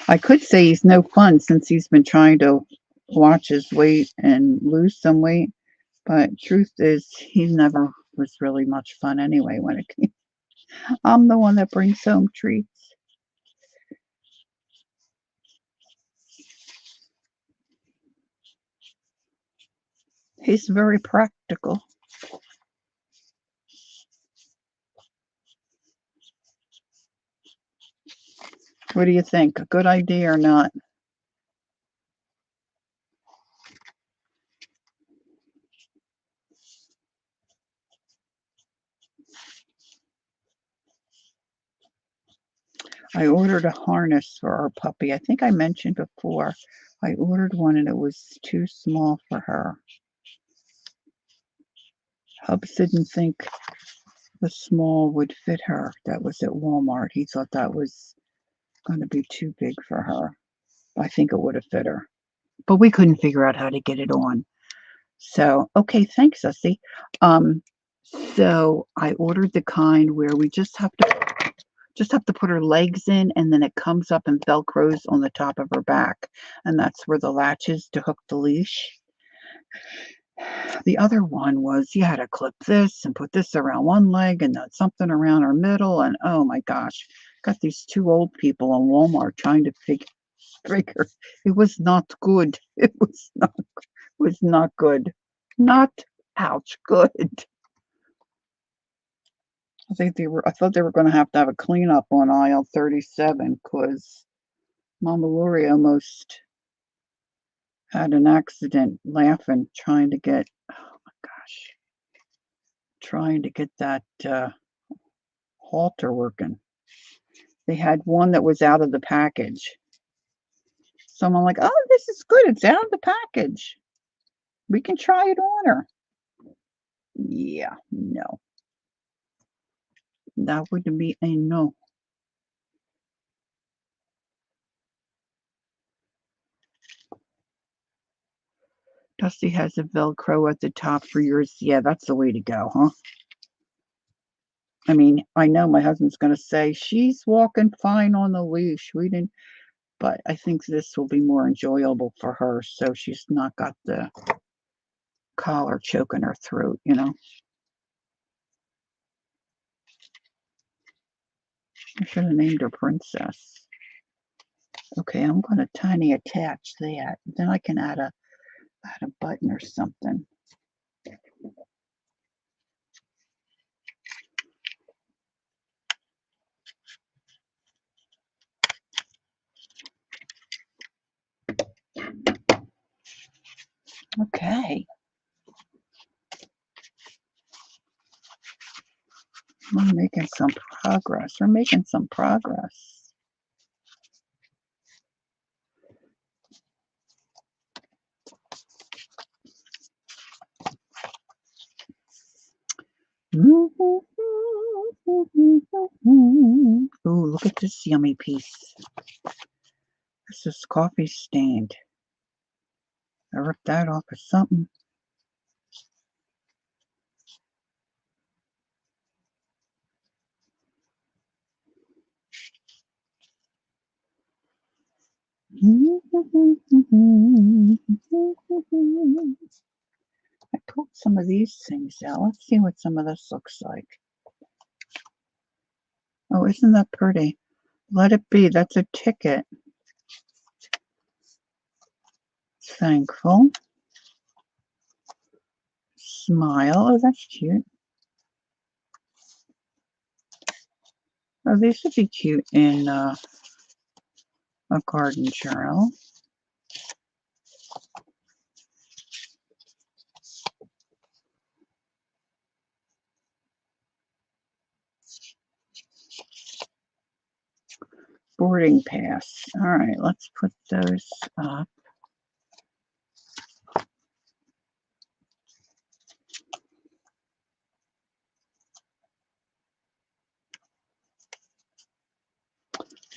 A: I could say he's no fun since he's been trying to watch his weight and lose some weight, but truth is he never was really much fun anyway when it came. I'm the one that brings home treats. He's very practical. What do you think? A good idea or not? I ordered a harness for our puppy. I think I mentioned before I ordered one and it was too small for her. Hubs didn't think the small would fit her. That was at Walmart. He thought that was going to be too big for her. I think it would have fit her. But we couldn't figure out how to get it on. So, okay, thanks, Sussy. Um, so I ordered the kind where we just have to put her legs in and then it comes up and velcros on the top of her back. And that's where the latch is to hook the leash. The other one was you had to clip this and put this around one leg and then something around her middle. And oh my gosh, got these two old people in Walmart trying to figure. It was not good. It was not good. Not ouch good. I thought they were going to have a cleanup on aisle 37 because Mama Lori almost had an accident laughing trying to get that halter working. They had one that was out of the package. So I'm like, oh, this is good. It's out of the package. We can try it on her. Yeah, no. That would be a no. Dusty has a Velcro at the top for yours. Yeah, that's the way to go, huh? I mean, I know my husband's going to say, she's walking fine on the leash. We didn't, but I think this will be more enjoyable for her. So she's not got the collar choking her throat, I should have named her Princess. Okay, I'm going to tiny attach that. Then I can add a button or something. Okay. We're making some progress. We're making some progress. Ooh, look at this yummy piece. This is coffee stained. I ripped that off of something. I pulled some of these things out. Let's see what some of this looks like. Oh, isn't that pretty? Let it be. That's a ticket. Thankful. Smile. Oh, that's cute. Oh, these would be cute in a garden journal. Boarding pass. All right, let's put those up.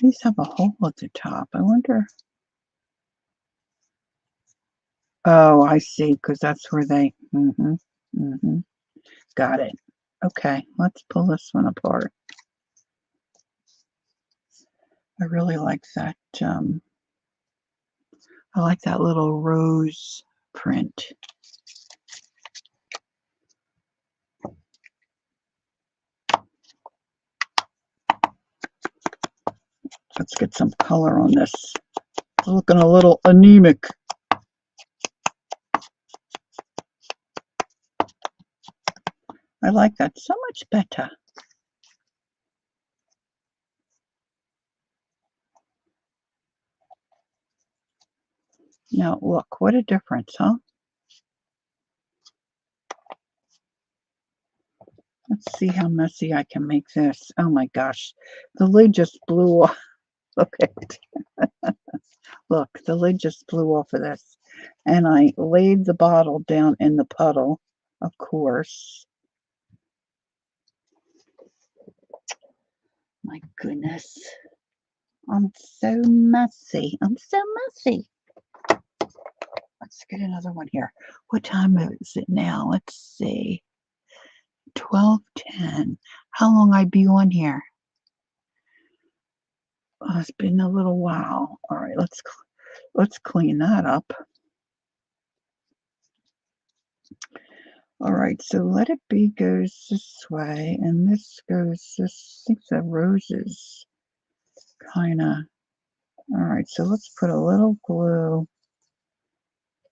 A: These have a hole at the top. I wonder. Oh, I see, because that's where they. Got it. Okay, let's pull this one apart. I really like that. I like that little rose print. Let's get some color on this. It's looking a little anemic. I like that so much better. Now, look, what a difference, huh? Let's see how messy I can make this. Oh my gosh, the lid just blew off. Look at it. Look, the lid just blew off of this. And I laid the bottle down in the puddle, of course. My goodness. I'm so messy. I'm so messy. Let's get another one here. What time is it now? Let's see. 12:10. How long I be on here? Oh, it's been a little while. All right, let's clean that up. All right, so let it be goes this way, and this goes this. I think the roses kind of. All right, so let's put a little glue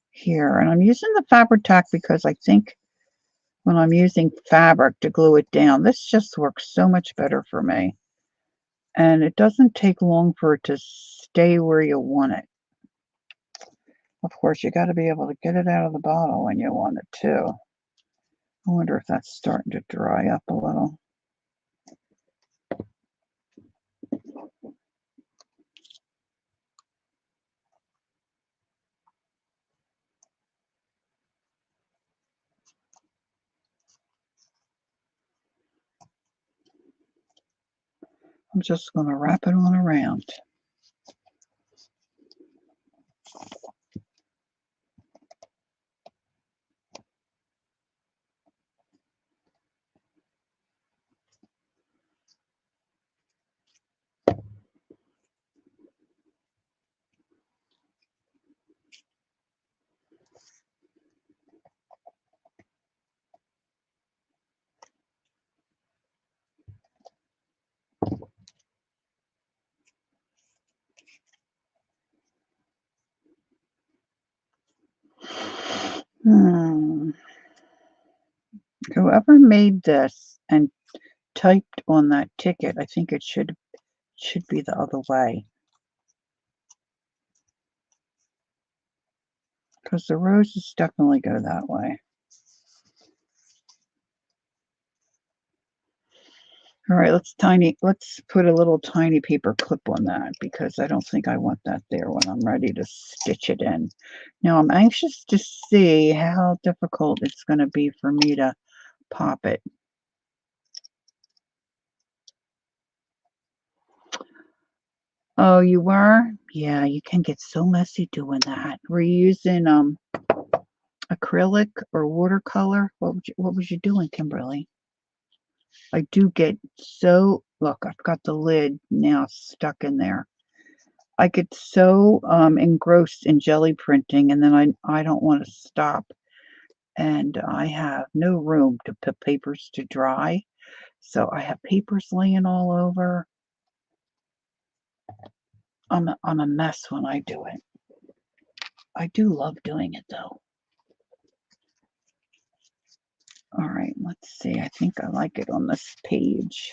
A: here, and I'm using the Fabri-Tac because I think when I'm using fabric to glue it down, this just works so much better for me, and it doesn't take long for it to stay where you want it. Of course, you got to be able to get it out of the bottle when you want it too. I wonder if that's starting to dry up a little. I'm just going to wrap it on around. Whoever made this and typed on that ticket, I think it should be the other way. Because the roses definitely go that way. All right, let's put a little tiny paper clip on that because I don't think I want that there when I'm ready to stitch it in. Now I'm anxious to see how difficult it's going to be for me to pop it. Oh, you were? Yeah, you can get so messy doing that. Were you using acrylic or watercolor? What was you doing, Kimberly? I do get so, look, I've got the lid now stuck in there. I get so engrossed in jelly printing, and then I don't want to stop, and I have no room to put papers to dry, so I have papers laying all over. I'm a mess when I do it. I do love doing it though. All right, let's see. I think I like it on this page.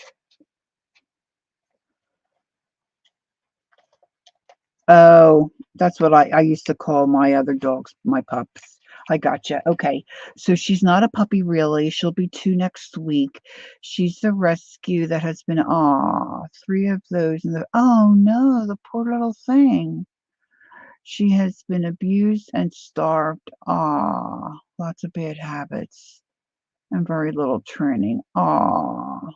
A: Oh, that's what I used to call my other dogs, my pups. I gotcha. Okay. So she's not a puppy really. She'll be 2 next week. She's a rescue that has been, 3 of those. Oh no, the poor little thing. She has been abused and starved. Lots of bad habits and very little training. I'm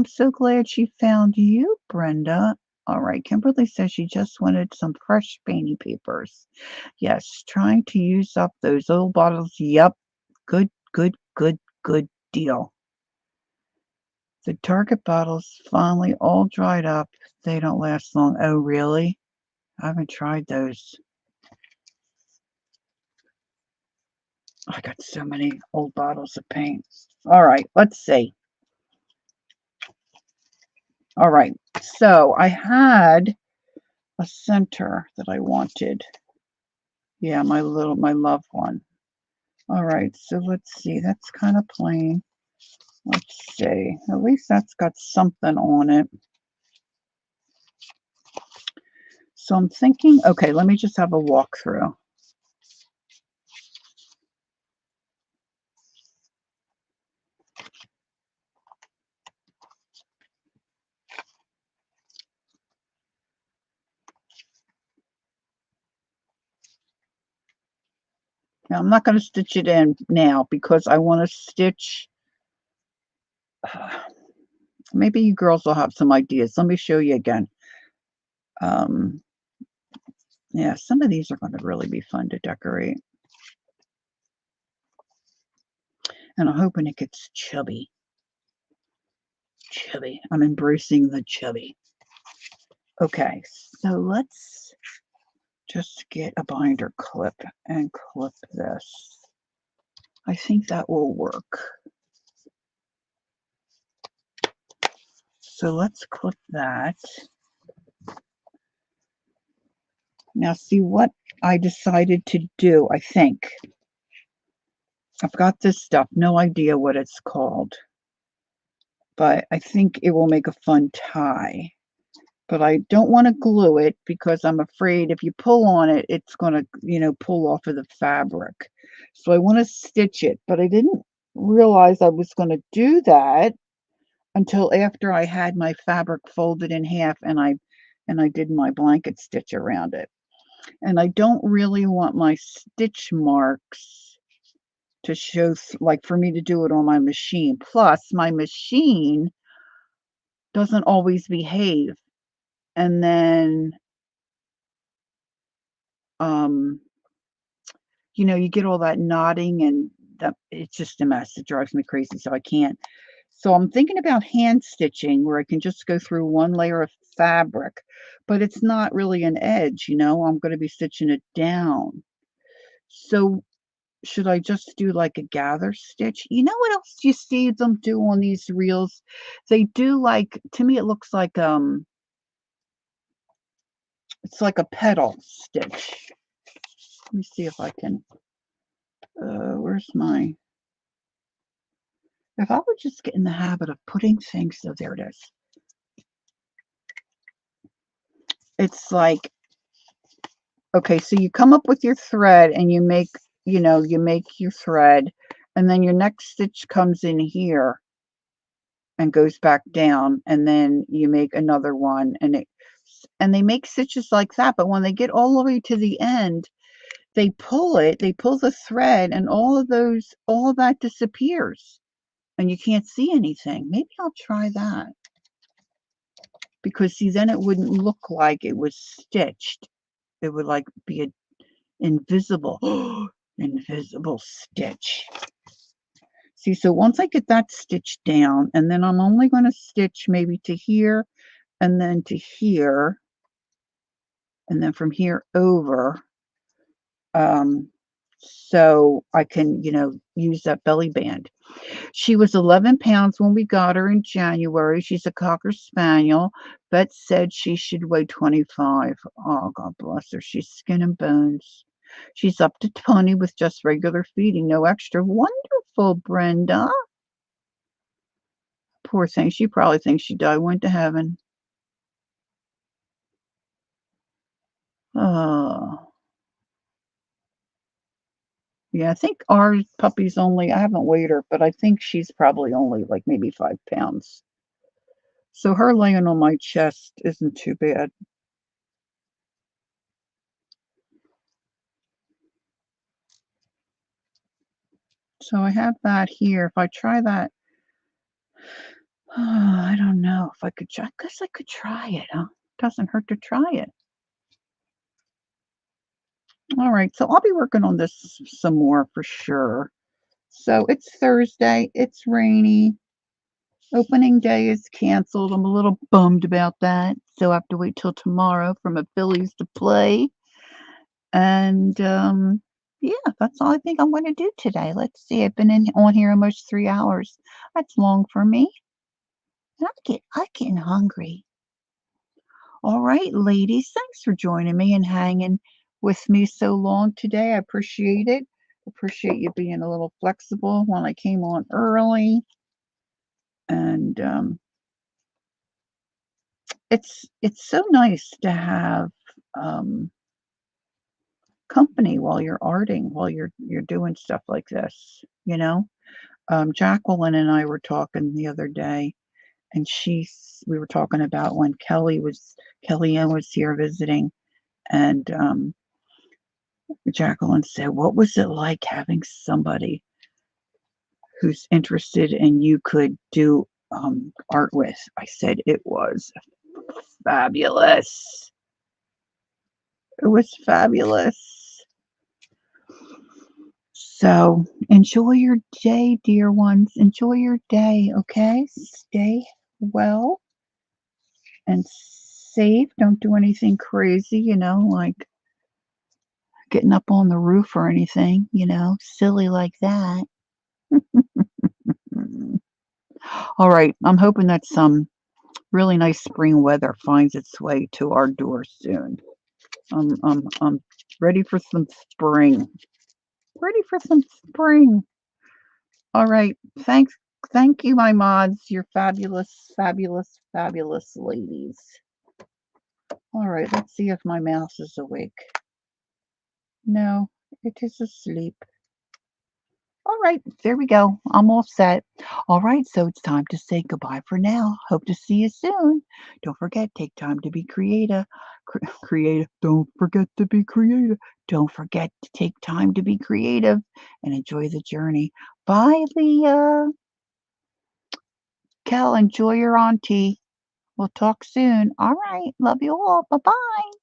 A: so glad she found you, Brenda. All right, Kimberly says she just wanted some fresh painting papers. Yes, trying to use up those old bottles. Yep, good, good, good, good deal. The Target bottles finally all dried up. They don't last long. Oh, really? I haven't tried those. I got so many old bottles of paint. All right, let's see. All right, so I had a center that I wanted. Yeah, my loved one. All right, so let's see. That's kind of plain. Let's see. At least that's got something on it. So I'm thinking, okay, let me just have a walkthrough. Now, I'm not going to stitch it in now because I want to stitch. Maybe you girls will have some ideas. Let me show you again. Um, yeah, some of these are going to really be fun to decorate. And I'm hoping it gets chubby. Chubby. I'm embracing the chubby. Okay, so let's just get a binder clip and clip this. I think that will work. So let's clip that. Now see what I decided to do, I think. I've got this stuff, no idea what it's called, but I think it will make a fun tie. But I don't want to glue it because I'm afraid if you pull on it, it's going to, pull off of the fabric. So I want to stitch it, but I didn't realize I was going to do that until after I had my fabric folded in half and I did my blanket stitch around it. And I don't really want my stitch marks to show, like for me to do it on my machine. Plus, my machine doesn't always behave. And then, um, you get all that knotting and it's just a mess. It drives me crazy. So I can't. So I'm thinking about hand stitching where I can just go through one layer of fabric, but it's not really an edge, I'm going to be stitching it down. So should I just do like a gather stitch? You know what else you see them do on these reels? They do like, to me it looks like it's like a petal stitch. Let me see if I can where's my, if I would just get in the habit of putting things, so there it is. It's like, okay, so you come up with your thread and you make, you make your thread, and then your next stitch comes in here and goes back down, and then you make another one, and they make stitches like that, but when they get all the way to the end, they pull the thread, and all of that disappears, and you can't see anything. Maybe I'll try that, because see, then it wouldn't look like it was stitched. It would like be a invisible invisible stitch. See, so once I get that stitched down, and then I'm only going to stitch maybe to here and then to here, and then from here over, so I can, use that belly band. She was 11 pounds when we got her in January. She's a Cocker Spaniel. Vet said she should weigh 25. Oh, God bless her. She's skin and bones. She's up to 20 with just regular feeding, no extra. Wonderful, Brenda. Poor thing. She probably thinks she died, went to heaven. Oh. Yeah, I think our puppy's only, I haven't weighed her, but I think she's probably only like maybe 5 pounds. So her laying on my chest isn't too bad. So I have that here. If I try that, I don't know if I could try. I guess I could try it, huh? Doesn't hurt to try it. All right, so I'll be working on this some more for sure. So it's Thursday. It's rainy. Opening day is canceled. I'm a little bummed about that. So I have to wait till tomorrow for my Phillies to play. And yeah, that's all I think I'm going to do today. Let's see. I've been on here almost 3 hours. That's long for me. And I'm getting hungry. All right, ladies, thanks for joining me and hanging with me so long today. I appreciate it. Appreciate you being a little flexible when I came on early. And it's so nice to have company while you're arting, while you're doing stuff like this, Jacqueline and I were talking the other day, and we were talking about when Kellyanne was here visiting, and Jacqueline said, "What was it like having somebody who's interested and you could do art with?" I said, "It was fabulous." It was fabulous. So, enjoy your day, dear ones. Enjoy your day, okay? Stay well and safe. Don't do anything crazy, like getting up on the roof or anything, silly like that. Mm. All right. I'm hoping that some really nice spring weather finds its way to our door soon. I'm ready for some spring. Ready for some spring. All right. Thank you, my mods. You're fabulous, fabulous, fabulous ladies. All right, let's see if my mouse is awake. No, it is asleep. All right, there we go. I'm all set. All right, so it's time to say goodbye for now. Hope to see you soon. Don't forget, take time to be creative. Creative. Don't forget to be creative. Don't forget to take time to be creative and enjoy the journey. Bye, Leah. Kel, enjoy your auntie. We'll talk soon. All right, love you all. Bye bye.